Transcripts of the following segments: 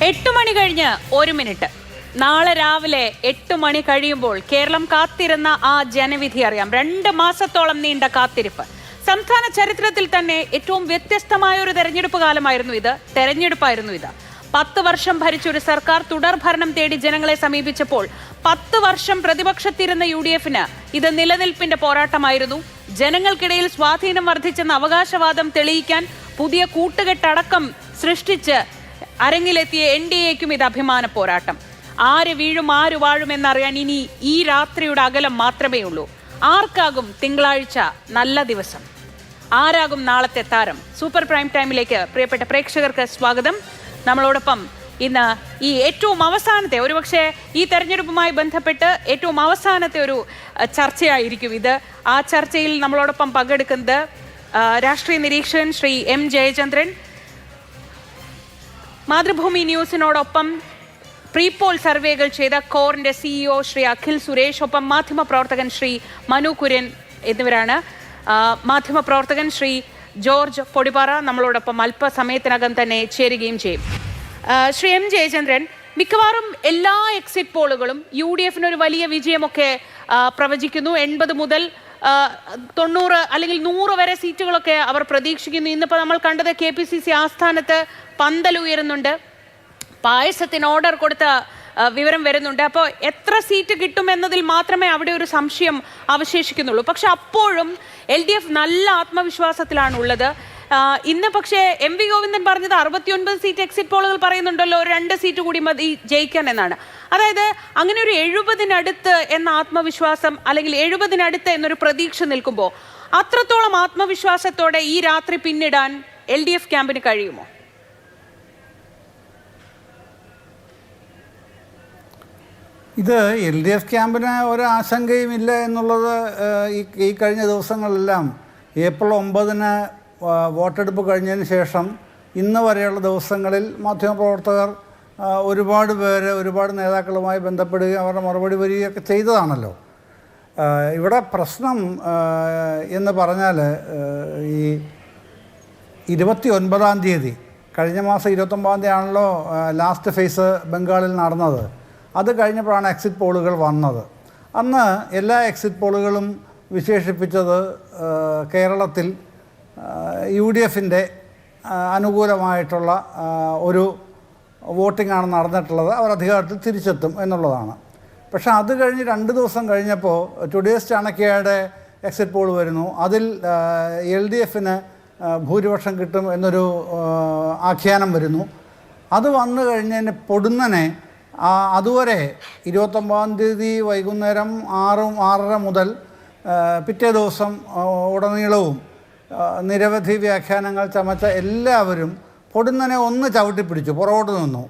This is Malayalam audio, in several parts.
8 മണി കഴിഞ്ഞ് 1 മിനിറ്റ്. നാളെ രാവിലെ 8 മണി കഴിയുമ്പോൾ കേരളം കാത്തിരുന്ന ആ ജനവിധി അറിയാം. 2 മാസത്തോളം നീണ്ട കാത്തിരിപ്പ്. സംസ്ഥാന ചരിത്രത്തിൽ തന്നെ ഏറ്റവും വ്യത്യസ്തമായ ഒരു തെരഞ്ഞെടുപ്പായിരുന്നു ഇത്. 10 വർഷം ഭരിച്ചൊരു സർക്കാർ തുടർ ഭരണം തേടി ജനങ്ങളെ സമീപിച്ചപ്പോൾ 10 വർഷം പ്രതിപക്ഷത്തിരുന്ന UDF-ന് ഇത് നിലനിൽപ്പിന്റെ പോരാട്ടമായിരുന്നു. ജനങ്ങൾക്കിടയിൽ സ്വാധീനം വർദ്ധിച്ചെന്ന അവകാശവാദം തെളിയിക്കാൻ പുതിയ കൂട്ടുകെട്ടടക്കം സൃഷ്ടിച്ച് അരങ്ങിലെത്തിയ NDA-ക്കും ഇത് അഭിമാന പോരാട്ടം. ആര് വീഴും ആര് വാഴും എന്നറിയാൻ ഇനി ഈ രാത്രിയുടെ അകലം മാത്രമേ ഉള്ളൂ. ആർക്കാകും തിങ്കളാഴ്ച നല്ല ദിവസം? ആരാകും നാളത്തെ താരം? സൂപ്പർ പ്രൈം ടൈമിലേക്ക് പ്രിയപ്പെട്ട പ്രേക്ഷകർക്ക് സ്വാഗതം. നമ്മളോടൊപ്പം ഇന്ന് ഈ ഏറ്റവും അവസാനത്തെ, ഒരുപക്ഷെ ഈ തെരഞ്ഞെടുപ്പുമായി ബന്ധപ്പെട്ട് ഏറ്റവും അവസാനത്തെ ഒരു ചർച്ചയായിരിക്കും ഇത്. ആ ചർച്ചയിൽ നമ്മളോടൊപ്പം പങ്കെടുക്കുന്നത് രാഷ്ട്രീയ നിരീക്ഷകൻ ശ്രീ M ജയചന്ദ്രൻ, മാതൃഭൂമി ന്യൂസിനോടൊപ്പം പ്രീപോൾ സർവേകൾ ചെയ്ത കോറിന്റെ CEO ശ്രീ അഖിൽ സുരേഷ്, ഒപ്പം മാധ്യമപ്രവർത്തകൻ ശ്രീ മനു കുര്യൻ എന്നിവരാണ്. മാധ്യമപ്രവർത്തകൻ ശ്രീ ജോർജ് പൊടിപാറ നമ്മളോടൊപ്പം അല്പസമയത്തിനകം തന്നെ ചേരുകയും ചെയ്യും. ശ്രീ M ജയചന്ദ്രൻ, മിക്കവാറും എല്ലാ എക്സിറ്റ് പോളുകളും UDF-ന് ഒരു വലിയ വിജയമൊക്കെ പ്രവചിക്കുന്നു. 80 മുതൽ 90 അല്ലെങ്കിൽ 100 വരെ സീറ്റുകളൊക്കെ അവർ പ്രതീക്ഷിക്കുന്നു. ഇന്നിപ്പോൾ നമ്മൾ കണ്ടത് KPCC ആസ്ഥാനത്ത് പന്തലുയരുന്നുണ്ട്, പായസത്തിന് ഓർഡർ കൊടുത്ത വിവരം വരുന്നുണ്ട്. അപ്പോൾ എത്ര സീറ്റ് കിട്ടുമെന്നതിൽ മാത്രമേ അവിടെ ഒരു സംശയം അവശേഷിക്കുന്നുള്ളൂ. പക്ഷെ അപ്പോഴും LDF നല്ല ആത്മവിശ്വാസത്തിലാണ് ഉള്ളത്. ഇന്ന് പക്ഷേ MV ഗോവിന്ദൻ പറഞ്ഞത് 69 സീറ്റ് എക്സിറ്റ് പോളുകൾ പറയുന്നുണ്ടല്ലോ, ഒരു 2 സീറ്റ് കൂടി മതി ജയിക്കാൻ എന്നാണ്. അതായത് അങ്ങനെ ഒരു 70-നടുത്ത് എന്ന ആത്മവിശ്വാസം, അല്ലെങ്കിൽ 70-നടുത്ത് എന്നൊരു പ്രതീക്ഷ നിൽക്കുമ്പോൾ അത്രത്തോളം ആത്മവിശ്വാസത്തോടെ ഈ രാത്രി പിന്നിടാൻ LDF ക്യാമ്പിന് കഴിയുമോ? ഇത് LDF ക്യാമ്പിന് ഒരു ആശങ്കയുമില്ല എന്നുള്ളത് ഈ കഴിഞ്ഞ ദിവസങ്ങളെല്ലാം ഏപ്രിൽ 9-ന് വോട്ടെടുപ്പ് കഴിഞ്ഞതിന് ശേഷം ഇന്ന് വരെയുള്ള ദിവസങ്ങളിൽ മാധ്യമപ്രവർത്തകർ ഒരുപാട് പേര് ഒരുപാട് നേതാക്കളുമായി ബന്ധപ്പെടുകയും അവരുടെ മറുപടി വരികയൊക്കെ ചെയ്തതാണല്ലോ. ഇവിടെ പ്രശ്നം എന്ന് പറഞ്ഞാൽ ഈ 29-ാം തീയതി, കഴിഞ്ഞ മാസം 29-ാം തീയതി ആണല്ലോ ലാസ്റ്റ് ഫേസ് ബംഗാളിൽ നടന്നത്. അത് കഴിഞ്ഞപ്പോഴാണ് എക്സിറ്റ് പോളുകൾ വന്നത്. അന്ന് എല്ലാ എക്സിറ്റ് പോളുകളും വിശേഷിപ്പിച്ചത് കേരളത്തിൽ UDF-ൻ്റെ അനുകൂലമായിട്ടുള്ള ഒരു വോട്ടിംഗാണ് നടന്നിട്ടുള്ളത്, അവർ അധികാരത്തിൽ തിരിച്ചെത്തും എന്നുള്ളതാണ്. പക്ഷേ അത് കഴിഞ്ഞ് 2 ദിവസം കഴിഞ്ഞപ്പോൾ ടുഡേസ് ചാണക്യയുടെ എക്സിറ്റ് പോൾ വരുന്നു. അതിൽ LDF-ന് ഭൂരിപക്ഷം കിട്ടും എന്നൊരു ആഖ്യാനം വരുന്നു. അത് വന്നു കഴിഞ്ഞതിന് പൊടുന്നനെ അതുവരെ 29-ാം തീയതി വൈകുന്നേരം 6-6:30 മുതൽ പിറ്റേ ദിവസം ഉടനീളവും നിരവധി വ്യാഖ്യാനങ്ങൾ ചമച്ച എല്ലാവരും പൊടുന്നനെ ഒന്ന് ചവിട്ടിപ്പിടിച്ചു, പുറകോട്ട് നിന്നു.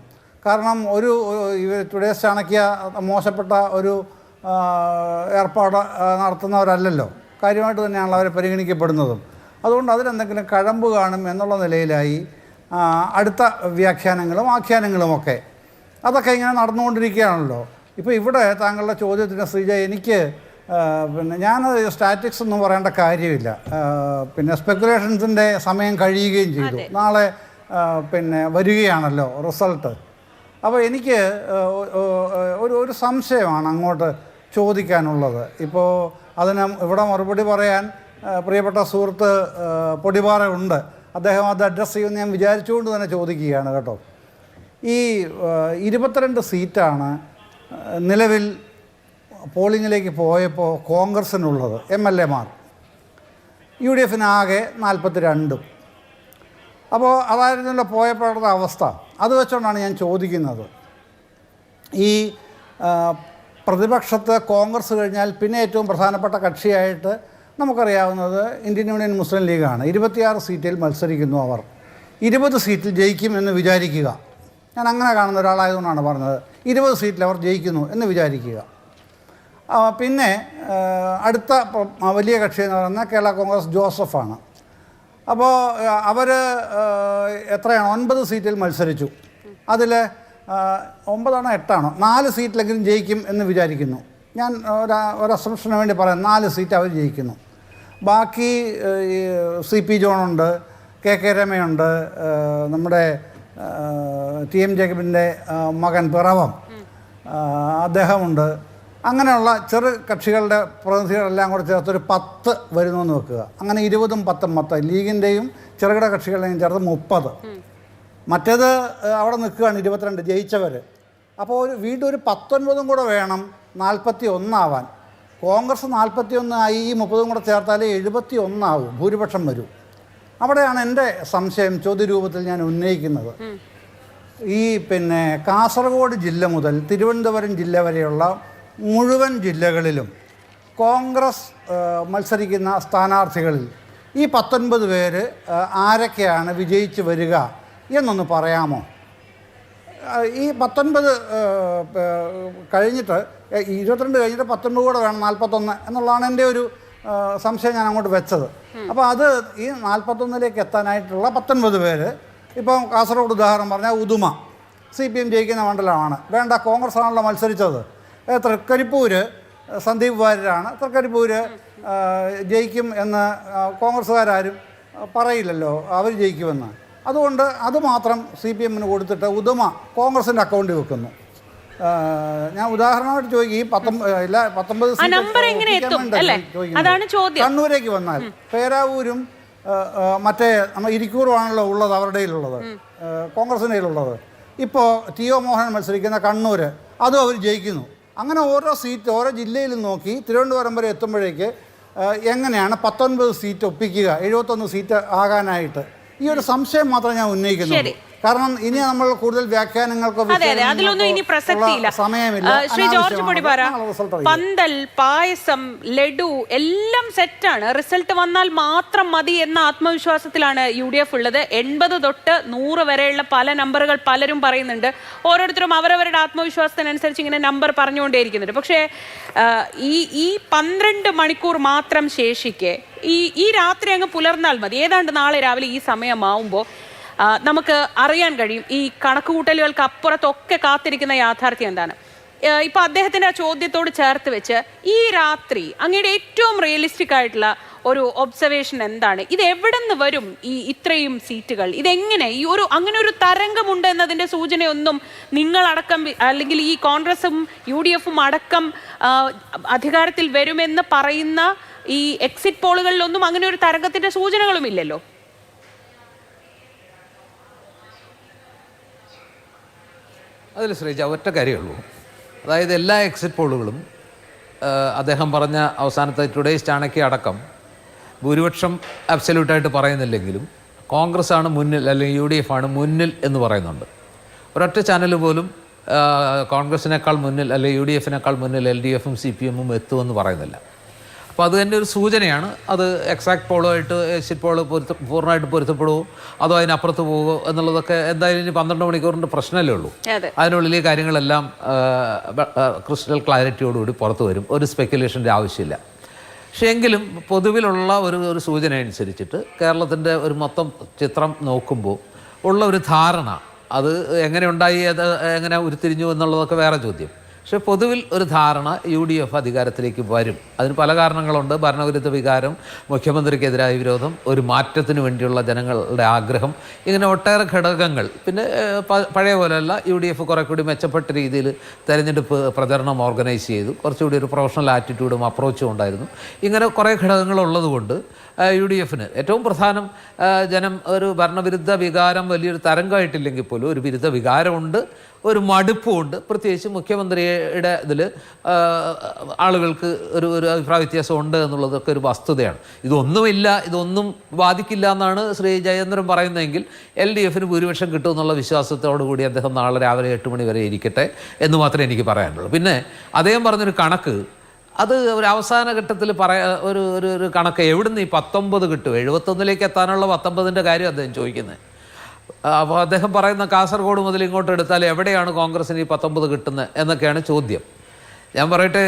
കാരണം ടുഡേസ് ചാണക്യ മോശപ്പെട്ട ഒരു ഏർപ്പാട് നടത്തുന്നവരല്ലല്ലോ, കാര്യമായിട്ട് തന്നെയാണല്ലോ അവരെ പരിഗണിക്കപ്പെടുന്നതും. അതുകൊണ്ട് അതിലെന്തെങ്കിലും കഴമ്പ് കാണും എന്നുള്ള നിലയിലായി അടുത്ത വ്യാഖ്യാനങ്ങളും ആഖ്യാനങ്ങളുമൊക്കെ അതൊക്കെ ഇങ്ങനെ നടന്നുകൊണ്ടിരിക്കുകയാണല്ലോ. ഇപ്പോൾ ഇവിടെ താങ്കളുടെ ചോദ്യത്തിന് ശ്രീജ, എനിക്ക് ഞാൻ സ്റ്റാറ്റിക്സ് ഒന്നും പറയേണ്ട കാര്യമില്ല. സ്പെക്കുലേഷൻസിൻ്റെ സമയം കഴിയുകയും ചെയ്തു. നാളെ വരികയാണല്ലോ റിസൾട്ട്. അപ്പോൾ എനിക്ക് ഒരു സംശയമാണ് അങ്ങോട്ട് ചോദിക്കാനുള്ളത്. ഇപ്പോൾ അതിന് ഇവിടെ മറുപടി പറയാൻ പ്രിയപ്പെട്ട സുഹൃത്ത് പൊടിപാറ ഉണ്ട്. അദ്ദേഹം അത് അഡ്രസ്സ് ചെയ്യുമെന്ന് ഞാൻ വിചാരിച്ചുകൊണ്ട് തന്നെ ചോദിക്കുകയാണ് കേട്ടോ. ഈ 22 സീറ്റാണ് നിലവിൽ പോളിങ്ങിലേക്ക് പോയപ്പോൾ കോൺഗ്രസ്സിനുള്ളത്, MLA-മാർ. UDF-ന് ആകെ 42. അപ്പോൾ അതായിരുന്നല്ലോ പോയപ്പോഴത്തെ അവസ്ഥ. അത് വെച്ചുകൊണ്ടാണ് ഞാൻ ചോദിക്കുന്നത്, ഈ പ്രതിപക്ഷത്ത് കോൺഗ്രസ് കഴിഞ്ഞാൽ പിന്നെ ഏറ്റവും പ്രധാനപ്പെട്ട കക്ഷിയായിട്ട് നമുക്കറിയാവുന്നത് ഇന്ത്യൻ യൂണിയൻ മുസ്ലിം ലീഗാണ്. 26 സീറ്റിൽ മത്സരിക്കുന്നു അവർ. 20 സീറ്റിൽ ജയിക്കുമെന്ന് വിചാരിക്കുക. ഞാൻ അങ്ങനെ കാണുന്ന ഒരാളായതുകൊണ്ടാണ് പറഞ്ഞത്. 20 സീറ്റിൽ അവർ ജയിക്കുന്നു എന്ന് വിചാരിക്കുക. പിന്നെ അടുത്ത വലിയ കക്ഷി എന്ന് പറയുന്നത് കേരള കോൺഗ്രസ് ജോസഫാണ്. അപ്പോൾ അവർ എത്രയാണ് 9 സീറ്റിൽ മത്സരിച്ചു. അതിൽ 9 ആണോ 8 ആണോ 4 സീറ്റിലെങ്കിലും ജയിക്കും എന്ന് വിചാരിക്കുന്നു. ഞാൻ ഒരു അസംഷന് വേണ്ടി പറയാം, 4 സീറ്റ് അവർ ജയിക്കുന്നു. ബാക്കി CP ജോണുണ്ട്, KK രമയുണ്ട്, നമ്മുടെ ടി എം ജേക്കബിൻ്റെ മകൻ പിറവം, അദ്ദേഹമുണ്ട്. അങ്ങനെയുള്ള ചെറു കക്ഷികളുടെ പ്രതിനിധികളെല്ലാം കൂടെ ചേർത്തൊരു 10 വരുന്നു വെക്കുക. അങ്ങനെ 20ഉം 10ഉം 10 ലീഗിൻ്റെയും ചെറുകിട കക്ഷികളുടെയും ചേർത്ത് 30. മറ്റേത് അവിടെ നിൽക്കുകയാണ് 22 ജയിച്ചവർ. അപ്പോൾ വീണ്ടും ഒരു 19ഉം കൂടെ വേണം 41 ആവാൻ. കോൺഗ്രസ് 41 ആയി, ഈ 30ഉം കൂടെ ചേർത്താലേ 71 ആവും, ഭൂരിപക്ഷം വരും. അവിടെയാണ് എൻ്റെ സംശയം ചോദ്യരൂപത്തിൽ ഞാൻ ഉന്നയിക്കുന്നത്. ഈ കാസർഗോഡ് ജില്ല മുതൽ തിരുവനന്തപുരം ജില്ല വരെയുള്ള മുഴുവൻ ജില്ലകളിലും കോൺഗ്രസ് മത്സരിക്കുന്ന സ്ഥാനാർത്ഥികളിൽ ഈ 19 പേര് ആരൊക്കെയാണ് വിജയിച്ച് വരിക എന്നൊന്ന് പറയാമോ? ഈ 19 കഴിഞ്ഞിട്ട് 22 കഴിഞ്ഞിട്ട് 19 കൂടെ വേണം 41 എന്നുള്ളതാണ് എൻ്റെ ഒരു സംശയം ഞാൻ അങ്ങോട്ട് വെച്ചത്. അപ്പോൾ അത് ഈ 41ലേക്ക് എത്താനായിട്ടുള്ള 19 പേര്, ഇപ്പം കാസർഗോഡ് ഉദാഹരണം പറഞ്ഞാൽ ഉദുമ CPM ജയിക്കുന്ന മണ്ഡലമാണ്. വേണ്ട, കോൺഗ്രസ് ആണല്ലോ മത്സരിച്ചത്. തൃക്കരിപ്പൂര് സന്ദീപ് വാര്യരാണ്. തൃക്കരിപ്പൂര് ജയിക്കും എന്ന് കോൺഗ്രസ്സുകാരും പറയില്ലല്ലോ, അവർ ജയിക്കുമെന്ന്. അതുകൊണ്ട് അതുമാത്രം CPMന് കൊടുത്തിട്ട് ഉദുമ കോൺഗ്രസിൻ്റെ അക്കൗണ്ടിൽ വെക്കുന്നു. ഞാൻ ഉദാഹരണമായിട്ട് ചോദിക്കും, ഈ 19 കണ്ണൂരേക്ക് വന്നാൽ പേരാവൂരും മറ്റേ നമ്മൾ ഇരിക്കൂറുമാണല്ലോ ഉള്ളത്, അവരുടെ കയ്യിലുള്ളത്, കോൺഗ്രസിൻ്റെ കയ്യിലുള്ളത്. ഇപ്പോൾ TO മോഹൻ മത്സരിക്കുന്ന കണ്ണൂർ, അതും അവർ ജയിക്കുന്നു. അങ്ങനെ ഓരോ സീറ്റ് ഓരോ ജില്ലയിലും നോക്കി തിരുവനന്തപുരം വരെ എത്തുമ്പോഴേക്ക് എങ്ങനെയാണ് 19 സീറ്റ് ഒപ്പിക്കുക, 71 സീറ്റ് ആകാനായിട്ട്? ഈ ഒരു സംശയം മാത്രം ഞാൻ ഉന്നയിക്കുന്നു. കാരണം ഇനി നമ്മൾ കൂടുതൽ വ്യാഖ്യാനങ്ങൾക്കോ സമയമില്ല. ശ്രീ ജോർജ് പൊടിപാറ, പന്തൽ, പായസം, ലഡു എല്ലാം സെറ്റാണ്. റിസൾട്ട് വന്നാൽ മാത്രം മതി എന്ന ആത്മവിശ്വാസത്തിലാണ് UDF ഉള്ളത്. 80 തൊട്ട് 100 വരെയുള്ള പല നമ്പറുകൾ പലരും പറയുന്നുണ്ട്. ഓരോരുത്തരും അവരവരുടെ ആത്മവിശ്വാസത്തിനനുസരിച്ച് ഇങ്ങനെ നമ്പർ പറഞ്ഞുകൊണ്ടേയിരിക്കുന്നുണ്ട്. പക്ഷേ ഈ 12 മണിക്കൂർ മാത്രം ശേഷിക്കെ ഈ രാത്രി അങ്ങ് പുലർന്നാൽ മതി. ഏതാണ്ട് നാളെ രാവിലെ ഈ സമയമാവുമ്പോൾ നമുക്ക് അറിയാൻ കഴിയും ഈ കണക്കുകൂട്ടലുകൾക്ക് അപ്പുറത്തൊക്കെ കാത്തിരിക്കുന്ന യാഥാർത്ഥ്യം എന്താണ്. ഇപ്പൊ അദ്ദേഹത്തിന്റെ ആ ചോദ്യത്തോട് ചേർത്ത് വെച്ച് ഈ രാത്രി അങ്ങയുടെ ഏറ്റവും റിയലിസ്റ്റിക് ആയിട്ടുള്ള ഒരു ഒബ്സർവേഷൻ എന്താണ്? ഇത് എവിടെ നിന്ന് വരും ഈ ഇത്രയും സീറ്റുകൾ? ഇതെങ്ങനെ അങ്ങനെ ഒരു തരംഗമുണ്ട് എന്നതിന്റെ സൂചനയൊന്നും നിങ്ങളടക്കം അല്ലെങ്കിൽ ഈ കോൺഗ്രസും UDFും അടക്കം അധികാരത്തിൽ വരുമെന്ന് പറയുന്ന ഈ എക്സിറ്റ് പോളുകളിലൊന്നും അങ്ങനെ ഒരു തരംഗത്തിന്റെ സൂചനകളും ഇല്ലല്ലോ. അതിൽ ശ്രീജ ഒറ്റ കാര്യമുള്ളൂ. അതായത് എല്ലാ എക്സിറ്റ് പോളുകളും അദ്ദേഹം പറഞ്ഞ അവസാനത്തെ ടുഡേയ്സ് ചാണക്യ അടക്കം ഭൂരിപക്ഷം അബ്സല്യൂട്ടായിട്ട് പറയുന്നില്ലെങ്കിലും കോൺഗ്രസ് ആണ് മുന്നിൽ അല്ലെങ്കിൽ UDF ആണ് മുന്നിൽ എന്ന് പറയുന്നുണ്ട്. ഒരൊറ്റ ചാനൽ പോലും കോൺഗ്രസിനേക്കാൾ മുന്നിൽ അല്ലെങ്കിൽ UDFനേക്കാൾ മുന്നിൽ LDFും CPMും എത്തുമെന്ന് പറയുന്നില്ല. അപ്പോൾ അത് തന്നെ ഒരു സൂചനയാണ്. അത് എക്സാക്ട് പോളുമായിട്ട് എക്സിറ്റ് പോൾ പൂർണ്ണമായിട്ട് പൊരുത്തപ്പെടുമോ അതോ അതിനപ്പുറത്ത് പോകുമോ എന്നുള്ളതൊക്കെ എന്തായാലും ഇനി 12 മണിക്കൂറിൻ്റെ പ്രശ്നമല്ലേ ഉള്ളൂ. അതിനുള്ളിൽ ഈ കാര്യങ്ങളെല്ലാം ക്രിസ്റ്റൽ ക്ലാരിറ്റിയോടുകൂടി പുറത്തു വരും. ഒരു സ്പെക്കുലേഷൻ്റെ ആവശ്യമില്ല. പക്ഷേ എങ്കിലും പൊതുവിലുള്ള ഒരു സൂചന അനുസരിച്ചിട്ട് കേരളത്തിൻ്റെ ഒരു മൊത്തം ചിത്രം നോക്കുമ്പോൾ ഉള്ള ഒരു ധാരണ, അത് എങ്ങനെ ഉണ്ടായി, അത് എങ്ങനെ ഉരുത്തിരിഞ്ഞു എന്നുള്ളതൊക്കെ വേറെ ചോദ്യം. പക്ഷേ പൊതുവിൽ ഒരു ധാരണ UDF അധികാരത്തിലേക്ക് വരും. അതിന് പല കാരണങ്ങളുണ്ട്. ഭരണവിരുദ്ധ വികാരം, മുഖ്യമന്ത്രിക്കെതിരായ വിരോധം, ഒരു മാറ്റത്തിന് വേണ്ടിയുള്ള ജനങ്ങളുടെ ആഗ്രഹം, ഇങ്ങനെ ഒട്ടേറെ ഘടകങ്ങൾ. പിന്നെ പഴയ പോലെയല്ല, UDF കുറെ കൂടി മെച്ചപ്പെട്ട രീതിയിൽ തെരഞ്ഞെടുപ്പ് പ്രചരണം ഓർഗനൈസ് ചെയ്തു. കുറച്ചുകൂടി ഒരു പ്രൊഫഷണൽ ആറ്റിറ്റ്യൂഡും അപ്രോച്ചും ഉണ്ടായിരുന്നു. ഇങ്ങനെ കുറേ ഘടകങ്ങളുള്ളത് കൊണ്ട് UDFന് ഏറ്റവും പ്രധാനം ജനം ഒരു ഭരണവിരുദ്ധ വികാരം വലിയൊരു തരംഗമായിട്ടില്ലെങ്കിൽ പോലും ഒരു വിരുദ്ധ വികാരമുണ്ട്, ഒരു മടുപ്പുമുണ്ട്. പ്രത്യേകിച്ച് മുഖ്യമന്ത്രിയുടെ ഇതിൽ ആളുകൾക്ക് ഒരു അഭിപ്രായ വ്യത്യാസം ഉണ്ട് എന്നുള്ളതൊക്കെ ഒരു വസ്തുതയാണ്. ഇതൊന്നും ബാധിക്കില്ല എന്നാണ് ശ്രീ ജയേന്ദ്രൻ പറയുന്നതെങ്കിൽ LDFന് ഭൂരിപക്ഷം കിട്ടുമെന്നുള്ള വിശ്വാസത്തോടു കൂടി അദ്ദേഹം നാളെ രാവിലെ 8 മണി വരെ ഇരിക്കട്ടെ എന്ന് മാത്രമേ എനിക്ക് പറയാനുള്ളൂ. പിന്നെ അദ്ദേഹം പറഞ്ഞൊരു കണക്ക്, അത് ഒരു അവസാന ഘട്ടത്തിൽ ഒരു കണക്ക് എവിടുന്ന് ഈ 19 കിട്ടും? 71ലേക്ക് എത്താനുള്ള 19ൻ്റെ കാര്യം അദ്ദേഹം ചോദിക്കുന്നത്. അപ്പോൾ അദ്ദേഹം പറയുന്ന കാസർഗോഡ് മുതൽ ഇങ്ങോട്ട് എടുത്താൽ എവിടെയാണ് കോൺഗ്രസിന് ഈ 19 കിട്ടുന്നത് എന്നൊക്കെയാണ് ചോദ്യം. ഞാൻ പറയട്ടെ,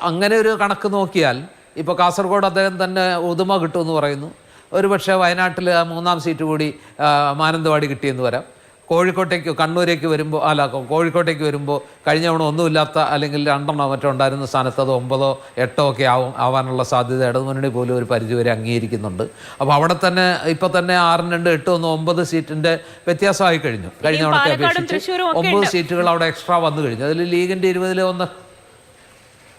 അങ്ങനെ ഒരു കണക്ക് നോക്കിയാൽ ഇപ്പോൾ കാസർഗോഡ് അദ്ദേഹം തന്നെ ഉദുമ കിട്ടുമെന്ന് പറയുന്നു. ഒരു പക്ഷേ വയനാട്ടിൽ 3-ാം സീറ്റ് കൂടി മാനന്തവാടി കിട്ടിയെന്ന് വരാം. കോഴിക്കോട്ടേക്ക് കണ്ണൂരേക്ക് വരുമ്പോൾ കോഴിക്കോട്ടേക്ക് വരുമ്പോൾ കഴിഞ്ഞ തവണ ഒന്നുമില്ലാത്ത അല്ലെങ്കിൽ 2 മറ്റോ ഉണ്ടായിരുന്ന സ്ഥാനത്ത് അത് 9, 8 ഒക്കെ ആവാനുള്ള സാധ്യത ഇടതുമുന്നണി പോലും ഒരു പരിധിവരെ അംഗീകരിക്കുന്നുണ്ട്. അപ്പോൾ അവിടെ തന്നെ ഇപ്പം തന്നെ 6-2, 8-1, 9 സീറ്റിൻ്റെ വ്യത്യാസമായി കഴിഞ്ഞു. കഴിഞ്ഞ തവണത്തെ അപേക്ഷിച്ച് 9 സീറ്റുകൾ അവിടെ എക്സ്ട്രാ വന്നു കഴിഞ്ഞു. അതിൽ ലീഗിൻ്റെ 20-ൽ 1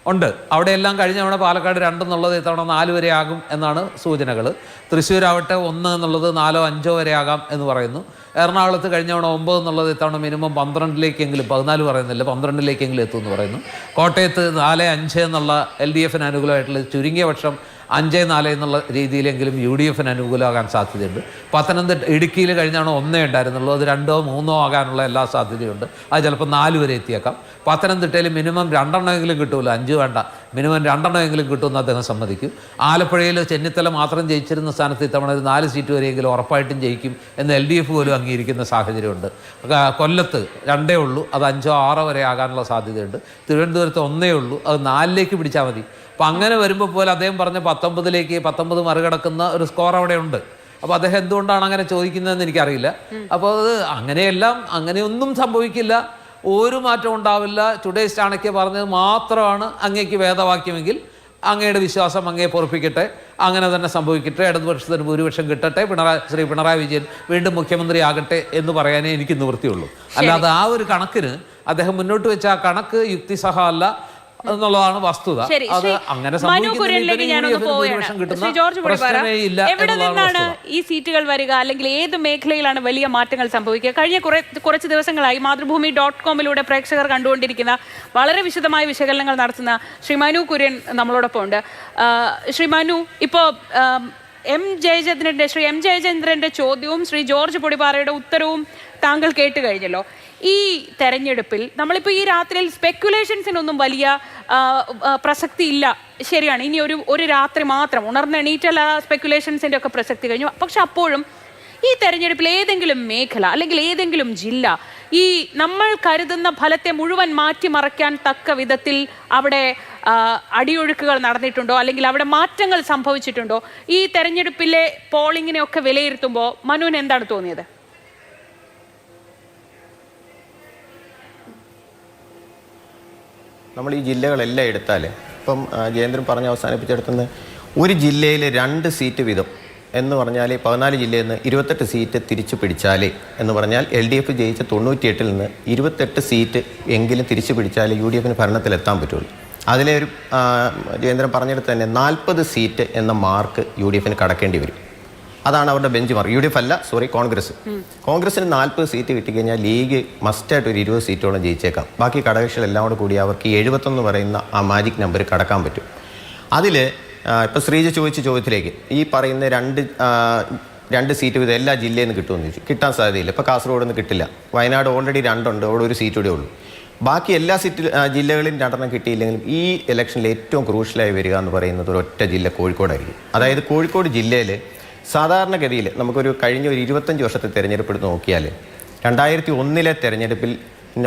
ഉണ്ട്. അവിടെയെല്ലാം കഴിഞ്ഞ തവണ പാലക്കാട് 2 എന്നുള്ളത് ഇത്തവണ 4 വരെ ആകും എന്നാണ് സൂചനകൾ. തൃശ്ശൂരാവട്ടെ 1 എന്നുള്ളത് 4, 5 വരെ ആകാം എന്ന് പറയുന്നു. എറണാകുളത്ത് കഴിഞ്ഞ തവണ 9 എന്നുള്ളത് ഇത്തവണ മിനിമം 12-ലേക്കെങ്കിലും, 14 പറയുന്നില്ല, 12-ലേക്കെങ്കിലും എത്തുമെന്ന് പറയുന്നു. കോട്ടയത്ത് 4, 5 എന്നുള്ള LDFന് അനുകൂലമായിട്ടുള്ള ചുരുങ്ങിയ പക്ഷം 5, 4 എന്നുള്ള രീതിയിലെങ്കിലും UDFന് അനുകൂലമാകാൻ സാധ്യതയുണ്ട്. ഇടുക്കിയിൽ കഴിഞ്ഞ തവണ 1 ഉണ്ടായിരുന്നുള്ളൂ, അത് 2, 3 ആകാനുള്ള എല്ലാ സാധ്യതയുണ്ട്. അത് ചിലപ്പോൾ 4 വരെ എത്തിയേക്കാം. പത്തനംതിട്ടയിൽ മിനിമം 2 കിട്ടുമല്ലോ, 5 വേണ്ട, മിനിമം 2 കിട്ടുമെന്ന് അദ്ദേഹം സമ്മതിക്കും. ആലപ്പുഴയിൽ ചെന്നിത്തല മാത്രം ജയിച്ചിരുന്ന സ്ഥാനത്ത് ഇത്തവണ ഒരു 4 സീറ്റ് വരെയെങ്കിലും ഉറപ്പായിട്ടും ജയിക്കും എന്ന് LDF പോലും അംഗീകരിക്കുന്ന സാഹചര്യമുണ്ട്. കൊല്ലത്ത് 2 ഉള്ളൂ, അത് 5, 6 വരെ ആകാനുള്ള സാധ്യതയുണ്ട്. തിരുവനന്തപുരത്ത് 1 ഉള്ളൂ, അത് 4-ലേക്ക് പിടിച്ചാൽ മതി. അപ്പം അങ്ങനെ വരുമ്പോൾ പോലെ അദ്ദേഹം പറഞ്ഞ 19 മറികടക്കുന്ന ഒരു സ്കോർ അവിടെ ഉണ്ട്. അപ്പോൾ അദ്ദേഹം എന്തുകൊണ്ടാണ് അങ്ങനെ ചോദിക്കുന്നതെന്ന് എനിക്കറിയില്ല. അപ്പോൾ അത് അങ്ങനെയൊന്നും സംഭവിക്കില്ല, ഒരു മാറ്റം ഉണ്ടാവില്ല. ടുഡേസ് ചാണക്യ പറഞ്ഞത് മാത്രമാണ് അങ്ങേക്ക് വേദവാക്യമെങ്കിൽ അങ്ങയുടെ വിശ്വാസം അങ്ങയെ പൊറപ്പിക്കട്ടെ, അങ്ങനെ തന്നെ സംഭവിക്കട്ടെ, ഇടതുപക്ഷത്തിന് ഭൂരിപക്ഷം കിട്ടട്ടെ, ശ്രീ പിണറായി വിജയൻ വീണ്ടും മുഖ്യമന്ത്രി ആകട്ടെ എന്ന് പറയാനേ എനിക്ക് നിവൃത്തിയുള്ളൂ. അല്ലാതെ ആ ഒരു കണക്കിന് അദ്ദേഹം മുന്നോട്ട് വെച്ച ആ കണക്ക് യുക്തിസഹമല്ല എന്നുള്ളതാണ് വസ്തുത. അത് അങ്ങനെ എവിടെ നിന്നാണ് ഈ സീറ്റുകൾ വരിക, അല്ലെങ്കിൽ ഏത് മേഖലയിലാണ് വലിയ മാറ്റങ്ങൾ സംഭവിക്കുക? കഴിഞ്ഞ കുറച്ച് ദിവസങ്ങളായി മാതൃഭൂമി.com പ്രേക്ഷകർ കണ്ടുകൊണ്ടിരിക്കുന്ന വളരെ വിശദമായ വിശകലനങ്ങൾ നടത്തുന്ന ശ്രീ മനു കുര്യൻ നമ്മളോടൊപ്പം ഉണ്ട്. ശ്രീ മനു, ഇപ്പോൾ ശ്രീ എം ജയചന്ദ്രന്റെ ചോദ്യവും ശ്രീ ജോർജ് പൊടിപാറയുടെ ഉത്തരവും താങ്കൾ കേട്ട് കഴിഞ്ഞല്ലോ. ഈ തെരഞ്ഞെടുപ്പിൽ നമ്മളിപ്പോൾ ഈ രാത്രിയിൽ സ്പെക്കുലേഷൻസിനൊന്നും വലിയ പ്രസക്തി ഇല്ല, ശരിയാണ്. ഇനി ഒരു രാത്രി മാത്രം ഉണർന്നെണീറ്റല്ല സ്പെക്കുലേഷൻസിൻ്റെ ഒക്കെ പ്രസക്തി കഴിഞ്ഞു. പക്ഷെ അപ്പോഴും ഈ തെരഞ്ഞെടുപ്പിൽ ഏതെങ്കിലും മേഖല അല്ലെങ്കിൽ ഏതെങ്കിലും ജില്ല ഈ നമ്മൾ കരുതുന്ന ഫലത്തെ മുഴുവൻ മാറ്റിമറിക്കാൻ തക്ക വിധത്തിൽ അവിടെ അടിയൊഴുക്കുകൾ നടന്നിട്ടുണ്ടോ, അല്ലെങ്കിൽ അവിടെ മാറ്റങ്ങൾ സംഭവിച്ചിട്ടുണ്ടോ? ഈ തെരഞ്ഞെടുപ്പിലെ പോളിങ്ങിനെ ഒക്കെ വിലയിരുത്തുമ്പോൾ മനുവിന് എന്താണ് തോന്നിയത്? നമ്മൾ ഈ ജില്ലകളെല്ലാം എടുത്താൽ ഇപ്പം ജയേന്ദ്രൻ പറഞ്ഞ് അവസാനിപ്പിച്ചെടുത്തുനിന്ന് ഒരു ജില്ലയിൽ 2 സീറ്റ് വീതം എന്ന് പറഞ്ഞാൽ 14 ജില്ലയിൽ നിന്ന് 28 സീറ്റ് തിരിച്ചു പിടിച്ചാൽ എന്ന് പറഞ്ഞാൽ LDF ജയിച്ച 98-ൽ നിന്ന് 28 സീറ്റ് എങ്കിലും തിരിച്ചു പിടിച്ചാൽ UDFന് ഭരണത്തിലെത്താൻ പറ്റുള്ളൂ. അതിലെ ഒരു ജയേന്ദ്രൻ പറഞ്ഞിടത്ത് തന്നെ 40 സീറ്റ് എന്ന മാർക്ക് UDFന് കടക്കേണ്ടി വരും. അതാണ് അവരുടെ ബെഞ്ച് മാർക്ക്. UDF അല്ല, കോൺഗ്രസിന് 40 സീറ്റ് കിട്ടിക്കഴിഞ്ഞാൽ ലീഗ് മസ്റ്റായിട്ട് ഒരു 20 സീറ്റോളം ജയിച്ചേക്കാം. ബാക്കി ഘടകകക്ഷികളെല്ലാം കൂടെ കൂടി അവർക്ക് 71 പറയുന്ന ആ മാജിക് നമ്പർ കടക്കാൻ പറ്റും. അതിൽ ഇപ്പോൾ ശ്രീജ ചോദിച്ച ചോദ്യത്തിലേക്ക് ഈ പറയുന്ന 2 സീറ്റ് വീതം എല്ലാ ജില്ലയിൽ നിന്ന് കിട്ടുമെന്ന് ചോദിച്ചു. കിട്ടാൻ സാധ്യതയില്ല. ഇപ്പോൾ കാസർഗോഡ് നിന്ന് കിട്ടില്ല. വയനാട് ഓൾറെഡി 2 ഉണ്ട്, അവിടെ 1 സീറ്റ് കൂടെ ഉള്ളൂ. ബാക്കി എല്ലാ ജില്ലകളിലും 2 കിട്ടിയില്ലെങ്കിലും ഈ ഇലക്ഷനിൽ ഏറ്റവും ക്രൂഷ്യലായി വരിക എന്ന് പറയുന്നത് ഒരൊറ്റ ജില്ല കോഴിക്കോടായിരിക്കും. അതായത് കോഴിക്കോട് ജില്ലയിൽ സാധാരണഗതിയിൽ നമുക്കൊരു കഴിഞ്ഞ ഒരു 25 വർഷത്തെ തെരഞ്ഞെടുപ്പ് എടുത്ത് നോക്കിയാൽ 2001-ലെ തെരഞ്ഞെടുപ്പിൽ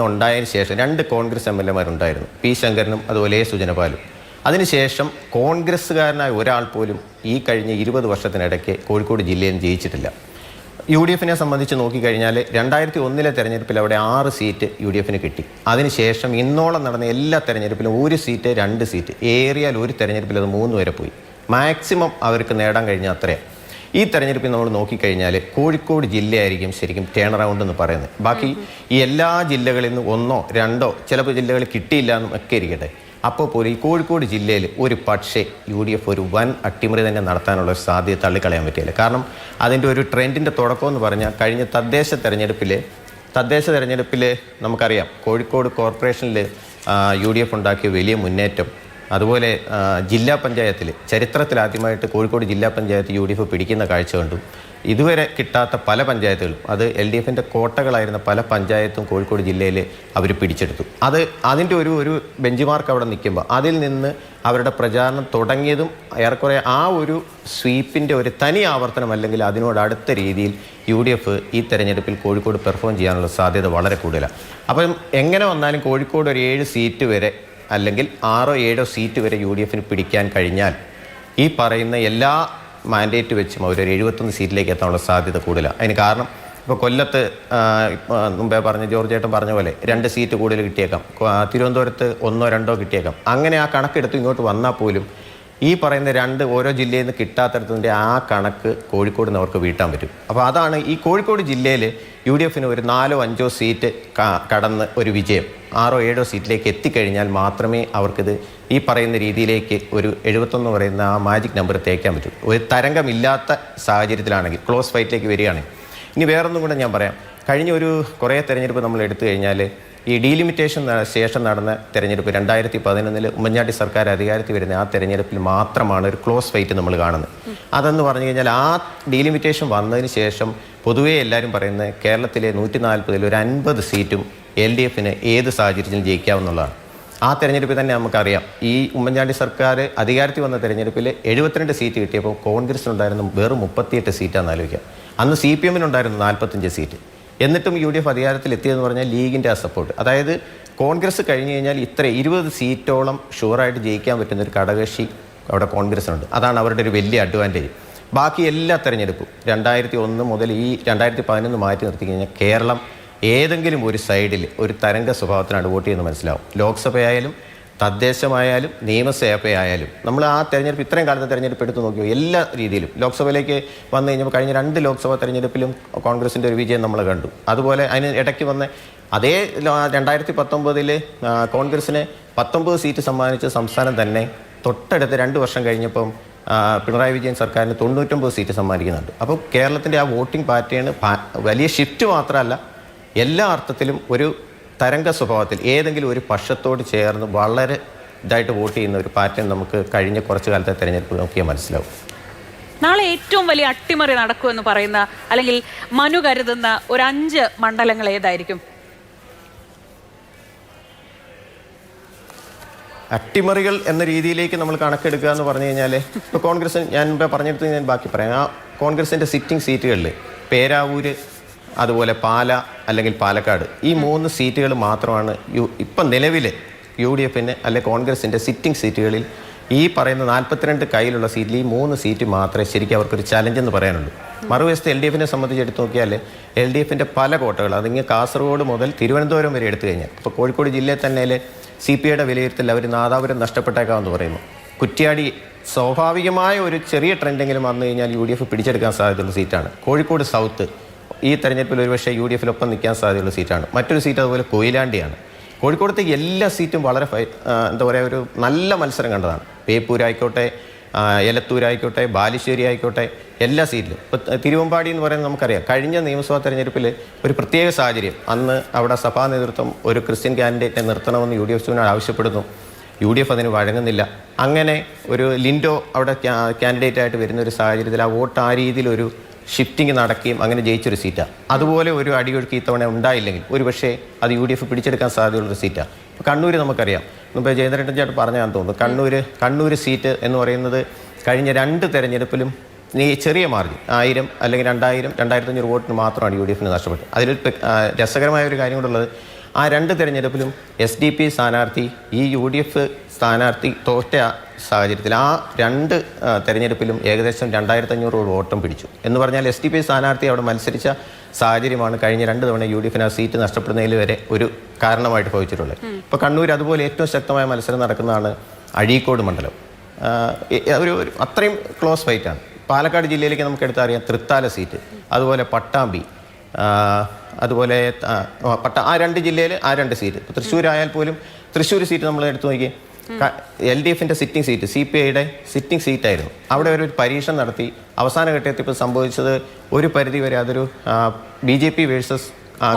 ഉണ്ടായതിനു ശേഷം 2 കോൺഗ്രസ് MLA-മാരുണ്ടായിരുന്നു, പി ശങ്കരനും അതുപോലെ സുജനപാലും. അതിനുശേഷം കോൺഗ്രസ്സുകാരനായ ഒരാൾ പോലും ഈ കഴിഞ്ഞ 20 വർഷത്തിനിടയ്ക്ക് കോഴിക്കോട് ജില്ലയിൽ ജയിച്ചിട്ടില്ല. UDFനെ സംബന്ധിച്ച് നോക്കിക്കഴിഞ്ഞാൽ 2001-ലെ തെരഞ്ഞെടുപ്പിൽ അവിടെ 6 സീറ്റ് UDFന് കിട്ടി. അതിനുശേഷം ഇന്നോളം നടന്ന എല്ലാ തെരഞ്ഞെടുപ്പിലും 1 സീറ്റ് 2 സീറ്റ്, ഏറിയാൽ ഒരു തെരഞ്ഞെടുപ്പിൽ അത് 3 വരെ പോയി. മാക്സിമം അവർക്ക് നേടാൻ കഴിഞ്ഞ അത്രയും. ഈ തെരഞ്ഞെടുപ്പിൽ നമ്മൾ നോക്കിക്കഴിഞ്ഞാൽ കോഴിക്കോട് ജില്ലയായിരിക്കും ശരിക്കും ടേൺ അറൗണ്ട് എന്ന് പറയുന്നത്. ബാക്കി ഈ എല്ലാ ജില്ലകളിൽ നിന്ന് 1, 2 ചിലപ്പോൾ ജില്ലകളിൽ കിട്ടിയില്ല എന്നും ഒക്കെ ഇരിക്കട്ടെ. അപ്പോൾ പോലും ഈ കോഴിക്കോട് ജില്ലയിൽ ഒരു പക്ഷേ UDF ഒരു വൻ അട്ടിമറി തന്നെ നടത്താനുള്ള ഒരു സാധ്യത തള്ളിക്കളയാൻ പറ്റില്ല. കാരണം അതിൻ്റെ ഒരു ട്രെൻഡിൻ്റെ തുടക്കം എന്ന് പറഞ്ഞാൽ കഴിഞ്ഞ തദ്ദേശ തെരഞ്ഞെടുപ്പിൽ നമുക്കറിയാം കോഴിക്കോട് കോർപ്പറേഷനിൽ UDF ഉണ്ടാക്കിയ വലിയ മുന്നേറ്റം. അതുപോലെ ജില്ലാ പഞ്ചായത്തിൽ ചരിത്രത്തിലാദ്യമായിട്ട് കോഴിക്കോട് ജില്ലാ പഞ്ചായത്ത് UDF പിടിക്കുന്ന കാഴ്ച കണ്ടു. ഇതുവരെ കിട്ടാത്ത പല പഞ്ചായത്തുകളും, അത് LDFൻ്റെ കോട്ടകളായിരുന്ന പല പഞ്ചായത്തും കോഴിക്കോട് ജില്ലയിൽ അവർ പിടിച്ചെടുത്തു. അതിൻ്റെ ഒരു ബെഞ്ച് മാർക്ക് അവിടെ നിൽക്കുമ്പോൾ അതിൽ നിന്ന് അവരുടെ പ്രചാരണം തുടങ്ങിയതും ഏറെക്കുറെ ആ ഒരു സ്വീപ്പിൻ്റെ ഒരു തനി ആവർത്തനം അല്ലെങ്കിൽ അതിനോട് അടുത്ത രീതിയിൽ UDF ഈ തെരഞ്ഞെടുപ്പിൽ കോഴിക്കോട് പെർഫോം ചെയ്യാനുള്ള സാധ്യത വളരെ കൂടുതലാണ്. അപ്പം എങ്ങനെ വന്നാലും കോഴിക്കോട് ഒരു 7 സീറ്റ് വരെ അല്ലെങ്കിൽ 6, 7 സീറ്റ് വരെ UDFന് പിടിക്കാൻ കഴിഞ്ഞാൽ ഈ പറയുന്ന എല്ലാ മാൻഡേറ്റ് വെച്ചും അവർ 71 സീറ്റിലേക്ക് എത്താനുള്ള സാധ്യത കൂടുതലാണ്. അതിന് കാരണം ഇപ്പോൾ കൊല്ലത്ത് മുമ്പേ പറഞ്ഞ ജോർജ് ഏട്ടൻ പറഞ്ഞ പോലെ 2 സീറ്റ് കൂടുതൽ കിട്ടിയേക്കാം, തിരുവനന്തപുരത്ത് 1 2 കിട്ടിയേക്കാം. അങ്ങനെ ആ കണക്കെടുത്ത് ഇങ്ങോട്ട് വന്നാൽ പോലും ഈ പറയുന്ന 2 ഓരോ ജില്ലയിൽ നിന്ന് കിട്ടാത്തടത്തിൻ്റെ ആ കണക്ക് കോഴിക്കോട് നിന്ന് അവർക്ക് വീട്ടാൻ പറ്റും. അപ്പോൾ അതാണ് ഈ കോഴിക്കോട് ജില്ലയിൽ UDF ഒരു 4 5 സീറ്റ് കടന്ന് ഒരു വിജയം 6 7 സീറ്റിലേക്ക് എത്തിക്കഴിഞ്ഞാൽ മാത്രമേ അവർക്കിത് ഈ പറയുന്ന രീതിയിലേക്ക് ഒരു 71 പറയുന്ന ആ മാജിക് നമ്പർ തേക്കാൻ പറ്റും. ഒരു തരംഗമില്ലാത്ത സാഹചര്യത്തിലാണെങ്കിൽ ക്ലോസ് ഫൈറ്റിലേക്ക് വരികയാണെങ്കിൽ. ഇനി വേറൊന്നും കൂടെ ഞാൻ പറയാം. കഴിഞ്ഞ കുറേ തെരഞ്ഞെടുപ്പ് നമ്മൾ എടുത്തു കഴിഞ്ഞാൽ ഈ ഡീലിമിറ്റേഷൻ ശേഷം നടന്ന തെരഞ്ഞെടുപ്പ് 2011 ഉമ്മൻചാണ്ടി സർക്കാർ അധികാരത്തിൽ വരുന്ന ആ തെരഞ്ഞെടുപ്പിൽ മാത്രമാണ് ഒരു ക്ലോസ് ഫൈറ്റ് നമ്മൾ കാണുന്നത്. അതെന്ന് പറഞ്ഞു കഴിഞ്ഞാൽ ആ ഡീലിമിറ്റേഷൻ വന്നതിന് ശേഷം പൊതുവേ എല്ലാവരും പറയുന്നത് കേരളത്തിലെ 140 ഒരു 50 സീറ്റും LDF ഏത് സാഹചര്യത്തിലും ജയിക്കാവുന്നതാണ്. ആ തെരഞ്ഞെടുപ്പിൽ തന്നെ നമുക്കറിയാം, ഈ ഉമ്മൻചാണ്ടി സർക്കാർ അധികാരത്തിൽ വന്ന തെരഞ്ഞെടുപ്പിൽ 72 സീറ്റ് കിട്ടിയപ്പോൾ കോൺഗ്രസിനുണ്ടായിരുന്ന വെറും 38 സീറ്റാണെന്ന് ആലോചിക്കാം. അന്ന് CPM 45 സീറ്റ്. എന്നിട്ടും UDF അധികാരത്തിൽ എത്തിയെന്ന് പറഞ്ഞാൽ ലീഗിൻ്റെ ആ സപ്പോർട്ട്. അതായത് കോൺഗ്രസ് കഴിഞ്ഞ് കഴിഞ്ഞാൽ 20 സീറ്റോളം ഷുവറായിട്ട് ജയിക്കാൻ പറ്റുന്ന ഒരു ഘടകകക്ഷി അവിടെ കോൺഗ്രസിനുണ്ട്. അതാണ് അവരുടെ ഒരു വലിയ അഡ്വാൻറ്റേജ്. ബാക്കി എല്ലാ തെരഞ്ഞെടുപ്പും 2001 മുതൽ ഈ 2011 മാറ്റി നിർത്തി കഴിഞ്ഞാൽ കേരളം ഏതെങ്കിലും ഒരു സൈഡിൽ ഒരു തരംഗ സ്വഭാവത്തിനാണ് വോട്ട് ചെയ്യുന്നത് മനസ്സിലാവും. ലോക്സഭയായാലും തദ്ദേശമായാലും നിയമസഭയായാലും നമ്മൾ ആ തെരഞ്ഞെടുപ്പ് ഇത്രയും കാലത്തെ തെരഞ്ഞെടുപ്പ് എടുത്ത് നോക്കിയോ എല്ലാ രീതിയിലും ലോക്സഭയിലേക്ക് വന്നു കഴിഞ്ഞപ്പോൾ കഴിഞ്ഞ 2 ലോക്സഭാ തെരഞ്ഞെടുപ്പിലും കോൺഗ്രസിൻ്റെ ഒരു വിജയം നമ്മൾ കണ്ടു. അതുപോലെ അതിന് ഇടയ്ക്ക് വന്ന അതേ 2019 കോൺഗ്രസിന് 19 സീറ്റ് സമ്മാനിച്ച സംസ്ഥാനം തന്നെ തൊട്ടടുത്ത് 2 വർഷം കഴിഞ്ഞപ്പം പിണറായി വിജയൻ സർക്കാരിന് 99 സീറ്റ് സമ്മാനിക്കുന്നുണ്ട്. അപ്പോൾ കേരളത്തിൻ്റെ ആ വോട്ടിംഗ് പാറ്റേൺ വലിയ ഷിഫ്റ്റ് മാത്രമല്ല, എല്ലാ അർത്ഥത്തിലും ഒരു തരംഗ സ്വഭാവത്തിൽ ഏതെങ്കിലും ഒരു പക്ഷത്തോട് ചേർന്ന് വളരെ ഇതായിട്ട് വോട്ട് ചെയ്യുന്ന ഒരു പാറ്റേൺ നമുക്ക് കഴിഞ്ഞ കുറച്ച് കാലത്തെ തെരഞ്ഞെടുപ്പ് നോക്കിയാൽ മനസ്സിലാവും. നാളെ ഏറ്റവും വലിയ അട്ടിമറി നടക്കുമെന്ന് പറയുന്ന അല്ലെങ്കിൽ മനു കരുതുന്ന ഒരു 5 മണ്ഡലങ്ങൾ ഏതായിരിക്കും? അട്ടിമറികൾ എന്ന രീതിയിലേക്ക് നമ്മൾ കണക്കെടുക്കുക എന്ന് പറഞ്ഞു കഴിഞ്ഞാൽ ഇപ്പോൾ കോൺഗ്രസ് ഞാൻ പറഞ്ഞെടുത്ത് ഞാൻ ബാക്കി പറയാം. ആ കോൺഗ്രസിൻ്റെ സിറ്റിംഗ് സീറ്റുകളിൽ പേരാവൂര്, അതുപോലെ പാല അല്ലെങ്കിൽ പാലക്കാട്, ഈ 3 സീറ്റുകൾ മാത്രമാണ് ഇപ്പം നിലവിൽ UDF അല്ലെ കോൺഗ്രസിൻ്റെ സിറ്റിംഗ് സീറ്റുകളിൽ ഈ പറയുന്ന 42 കയ്യിലുള്ള സീറ്റിൽ ഈ 3 സീറ്റ് മാത്രമേ ശരിക്കും അവർക്കൊരു ചലഞ്ച് എന്ന് പറയാനുള്ളൂ. മറുവശത്ത് LDF സംബന്ധിച്ച് എടുത്ത് നോക്കിയാൽ LDF പല കോട്ടകൾ അതിങ്ങനെ കാസർഗോഡ് മുതൽ തിരുവനന്തപുരം വരെ എടുത്തു കഴിഞ്ഞാൽ ഇപ്പോൾ കോഴിക്കോട് ജില്ലയിൽ തന്നെ CPIയുടെ വിലയിരുത്തൽ അവർ നാദാപുരം നഷ്ടപ്പെട്ടേക്കാമെന്ന് പറയുന്നു. കുറ്റ്യാടി സ്വാഭാവികമായ ഒരു ചെറിയ ട്രെൻഡെങ്കിലും വന്നു കഴിഞ്ഞാൽ UDF പിടിച്ചെടുക്കാൻ സാധ്യതയുള്ള സീറ്റാണ്. കോഴിക്കോട് സൗത്ത് ഈ തെരഞ്ഞെടുപ്പിൽ ഒരുപക്ഷെ UDF നിൽക്കാൻ സാധ്യതയുള്ള സീറ്റാണ്. മറ്റൊരു സീറ്റ് അതുപോലെ കൊയിലാണ്ടിയാണ്. കോഴിക്കോടത്തെ എല്ലാ സീറ്റും വളരെ എന്താ പറയുക ഒരു നല്ല മത്സരം കണ്ടതാണ്. ബേപ്പൂരായിക്കോട്ടെ, എലത്തൂരായിക്കോട്ടെ, ബാലുശ്ശേരി ആയിക്കോട്ടെ, എല്ലാ സീറ്റിലും. ഇപ്പോൾ തിരുവമ്പാടി എന്ന് പറയുന്നത് നമുക്കറിയാം, കഴിഞ്ഞ നിയമസഭാ തെരഞ്ഞെടുപ്പിൽ ഒരു പ്രത്യേക സാഹചര്യം, അന്ന് അവിടെ സഭാ നേതൃത്വം ഒരു ക്രിസ്ത്യൻ കാൻഡിഡേറ്റിനെ നിർത്തണമെന്ന് UDF ആവശ്യപ്പെടുന്നു. UDF അതിന് വഴങ്ങുന്നില്ല. അങ്ങനെ ഒരു ലിൻഡോ അവിടെ കാൻഡിഡേറ്റായിട്ട് വരുന്ന ഒരു സാഹചര്യത്തിൽ ആ വോട്ട് ആ രീതിയിലൊരു ഷിഫ്റ്റിംഗ് നടക്കുകയും അങ്ങനെ ജയിച്ചൊരു സീറ്റാണ്. അതുപോലെ ഒരു അടിയൊഴുക്ക് ഇത്തവണ ഉണ്ടായില്ലെങ്കിൽ ഒരു പക്ഷേ അത് UDF പിടിച്ചെടുക്കാൻ സാധ്യതയുള്ളൊരു സീറ്റാണ്. ഇപ്പോൾ കണ്ണൂർ നമുക്കറിയാം, മുമ്പ് ജയന്ദ്രൻ ചേട്ടൻ പറഞ്ഞാന്ന് തോന്നുന്നു, കണ്ണൂർ സീറ്റ് എന്ന് പറയുന്നത് കഴിഞ്ഞ 2 തെരഞ്ഞെടുപ്പിലും ഈ ചെറിയ മാർജിൻ 1000 അല്ലെങ്കിൽ 2000 2500 വോട്ടിന് മാത്രമാണ് UDF നഷ്ടപ്പെട്ടത്. അതിൽ രസകരമായ ഒരു കാര്യം കൂടെ ഉള്ളത്, ആ 2 തെരഞ്ഞെടുപ്പിലും SDP സ്ഥാനാർത്ഥി ഈ UDF സ്ഥാനാർത്ഥി തോറ്റ സാഹചര്യത്തിൽ ആ 2 തെരഞ്ഞെടുപ്പിലും ഏകദേശം 2500 വോട്ടും പിടിച്ചു. എന്ന് പറഞ്ഞാൽ SDP സ്ഥാനാർത്ഥി അവിടെ മത്സരിച്ച സാഹചര്യമാണ് കഴിഞ്ഞ 2 തവണ UDF ആ സീറ്റ് നഷ്ടപ്പെടുന്നതിൽ വരെ ഒരു കാരണമായിട്ട് ഭവിച്ചിട്ടുള്ളത്. ഇപ്പോൾ കണ്ണൂർ അതുപോലെ ഏറ്റവും ശക്തമായ മത്സരം നടക്കുന്നതാണ് അഴീക്കോട് മണ്ഡലം. ഒരു അത്രയും ക്ലോസ് ഫൈറ്റാണ്. പാലക്കാട് ജില്ലയിലേക്ക് നമുക്ക് എടുത്തറിയാം തൃത്താല സീറ്റ്, അതുപോലെ പട്ടാമ്പി, അതുപോലെ ആ 2 ജില്ലയിൽ ആ 2 സീറ്റ്. ഇപ്പോൾ തൃശ്ശൂരായാൽ പോലും തൃശ്ശൂർ സീറ്റ് നമ്മൾ എടുത്തു നോക്കി, LDF സിറ്റിംഗ് സീറ്റ് CPIയുടെ സിറ്റിംഗ് സീറ്റായിരുന്നു. അവിടെ ഒരു പരീക്ഷ നടത്തി അവസാന ഘട്ടത്തിൽ ഇപ്പോൾ സംഭവിച്ചത് ഒരു പരിധി വരെ അതൊരു BJP വേഴ്സസ്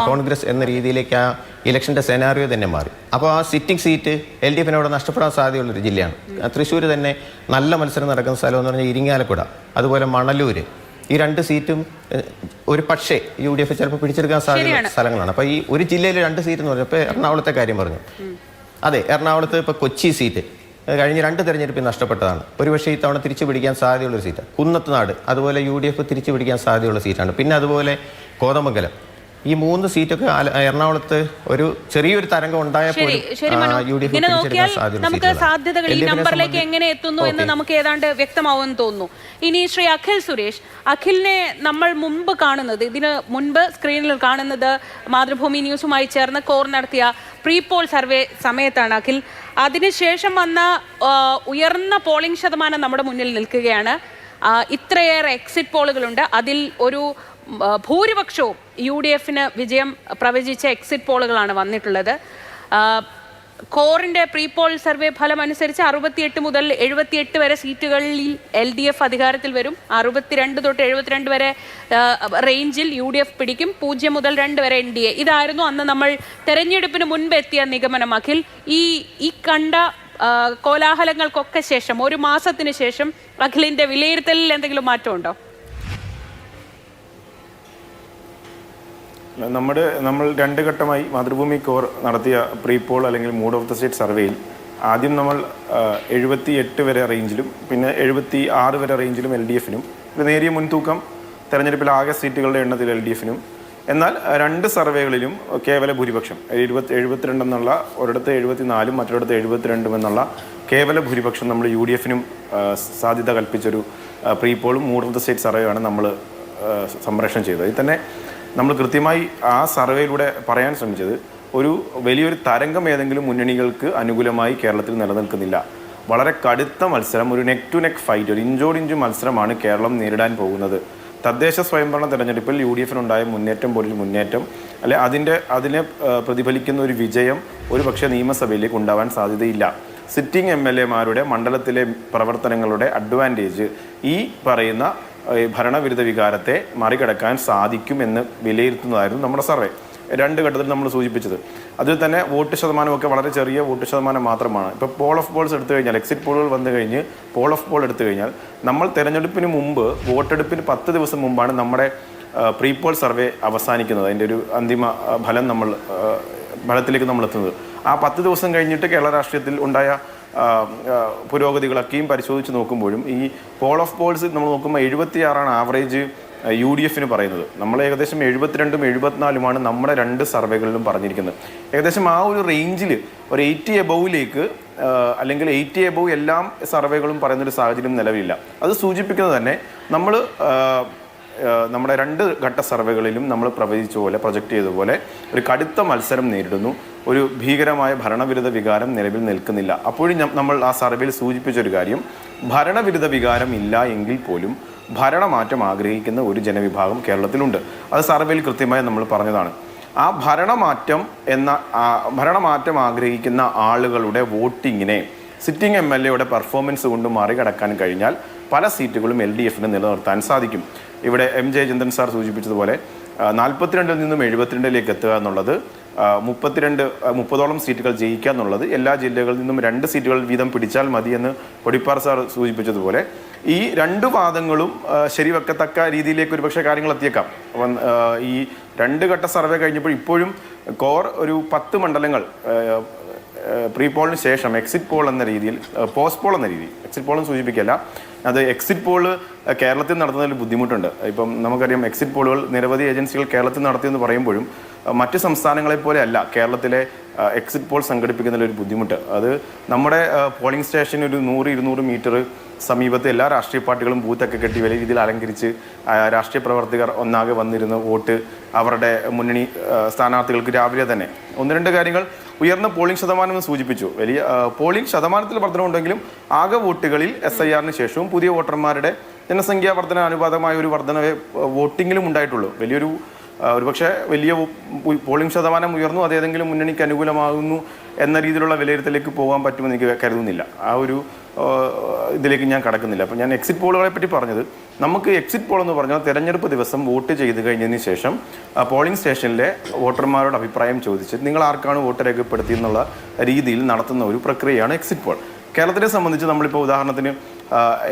കോൺഗ്രസ് എന്ന രീതിയിലേക്ക് ആ ഇലക്ഷൻ്റെ സെനാറിയോ തന്നെ മാറി. അപ്പോൾ ആ സിറ്റിംഗ് സീറ്റ് LDF അവിടെ നഷ്ടപ്പെടാൻ സാധ്യതയുള്ളൊരു ജില്ലയാണ്. തൃശ്ശൂർ തന്നെ നല്ല മത്സരം നടക്കുന്ന സ്ഥലം എന്ന് പറഞ്ഞാൽ ഇരിങ്ങാലക്കുട, അതുപോലെ മണലൂർ, ഈ 2 സീറ്റും ഒരു പക്ഷേ UDF ചിലപ്പോൾ പിടിച്ചെടുക്കാൻ സാധ്യതയുള്ള സ്ഥലങ്ങളാണ്. അപ്പോൾ ഈ ഒരു ജില്ലയിൽ 2 സീറ്റ് എന്ന് പറഞ്ഞാൽ ഇപ്പോൾ എറണാകുളത്തെ കാര്യം പറഞ്ഞു. അതെ, എറണാകുളത്ത് ഇപ്പോൾ കൊച്ചി സീറ്റ് കഴിഞ്ഞ 2 തെരഞ്ഞെടുപ്പിൽ നഷ്ടപ്പെട്ടതാണ്. ഒരുപക്ഷേ ഇത്തവണ തിരിച്ചു പിടിക്കാൻ സാധ്യതയുള്ളൊരു സീറ്റാണ്. കുന്നത്തുനാട് അതുപോലെ UDF തിരിച്ചു പിടിക്കാൻ സാധ്യതയുള്ള സീറ്റാണ്. പിന്നെ അതുപോലെ കോതമംഗലം, ഈ 3 സീറ്റൊക്കെ എറണാകുളത്ത് ഒരു ചെറിയൊരു തരംഗം ഉണ്ടായപ്പോൾ ഇങ്ങനെ നോക്കിയാൽ നമുക്ക് സാധ്യതകൾ ഈ നമ്പറിലേക്ക് എങ്ങനെ എത്തുന്നു എന്ന് നമുക്ക് ഏതാണ്ട് വ്യക്തമാവുമെന്ന് തോന്നുന്നു. ഇനി ശ്രീ അഖിൽ സുരേഷ്, അഖിലിനെ നമ്മൾ മുൻപ് കാണുന്നത്, ഇതിന് മുൻപ് സ്ക്രീനിൽ കാണുന്നത് മാതൃഭൂമി ന്യൂസുമായി ചേർന്ന് കോർ നടത്തിയ പ്രീ പോൾ സർവേ സമയത്താണ് അഖിൽ. അതിനുശേഷം വന്ന ഉയർന്ന പോളിംഗ് ശതമാനം നമ്മുടെ മുന്നിൽ നിൽക്കുകയാണ്. ഇത്രയേറെ എക്സിറ്റ് പോളുകളുണ്ട്. അതിൽ ഒരു ഭൂരിപക്ഷവും UDF വിജയം പ്രവചിച്ച എക്സിറ്റ് പോളുകളാണ് വന്നിട്ടുള്ളത്. കോറിൻ്റെ പ്രീ പോൾ സർവേ ഫലം അനുസരിച്ച് 68 മുതൽ 78 വരെ സീറ്റുകളിൽ LDF അധികാരത്തിൽ വരും. 62 തൊട്ട് 72 വരെ റേഞ്ചിൽ UDF പിടിക്കും. 0 മുതൽ 2 വരെ NDA. ഇതായിരുന്നു അന്ന് നമ്മൾ തെരഞ്ഞെടുപ്പിന് മുൻപ് എത്തിയ നിഗമനം. അഖിൽ, ഈ കണ്ട കോലാഹലങ്ങൾക്കൊക്കെ ശേഷം, ഒരു മാസത്തിന് ശേഷം അഖിലിൻ്റെ വിലയിരുത്തലിൽ എന്തെങ്കിലും മാറ്റമുണ്ടോ? നമ്മൾ 2 ഘട്ടമായി മാതൃഭൂമി കോർ നടത്തിയ പ്രീ പോൾ അല്ലെങ്കിൽ മൂഡ് ഓഫ് ദ സ്റ്റേറ്റ് സർവേയിൽ ആദ്യം നമ്മൾ 78 വരെ റേഞ്ചിലും പിന്നെ 76 വരെ റേഞ്ചിലും LDF-നും നേരിയ മുൻതൂക്കം തെരഞ്ഞെടുപ്പിൽ ആകെ സീറ്റുകളുടെ എണ്ണത്തിൽ LDF-നും. എന്നാൽ 2 സർവേകളിലും കേവല ഭൂരിപക്ഷം 72 എന്നുള്ള ഒരിടത്ത് 74 മറ്റൊരിടത്ത് 72 എന്നുള്ള കേവല ഭൂരിപക്ഷം നമ്മൾ UDF-നും സാധ്യത കൽപ്പിച്ചൊരു പ്രീ പോളും മൂഡ് ഓഫ് ദ സ്റ്റേറ്റ് സർവേയാണ് നമ്മൾ സംപ്രേഷണം ചെയ്തത്. ഇതിൽ തന്നെ നമ്മൾ കൃത്യമായി ആ സർവേയിലൂടെ പറയാൻ ശ്രമിച്ചത് ഒരു വലിയൊരു തരംഗം ഏതെങ്കിലും മുന്നണികൾക്ക് അനുകൂലമായി കേരളത്തിൽ നിലനിൽക്കുന്നില്ല. വളരെ കടുത്ത മത്സരം, ഒരു നെക്ക് ടു നെക്ക് ഫൈറ്റ്, ഒരു ഇഞ്ചോടിഞ്ച് മത്സരമാണ് കേരളം നേരിടാൻ പോകുന്നത്. തദ്ദേശ സ്വയംഭരണ തെരഞ്ഞെടുപ്പിൽ UDF-നുണ്ടായ മുന്നേറ്റം പോലൊരു മുന്നേറ്റം അല്ലെ അതിനെ പ്രതിഫലിക്കുന്ന ഒരു വിജയം ഒരു പക്ഷേ നിയമസഭയിലേക്ക് ഉണ്ടാവാൻ സാധ്യതയില്ല. സിറ്റിംഗ് MLA-മാരുടെ മണ്ഡലത്തിലെ പ്രവർത്തനങ്ങളുടെ അഡ്വാൻറ്റേജ് ഈ പറയുന്ന ഭരണവിരുദ്ധ വികാരത്തെ മറികടക്കാൻ സാധിക്കുമെന്ന് വിലയിരുത്തുന്നതായിരുന്നു നമ്മുടെ സർവേ. 2 ഘട്ടത്തിൽ നമ്മൾ സൂചിപ്പിച്ചത്. അതിൽ തന്നെ വോട്ട് ശതമാനമൊക്കെ വളരെ ചെറിയ വോട്ട് ശതമാനം മാത്രമാണ്. ഇപ്പോൾ പോൾ ഓഫ് പോൾസ് എടുത്തു കഴിഞ്ഞാൽ, എക്സിറ്റ് പോളുകൾ വന്നു കഴിഞ്ഞ് പോൾ ഓഫ് പോൾ എടുത്തു കഴിഞ്ഞാൽ, നമ്മൾ തെരഞ്ഞെടുപ്പിന് മുമ്പ്, വോട്ടെടുപ്പിന് 10 ദിവസം മുമ്പാണ് നമ്മുടെ പ്രീ പോൾ സർവേ അവസാനിക്കുന്നത്. അതിൻ്റെ ഒരു അന്തിമ ഫലത്തിലേക്ക് നമ്മൾ എത്തുന്നത്. ആ 10 ദിവസം കഴിഞ്ഞിട്ട് കേരള രാഷ്ട്രീയത്തിൽ ഉണ്ടായ പുരോഗതികളൊക്കെയും പരിശോധിച്ച് നോക്കുമ്പോഴും ഈ പോൾ ഓഫ് പോൾസ് നമ്മൾ നോക്കുമ്പോൾ 76 ആവറേജ് UDF-ന് പറയുന്നത്. നമ്മൾ ഏകദേശം 72ഉം 74ഉമാണ് നമ്മുടെ 2 സർവേകളിലും പറഞ്ഞിരിക്കുന്നത്. ഏകദേശം ആ ഒരു റേഞ്ചിൽ ഒരു 80 എബോവിലേക്ക് അല്ലെങ്കിൽ 80 എബോവ് എല്ലാം സർവേകളും പറയുന്നൊരു സാഹചര്യം നിലവിലില്ല. അത് സൂചിപ്പിക്കുന്നത് തന്നെ നമ്മൾ നമ്മുടെ 2 ഘട്ട സർവേകളിലും നമ്മൾ പ്രവചിച്ച പോലെ, പ്രൊജക്റ്റ് ചെയ്ത പോലെ ഒരു കടുത്ത മത്സരം നേരിടുന്നു. ഒരു ഭീകരമായ ഭരണവിരുദ്ധ വികാരം നിലവിൽ നിൽക്കുന്നില്ല. അപ്പോഴും നമ്മൾ ആ സർവേയിൽ സൂചിപ്പിച്ചൊരു കാര്യം, ഭരണവിരുദ്ധ വികാരം ഇല്ല എങ്കിൽ പോലും ഭരണമാറ്റം ആഗ്രഹിക്കുന്ന ഒരു ജനവിഭാഗം കേരളത്തിലുണ്ട്. അത് സർവേയിൽ കൃത്യമായി നമ്മൾ പറഞ്ഞതാണ്. ആ ഭരണമാറ്റം ആഗ്രഹിക്കുന്ന ആളുകളുടെ വോട്ടിങ്ങിനെ സിറ്റിംഗ് MLA-യുടെ പെർഫോമൻസ് കൊണ്ട് മറികടക്കാൻ കഴിഞ്ഞാൽ പല സീറ്റുകളും LDF-ന് നിലനിർത്താൻ സാധിക്കും. ഇവിടെ MJ ചന്ദ്രൻ സാർ സൂചിപ്പിച്ചതുപോലെ 42-ൽ നിന്നും 72-ലേക്ക് എത്തുക എന്നുള്ളത്, 30ഓളം സീറ്റുകൾ ജയിക്കുക എന്നുള്ളത്, എല്ലാ ജില്ലകളിൽ നിന്നും 2 സീറ്റുകൾ വീതം പിടിച്ചാൽ മതിയെന്ന് പൊടിപ്പാർ സാർ സൂചിപ്പിച്ചതുപോലെ ഈ 2 വാദങ്ങളും ശരിവെക്കത്തക്ക രീതിയിലേക്ക് ഒരുപക്ഷെ കാര്യങ്ങൾ എത്തിയേക്കാം. അപ്പം ഈ 2 ഘട്ട സർവേ കഴിഞ്ഞപ്പോൾ ഇപ്പോഴും കോർ ഒരു 10 മണ്ഡലങ്ങൾ പ്രീ പോളിന് ശേഷം എക്സിറ്റ് പോൾ എന്ന രീതിയിൽ, പോസ്റ്റ് പോൾ എന്ന രീതിയിൽ, എക്സിറ്റ് പോളും സൂചിപ്പിക്കല്ല, അത് എക്സിറ്റ് പോൾ കേരളത്തിൽ നടത്തുന്നതിൽ ബുദ്ധിമുട്ടുണ്ട്. ഇപ്പം നമുക്കറിയാം എക്സിറ്റ് പോളുകൾ നിരവധി ഏജൻസികൾ കേരളത്തിൽ നടത്തിയെന്ന് പറയുമ്പോഴും മറ്റ് സംസ്ഥാനങ്ങളെ പോലെ അല്ല കേരളത്തിലെ എക്സിറ്റ് പോൾ സംഘടിപ്പിക്കുന്നതിലൊരു ബുദ്ധിമുട്ട്. അത് നമ്മുടെ പോളിംഗ് സ്റ്റേഷന് ഒരു 100-200 മീറ്റർ സമീപത്ത് എല്ലാ രാഷ്ട്രീയ പാർട്ടികളും ബൂത്തൊക്കെ കെട്ടി വലിയ രീതിയിൽ അലങ്കരിച്ച് രാഷ്ട്രീയ പ്രവർത്തകർ ഒന്നാകെ വന്നിരുന്ന് വോട്ട് അവരുടെ മുന്നണി സ്ഥാനാർത്ഥികൾക്ക് രാവിലെ തന്നെ 1-2 കാര്യങ്ങൾ ഉയർന്ന പോളിംഗ് ശതമാനം എന്ന് സൂചിപ്പിച്ചു. വലിയ പോളിംഗ് ശതമാനത്തിൽ വർധനമുണ്ടെങ്കിലും ആകെ വോട്ടുകളിൽ SIR-ന് ശേഷവും പുതിയ വോട്ടർമാരുടെ ജനസംഖ്യാ വർധന അനുപാതമായ ഒരു വർധനവേ വോട്ടിങ്ങിലും ഉണ്ടായിട്ടുള്ളൂ. ഒരുപക്ഷെ വലിയ പോളിംഗ് ശതമാനം ഉയർന്നു, അതേതെങ്കിലും മുന്നണിക്ക് അനുകൂലമാകുന്നു എന്ന രീതിയിലുള്ള വിലയിരുത്തലേക്ക് പോകാൻ പറ്റുമെന്ന് എനിക്ക് കരുതുന്നില്ല. ആ ഒരു ഇതിലേക്ക് ഞാൻ കടക്കുന്നില്ല. അപ്പോൾ ഞാൻ എക്സിറ്റ് പോളുകളെ പറ്റി പറഞ്ഞത്, നമുക്ക് എക്സിറ്റ് പോൾ എന്ന് പറഞ്ഞാൽ തെരഞ്ഞെടുപ്പ് ദിവസം വോട്ട് ചെയ്ത് കഴിഞ്ഞതിന് ശേഷം പോളിംഗ് സ്റ്റേഷനിലെ വോട്ടർമാരുടെ അഭിപ്രായം ചോദിച്ച് നിങ്ങൾ ആർക്കാണ് വോട്ട് രേഖപ്പെടുത്തിയെന്നുള്ള രീതിയിൽ നടത്തുന്ന ഒരു പ്രക്രിയയാണ് എക്സിറ്റ് പോൾ. കേരളത്തിനെ സംബന്ധിച്ച് നമ്മളിപ്പോൾ ഉദാഹരണത്തിന്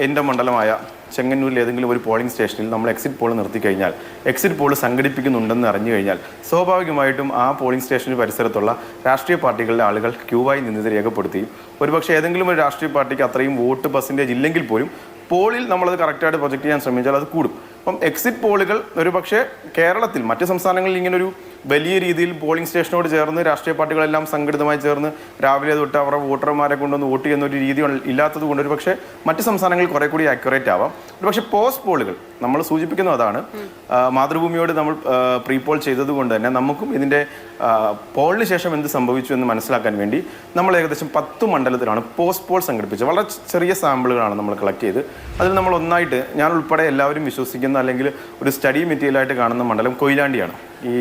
എൻ്റെ മണ്ഡലമായ ചെങ്ങന്നൂരിൽ ഏതെങ്കിലും ഒരു പോളിംഗ് സ്റ്റേഷനിൽ നമ്മൾ എക്സിറ്റ് പോൾ നിർത്തിക്കഴിഞ്ഞാൽ, എക്സിറ്റ് പോൾ സംഘടിപ്പിക്കുന്നുണ്ടെന്ന് അറിഞ്ഞു കഴിഞ്ഞാൽ സ്വാഭാവികമായിട്ടും ആ പോളിംഗ് സ്റ്റേഷന് പരിസരത്തുള്ള രാഷ്ട്രീയ പാർട്ടികളുടെ ആളുകൾ ക്യൂവായി നിന്നത് രേഖപ്പെടുത്തി. ഒരുപക്ഷെ ഏതെങ്കിലും ഒരു രാഷ്ട്രീയ പാർട്ടിക്ക് അത്രയും വോട്ട് പെർസെൻറ്റേജ് ഇല്ലെങ്കിൽ പോലും പോളിൽ നമ്മളത് കറക്റ്റായിട്ട് പ്രൊജക്റ്റ് ചെയ്യാൻ ശ്രമിച്ചാൽ അത് കൂടും. അപ്പം എക്സിറ്റ് പോളുകൾ ഒരുപക്ഷെ കേരളത്തിൽ മറ്റ് സംസ്ഥാനങ്ങളിൽ ഇങ്ങനൊരു വലിയ രീതിയിൽ പോളിംഗ് സ്റ്റേഷനോട് ചേർന്ന് രാഷ്ട്രീയ പാർട്ടികളെല്ലാം സംഘടിതമായി ചേർന്ന് രാവിലെ തൊട്ട് അവരുടെ വോട്ടർമാരെ കൊണ്ടൊന്ന് വോട്ട് ചെയ്യുന്ന ഒരു രീതി ഇല്ലാത്തത് കൊണ്ട് ഒരു പക്ഷേ മറ്റ് സംസ്ഥാനങ്ങളിൽ കുറെ കൂടി ആക്യുറേറ്റ് ആവാം. ഒരു പക്ഷേ പോസ്റ്റ് പോളുകൾ നമ്മൾ സൂചിപ്പിക്കുന്നത് അതാണ്. മാതൃഭൂമിയോട് നമ്മൾ പ്രീ പോൾ ചെയ്തത് കൊണ്ട് തന്നെ നമുക്കും ഇതിൻ്റെ പോളിന് ശേഷം എന്ത് സംഭവിച്ചു എന്ന് മനസ്സിലാക്കാൻ വേണ്ടി നമ്മൾ ഏകദേശം 10 മണ്ഡലത്തിലാണ് പോസ്റ്റ് പോൾ സംഘടിപ്പിച്ചത്. വളരെ ചെറിയ സാമ്പിളുകളാണ് നമ്മൾ കളക്ട് ചെയ്ത് അതിൽ നമ്മൾ ഒന്നായിട്ട് ഞാൻ ഉൾപ്പെടെ എല്ലാവരും വിശ്വസിക്കുന്ന അല്ലെങ്കിൽ ഒരു സ്റ്റഡി മെറ്റീരിയലായിട്ട് കാണുന്ന മണ്ഡലം കൊയിലാണ്ടിയാണ്. ഈ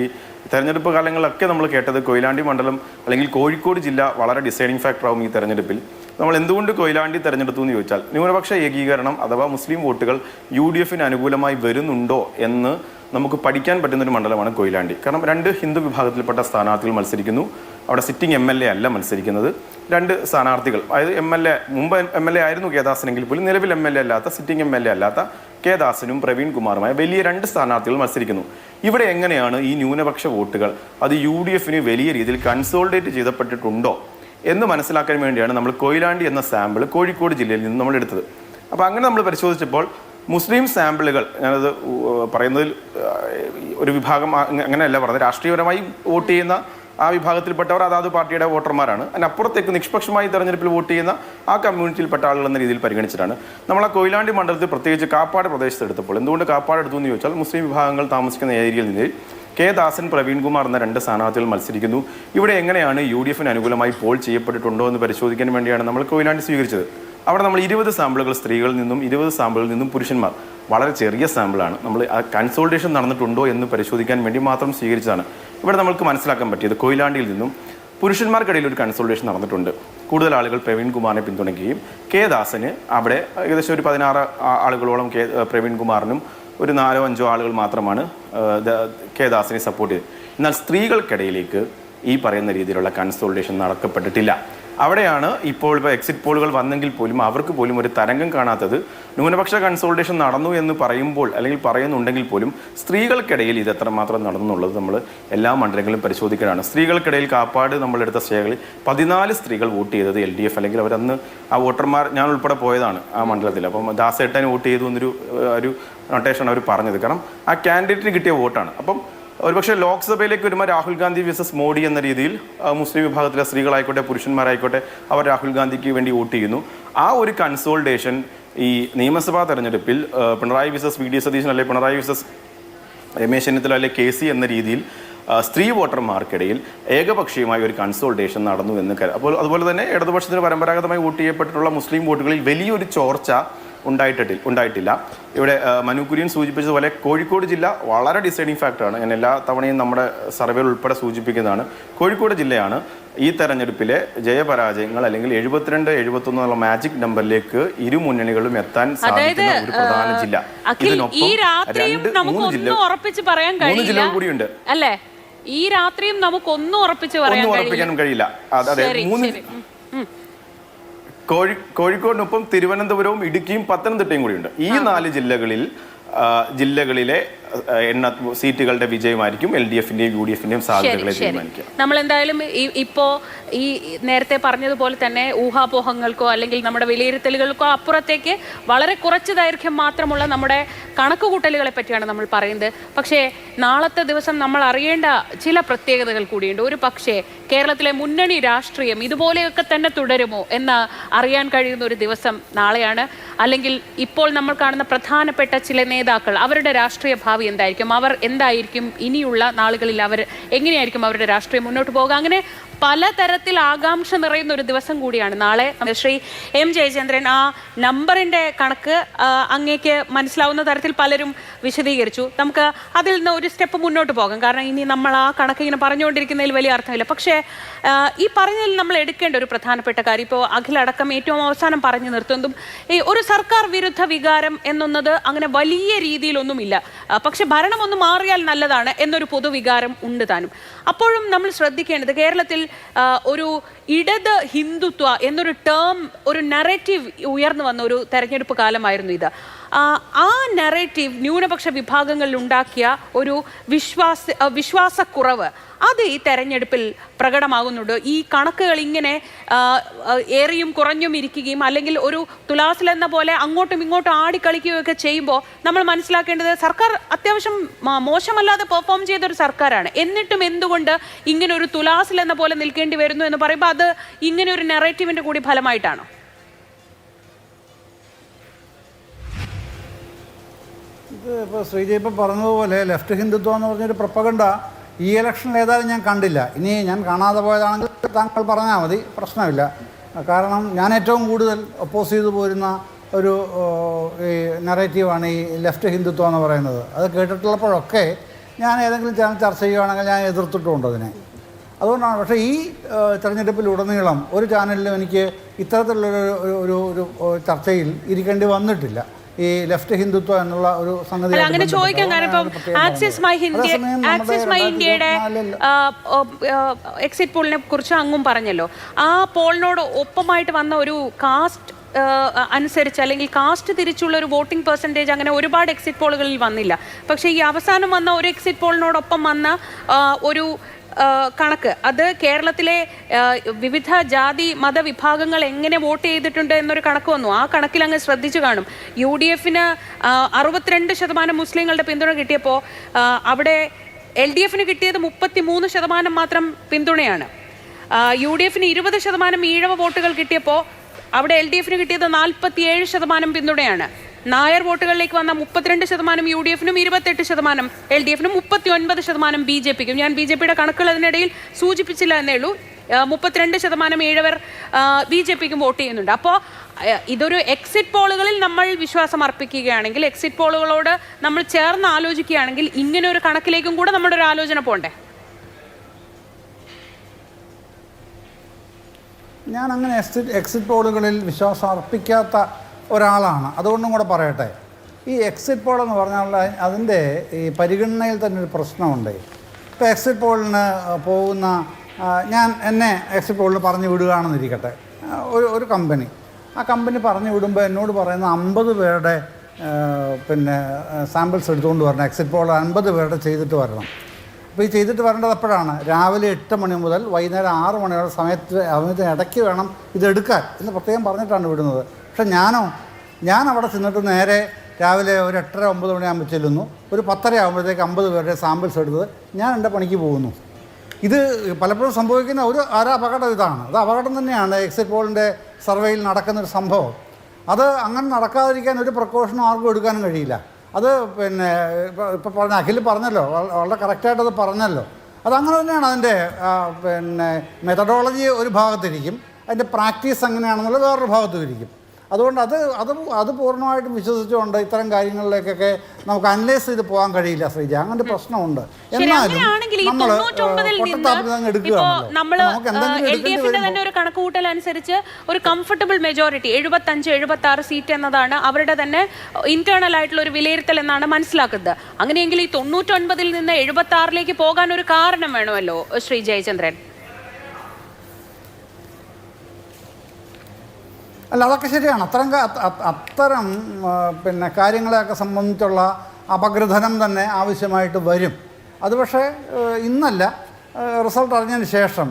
തെരഞ്ഞെടുപ്പ് കാലങ്ങളിലൊക്കെ നമ്മൾ കേട്ടത് കൊയിലാണ്ടി മണ്ഡലം അല്ലെങ്കിൽ കോഴിക്കോട് ജില്ല വളരെ ഡിസൈഡിങ് ഫാക്ടറാവും ഈ തെരഞ്ഞെടുപ്പിൽ. നമ്മൾ എന്തുകൊണ്ട് കൊയിലാണ്ടി തെരഞ്ഞെടുത്തു എന്ന് ചോദിച്ചാൽ ന്യൂനപക്ഷ ഏകീകരണം അഥവാ മുസ്ലിം വോട്ടുകൾ UDFന് അനുകൂലമായി വരുന്നുണ്ടോ എന്ന് നമുക്ക് പഠിക്കാൻ പറ്റുന്നൊരു മണ്ഡലമാണ് കൊയിലാണ്ടി. കാരണം 2 ഹിന്ദു വിഭാഗത്തിൽപ്പെട്ട സ്ഥാനാർത്ഥികൾ മത്സരിക്കുന്നു. അവിടെ സിറ്റിംഗ് MLA അല്ല മത്സരിക്കുന്നത്. 2 സ്ഥാനാർത്ഥികൾ, അതായത് മുമ്പ് MLA ആയിരുന്നു കെ ദാസനെങ്കിൽ പോലും നിലവിൽ MLA അല്ലാത്ത സിറ്റിംഗ് MLA അല്ലാത്ത കെ ദാസനും പ്രവീൺ കുമാറുമായ വലിയ 2 സ്ഥാനാർത്ഥികൾ മത്സരിക്കുന്നു. ഇവിടെ എങ്ങനെയാണ് ഈ ന്യൂനപക്ഷ വോട്ടുകൾ അത് UDFന് വലിയ രീതിയിൽ കൺസോൾഡേറ്റ് ചെയ്യപ്പെട്ടിട്ടുണ്ടോ എന്ന് മനസ്സിലാക്കാൻ വേണ്ടിയാണ് നമ്മൾ കൊയിലാണ്ടി എന്ന സാമ്പിൾ കോഴിക്കോട് ജില്ലയിൽ നിന്ന് നമ്മൾ എടുത്തത്. അപ്പോൾ അങ്ങനെ നമ്മൾ പരിശോധിച്ചപ്പോൾ മുസ്ലിം സാമ്പിളുകൾ, ഞാനത് പറയുന്നതിൽ ഒരു വിഭാഗം അങ്ങനെയല്ല പറഞ്ഞത്, രാഷ്ട്രീയപരമായി വോട്ട് ചെയ്യുന്ന ആ വിഭാഗത്തിൽപ്പെട്ടവർ അതാത് പാർട്ടിയുടെ വോട്ടർമാരാണ്. അതിനപ്പുറത്തേക്ക് നിഷ്പക്ഷമായി തെരഞ്ഞെടുപ്പിൽ വോട്ട് ചെയ്യുന്ന ആ കമ്മ്യൂണിറ്റിയിൽപ്പെട്ട ആളുകൾ എന്ന രീതിയിൽ പരിഗണിച്ചിട്ടാണ് നമ്മൾ ആ കൊയിലാണ്ടി മണ്ഡലത്തിൽ പ്രത്യേകിച്ച് കാപ്പാട് പ്രദേശത്ത് എടുത്തപ്പോൾ. എന്തുകൊണ്ട് കാപ്പാട് എടുത്തു എന്ന് ചോദിച്ചാൽ മുസ്ലിം വിഭാഗങ്ങൾ താമസിക്കുന്ന ഏരിയയിൽ നിന്ന് കെ ദാസൻ, പ്രവീൺ കുമാർ എന്ന 2 സ്ഥാനാർത്ഥികൾ മത്സരിക്കുന്നു. ഇവിടെ എങ്ങനെയാണ് UDFന് അനുകൂലമായി പോൾ ചെയ്യപ്പെട്ടിട്ടുണ്ടോ എന്ന് പരിശോധിക്കാൻ വേണ്ടിയാണ് നമ്മൾ കൊയിലാണ്ടി സ്വീകരിച്ചത്. അവിടെ നമ്മൾ 20 സാമ്പിളുകൾ സ്ത്രീകളിൽ നിന്നും 20 സാമ്പിളുകളിൽ നിന്നും പുരുഷന്മാർ, വളരെ ചെറിയ സാമ്പിളാണ്, നമ്മൾ ആ കൺസോൾട്ടേഷൻ നടന്നിട്ടുണ്ടോ എന്ന് പരിശോധിക്കാൻ വേണ്ടി മാത്രം സ്വീകരിച്ചതാണ്. ഇവിടെ നമുക്ക് മനസ്സിലാക്കാൻ പറ്റിയത് കൊയിലാണ്ടിയിൽ നിന്നും പുരുഷന്മാർക്കിടയിൽ ഒരു കൺസോൾട്ടേഷൻ നടന്നിട്ടുണ്ട്. കൂടുതൽ ആളുകൾ പ്രവീൺ കുമാറിനെ പിന്തുണയ്ക്കുകയും കെ ദാസന് അവിടെ ഏകദേശം ഒരു 16 ആളുകളോളം പ്രവീൺ കുമാറിനും ഒരു 4-5 ആളുകൾ മാത്രമാണ് കെ ദാസിനെ സപ്പോർട്ട് ചെയ്തത്. എന്നാൽ സ്ത്രീകൾക്കിടയിലേക്ക് ഈ പറയുന്ന രീതിയിലുള്ള കൺസോൾട്ടേഷൻ നടക്കപ്പെട്ടിട്ടില്ല. അവിടെയാണ് ഇപ്പോൾ എക്സിറ്റ് പോളുകൾ വന്നെങ്കിൽ പോലും അവർക്ക് പോലും ഒരു തരംഗം കാണാത്തത്. ന്യൂനപക്ഷ കൺസോൾട്ടേഷൻ നടന്നു എന്ന് പറയുമ്പോൾ അല്ലെങ്കിൽ പറയുന്നുണ്ടെങ്കിൽ പോലും സ്ത്രീകൾക്കിടയിൽ ഇത് എത്രമാത്രം നടന്നു എന്നുള്ളത് നമ്മൾ എല്ലാ മണ്ഡലങ്ങളിലും പരിശോധിക്കുകയാണ്. സ്ത്രീകൾക്കിടയിൽ കാപ്പാട് നമ്മളെടുത്ത സ്റ്റേകളിൽ 14 സ്ത്രീകൾ വോട്ട് ചെയ്തത് LDF, അല്ലെങ്കിൽ അവരന്ന് ആ വോട്ടർമാർ ഞാൻ ഉൾപ്പെടെ പോയതാണ് ആ മണ്ഡലത്തിൽ. അപ്പം ദാസേട്ടന് വോട്ട് ചെയ്തു എന്നൊരു നൊട്ടേഷൻ അവർ പറഞ്ഞത്. കാരണം ആ കാൻഡിഡേറ്റിന് കിട്ടിയ വോട്ടാണ്. അപ്പം ഒരുപക്ഷെ ലോക്സഭയിലേക്ക് വരുമ്പോൾ രാഹുൽ ഗാന്ധി വേഴ്സസ് മോഡി എന്ന രീതിയിൽ മുസ്ലിം വിഭാഗത്തിലെ സ്ത്രീകളായിക്കോട്ടെ പുരുഷന്മാരായിക്കോട്ടെ അവർ രാഹുൽ ഗാന്ധിക്ക് വേണ്ടി വോട്ട് ചെയ്യുന്നു. ആ ഒരു കൺസോൾട്ടേഷൻ ഈ നിയമസഭാ തെരഞ്ഞെടുപ്പിൽ പിണറായി വേഴ്സസ് VD സതീശൻ അല്ലെങ്കിൽ പിണറായി വേഴ്സസ് രമേശ് ചെന്നിത്തല അല്ലെങ്കിൽ KC എന്ന രീതിയിൽ സ്ത്രീ വോട്ടർമാർക്കിടയിൽ ഏകപക്ഷീയമായ ഒരു കൺസോൾട്ടേഷൻ നടന്നു എന്ന് അപ്പോൾ അതുപോലെ തന്നെ ഇടതുപക്ഷത്തിന് പരമ്പരാഗതമായി വോട്ട് ചെയ്യപ്പെട്ടിട്ടുള്ള മുസ്ലിം വോട്ടുകളിൽ വലിയൊരു ചോർച്ച ഉണ്ടായിട്ടില്ല. ഇവിടെ മനു കുര്യൻ സൂചിപ്പിച്ചതുപോലെ കോഴിക്കോട് ജില്ല വളരെ ഡിസൈഡിങ് ഫാക്ടറാണ്. ഞാൻ എല്ലാ തവണയും നമ്മുടെ സർവേയിൽ ഉൾപ്പെടെ സൂചിപ്പിക്കുന്നതാണ്. കോഴിക്കോട് ജില്ലയാണ് ഈ തെരഞ്ഞെടുപ്പിലെ ജയപരാജയങ്ങൾ അല്ലെങ്കിൽ 72-71 എന്നുള്ള മാജിക് നമ്പറിലേക്ക് ഇരു മുന്നണികളും എത്താൻ സാധിക്കുന്ന ഒരു പ്രധാന ജില്ല. ഇതിനൊപ്പം 3 ജില്ലകൾ കൂടിയുണ്ട് അല്ലേ? ഈ രാത്രിയും നമുക്കൊന്നും ഉറപ്പിക്കാനും കഴിയില്ല. അതെ, കോഴിക്കോടിനൊപ്പം തിരുവനന്തപുരവും ഇടുക്കിയും പത്തനംതിട്ടയും കൂടിയുണ്ട്. ഈ 4 ജില്ലകളിലെ സീറ്റുകളുടെ വിജയമായിരിക്കും LDFന്റെയും UDFന്റെയും സാധ്യതകളെ തീരുമാനിക്കുക. നമ്മൾ എന്തായാലും ഇപ്പോ ഈ നേരത്തെ പറഞ്ഞതുപോലെ തന്നെ ഊഹാപോഹങ്ങൾക്കോ അല്ലെങ്കിൽ നമ്മുടെ വിലയിരുത്തലുകൾക്കോ അപ്പുറത്തേക്ക് വളരെ കുറച്ച് ദൈർഘ്യം മാത്രമുള്ള നമ്മുടെ കണക്കുകൂട്ടലുകളെ പറ്റിയാണ് നമ്മൾ പറയുന്നത്. പക്ഷേ നാളത്തെ ദിവസം നമ്മൾ അറിയേണ്ട ചില പ്രത്യേകതകൾ കൂടിയുണ്ട്. ഒരു പക്ഷേ കേരളത്തിലെ മുന്നണി രാഷ്ട്രീയം ഇതുപോലെയൊക്കെ തന്നെ തുടരുമോ എന്ന് അറിയാൻ കഴിയുന്ന ഒരു ദിവസം നാളെയാണ്. അല്ലെങ്കിൽ ഇപ്പോൾ നമ്മൾ കാണുന്ന പ്രധാനപ്പെട്ട ചില നേതാക്കൾ, അവരുടെ രാഷ്ട്രീയ ഭാവി എന്തായിരിക്കും, അവർ എന്തായിരിക്കും ഇനിയുള്ള നാളുകളിൽ, അവർ എങ്ങനെയായിരിക്കും അവരുടെ രാഷ്ട്രീയം മുന്നോട്ട് പോകുക, അങ്ങനെ പലതരത്തിൽ ആകാംക്ഷ നിറയുന്ന ഒരു ദിവസം കൂടിയാണ് നാളെ. ശ്രീ M ജയചന്ദ്രൻ, ആ നമ്പറിൻ്റെ കണക്ക് അങ്ങേക്ക് മനസ്സിലാവുന്ന തരത്തിൽ പലരും വിശദീകരിച്ചു. നമുക്ക് അതിൽ നിന്ന് ഒരു സ്റ്റെപ്പ് മുന്നോട്ട് പോകാം. കാരണം ഇനി നമ്മൾ ആ കണക്ക് ഇങ്ങനെ പറഞ്ഞുകൊണ്ടിരിക്കുന്നതിൽ വലിയ അർത്ഥമില്ല. പക്ഷേ ഈ പറഞ്ഞതിൽ നമ്മൾ എടുക്കേണ്ട ഒരു പ്രധാനപ്പെട്ട കാര്യം, ഇപ്പോൾ അഖിലടക്കം ഏറ്റവും അവസാനം പറഞ്ഞു നിർത്തുന്നതും ഈ ഒരു സർക്കാർ വിരുദ്ധ വികാരം എന്നുള്ളത് അങ്ങനെ വലിയ രീതിയിലൊന്നുമില്ല. പക്ഷെ ഭരണം ഒന്ന് മാറിയാൽ നല്ലതാണ് എന്നൊരു പൊതുവികാരം ഉണ്ട് താനും. അപ്പോഴും നമ്മൾ ശ്രദ്ധിക്കേണ്ടത്, കേരളത്തിൽ ഒരു ഇടത് ഹിന്ദുത്വ എന്നൊരു ടേം, ഒരു നറേറ്റീവ് ഉയർന്നു വന്ന ഒരു തെരഞ്ഞെടുപ്പ് കാലമായിരുന്നു ഇത്. ആ നെറേറ്റീവ് ന്യൂനപക്ഷ വിഭാഗങ്ങളിൽ ഉണ്ടാക്കിയ ഒരു വിശ്വാസക്കുറവ് അത് ഈ തെരഞ്ഞെടുപ്പിൽ പ്രകടമാകുന്നുണ്ട്. ഈ കണക്കുകൾ ഇങ്ങനെ ഏറിയും കുറഞ്ഞും ഇരിക്കുകയും അല്ലെങ്കിൽ ഒരു തുലാസിലെന്ന പോലെ അങ്ങോട്ടും ഇങ്ങോട്ടും ആടിക്കളിക്കുകയൊക്കെ ചെയ്യുമ്പോൾ നമ്മൾ മനസ്സിലാക്കേണ്ടത് സർക്കാർ അത്യാവശ്യം മോശമല്ലാതെ പെർഫോം ചെയ്തൊരു സർക്കാരാണ്. എന്നിട്ടും എന്തുകൊണ്ട് ഇങ്ങനെ ഒരു തുലാസിലെന്ന പോലെ നിൽക്കേണ്ടി വരുന്നു എന്ന് പറയുമ്പോൾ അത് ഇങ്ങനെ ഒരു നെറേറ്റീവിൻ്റെ കൂടി ഫലമായിട്ടാണോ? ഇത് ഇപ്പോൾ ശ്രീജ ഇപ്പം പറഞ്ഞതുപോലെ ലെഫ്റ്റ് ഹിന്ദുത്വം എന്ന് പറഞ്ഞൊരു പ്രൊപ്പഗണ്ട ഈ ഇലക്ഷനിൽ ഏതായാലും ഞാൻ കണ്ടില്ല. ഇനി ഞാൻ കാണാതെ പോയതാണെങ്കിൽ താങ്കൾ പറഞ്ഞാൽ മതി, പ്രശ്നമില്ല. കാരണം ഞാൻ ഏറ്റവും കൂടുതൽ ഒപ്പോസ് ചെയ്തു പോരുന്ന ഒരു ഈ നെറേറ്റീവാണ് ഈ ലെഫ്റ്റ് ഹിന്ദുത്വം എന്ന് പറയുന്നത്. അത് കേട്ടിട്ടുള്ളപ്പോഴൊക്കെ ഞാൻ ഏതെങ്കിലും ചാനൽ ചർച്ച ചെയ്യുകയാണെങ്കിൽ ഞാൻ എതിർത്തിട്ടുമുണ്ട് അതിനെ. അതുകൊണ്ടാണ്. പക്ഷേ ഈ തെരഞ്ഞെടുപ്പിലുടനീളം ഒരു ചാനലിലും എനിക്ക് ഇത്തരത്തിലുള്ളൊരു ഒരു ചർച്ചയിൽ ഇരിക്കേണ്ടി വന്നിട്ടില്ല. ഈ ലെഫ്റ്റ് ഹിന്ദുത്വം എന്നുള്ള ഒരു സംഗതി അങ്ങനെ ചോദിക്കാൻ കാരണം ഇപ്പം ആക്സിസ് മൈ ഇന്ത്യയുടെ എക്സിറ്റ് പോളിനെ കുറിച്ച് അങ്ങും പറഞ്ഞല്ലോ. ആ പോളിനോട് ഒപ്പമായിട്ട് വന്ന ഒരു കാസ്റ്റ് അനുസരിച്ച് അല്ലെങ്കിൽ കാസ്റ്റ് തിരിച്ചുള്ള ഒരു വോട്ടിംഗ് പെർസെൻറ്റേജ് അങ്ങനെ ഒരുപാട് എക്സിറ്റ് പോളുകളിൽ വന്നില്ല. പക്ഷേ ഈ അവസാനം വന്ന ഒരു എക്സിറ്റ് പോളിനോടൊപ്പം വന്ന ഒരു കണക്ക്, അത് കേരളത്തിലെ വിവിധ ജാതി മതവിഭാഗങ്ങൾ എങ്ങനെ വോട്ട് ചെയ്തിട്ടുണ്ട് എന്നൊരു കണക്ക് വന്നു. ആ കണക്കിൽ അങ്ങ് ശ്രദ്ധിച്ചു കാണും. UDFന് 62% മുസ്ലിങ്ങളുടെ പിന്തുണ കിട്ടിയപ്പോൾ അവിടെ LDFന് കിട്ടിയത് 33% മാത്രം പിന്തുണയാണ്. UDFന് 20% ഈഴവ വോട്ടുകൾ കിട്ടിയപ്പോൾ അവിടെ LDFന് കിട്ടിയത് 47% പിന്തുണയാണ്. നായർ വോട്ടുകളിലേക്ക് വന്ന 32% UDFനും 28% LDFനും 39% BJPക്കും. ഞാൻ BJPയുടെ കണക്കുകൾ അതിനിടയിൽ സൂചിപ്പിച്ചില്ല എന്നേ ഉള്ളൂ. 32% ഈഴവർ BJPക്കും വോട്ട് ചെയ്യുന്നുണ്ട്. അപ്പോൾ ഇതൊരു എക്സിറ്റ് പോളുകളിൽ നമ്മൾ വിശ്വാസം അർപ്പിക്കുകയാണെങ്കിൽ, എക്സിറ്റ് പോളുകളോട് നമ്മൾ ചേർന്ന് ആലോചിക്കുകയാണെങ്കിൽ ഇങ്ങനെ ഒരു കണക്കിലേക്കും കൂടെ നമ്മുടെ ഒരു ആലോചന പോണ്ടേ? ഞാൻ അങ്ങനെ എക്സിറ്റ് പോളുകളിൽ വിശ്വാസം അർപ്പിക്കാത്ത ഒരാളാണ്. അതുകൊണ്ടും കൂടെ പറയട്ടെ, ഈ എക്സിറ്റ് പോൾ എന്ന് പറഞ്ഞാൽ അതിൻ്റെ ഈ പരിഗണനയിൽ തന്നെ ഒരു പ്രശ്നമുണ്ട്. ഇപ്പോൾ എക്സിറ്റ് പോളിന് പോകുന്ന എന്നെ എക്സിറ്റ് പോളിൽ പറഞ്ഞു വിടുകയാണെന്നിരിക്കട്ടെ, ഒരു കമ്പനി. ആ കമ്പനി പറഞ്ഞു വിടുമ്പോൾ എന്നോട് പറയുന്ന 50 പേരുടെ സാമ്പിൾസ് എടുത്തുകൊണ്ട് വരണം. എക്സിറ്റ് പോൾ 50 പേരുടെ ചെയ്തിട്ട് വരണം. അപ്പോൾ ഈ ചെയ്തിട്ട് വരേണ്ടത് എപ്പോഴാണ്? രാവിലെ 8 മണി മുതൽ വൈകുന്നേരം 6 മണിയുടെ സമയത്തിന് ഇടയ്ക്ക് വേണം ഇതെടുക്കാൻ എന്ന് പ്രത്യേകം പറഞ്ഞിട്ടാണ് വിടുന്നത്. പക്ഷെ ഞാൻ അവിടെ ചെന്നിട്ട് നേരെ രാവിലെ ഒരു 8:30-9 മണിയാകുമ്പോൾ ചെല്ലുന്നു. ഒരു 10:30 ആകുമ്പോഴത്തേക്ക് 50 പേരുടെ സാമ്പിൾസ് എടുത്തത് ഞാൻ എൻ്റെ പണിക്ക് പോകുന്നു. ഇത് പലപ്പോഴും സംഭവിക്കുന്ന ഒരു അപകടം ഇതാണ്. അത് അപകടം തന്നെയാണ്. എക്സിറ്റ് പോളിൻ്റെ സർവേയിൽ നടക്കുന്നൊരു സംഭവം. അത് അങ്ങനെ നടക്കാതിരിക്കാൻ ഒരു പ്രിക്കോഷനും ആർക്കും എടുക്കാനും കഴിയില്ല. അത് ഇപ്പോൾ പറഞ്ഞ അഖിൽ പറഞ്ഞല്ലോ, വളരെ കറക്റ്റായിട്ടത് പറഞ്ഞല്ലോ. അതങ്ങനെ തന്നെയാണ്. അതിൻ്റെ മെത്തഡോളജി ഒരു ഭാഗത്തിരിക്കും, അതിൻ്റെ പ്രാക്ടീസ് എങ്ങനെയാണെന്നുള്ളത് വേറൊരു ഭാഗത്തും ഇരിക്കും. അതുകൊണ്ട് അത് പൂർണ്ണമായിട്ടും വിശ്വസിച്ചുകൊണ്ട് ഇത്തരം കാര്യങ്ങളിലേക്കൊക്കെ നമുക്ക് അനലൈസ് ചെയ്ത് പോകാൻ കഴിയില്ല ശ്രീജ. അങ്ങനെ പ്രശ്നമുണ്ട്. എന്നാലും നമ്മൾ തന്നെ ഒരു കണക്കുകൂട്ടൽ അനുസരിച്ച് ഒരു കംഫർട്ടബിൾ മെജോറിറ്റി 75-76 സീറ്റ് എന്നതാണ് അവരുടെ തന്നെ ഇന്റേണൽ ആയിട്ടുള്ള ഒരു വിലയിരുത്തൽ എന്നാണ് മനസ്സിലാക്കുന്നത്. അങ്ങനെയെങ്കിൽ ഈ 99-ൽ നിന്ന് 76-ലേക്ക് പോകാൻ ഒരു കാരണം വേണമല്ലോ ശ്രീ ജയചന്ദ്രൻ. അല്ല, അതൊക്കെ ശരിയാണ്. അത്തരം കാര്യങ്ങളെയൊക്കെ സംബന്ധിച്ചുള്ള അപഗ്രഥനം തന്നെ ആവശ്യമായിട്ട് വരും. അത് പക്ഷേ ഇന്നല്ല, റിസൾട്ട് അറിഞ്ഞതിന് ശേഷം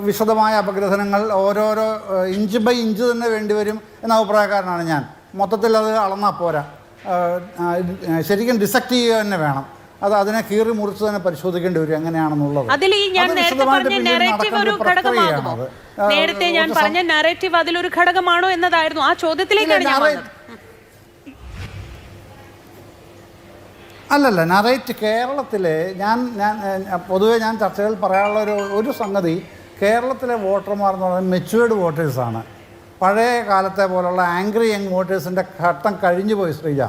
വിശദമായ അപഗ്രഥനങ്ങൾ ഓരോരോ ഇഞ്ച് ബൈ ഇഞ്ച് തന്നെ വേണ്ടിവരും എന്ന അഭിപ്രായക്കാരനാണ് ഞാൻ. മൊത്തത്തിൽ അത് അളന്നാൽ പോരാ, ശരിക്കും ഡിസക്ട് ചെയ്യുക തന്നെ വേണം. അതിനെ കീറി മുറിച്ച് തന്നെ പരിശോധിക്കേണ്ടി വരും എങ്ങനെയാണെന്നുള്ളത്. നേരത്തെ ഞാൻ പറഞ്ഞ നറേറ്റീവ് അതിലൊരു ഘടകമാണോ എന്നതായിരുന്നു ആ ചോദ്യത്തിലേക്കാണ് ഞാൻ വന്നത്. അല്ലല്ല, നറേറ്റ് കേരളത്തിലെ ഞാൻ പൊതുവെ ഞാൻ ചർച്ചകൾ പറയാനുള്ള ഒരു സംഗതി, കേരളത്തിലെ വോട്ടർമാർ എന്ന് പറയുന്നത് മെച്യൂർഡ് വോട്ടേഴ്സാണ്. പഴയ കാലത്തെ പോലുള്ള ആംഗ്രി യങ് വോട്ടേഴ്സിൻ്റെ ഘട്ടം കഴിഞ്ഞു പോയി ശ്രീജ.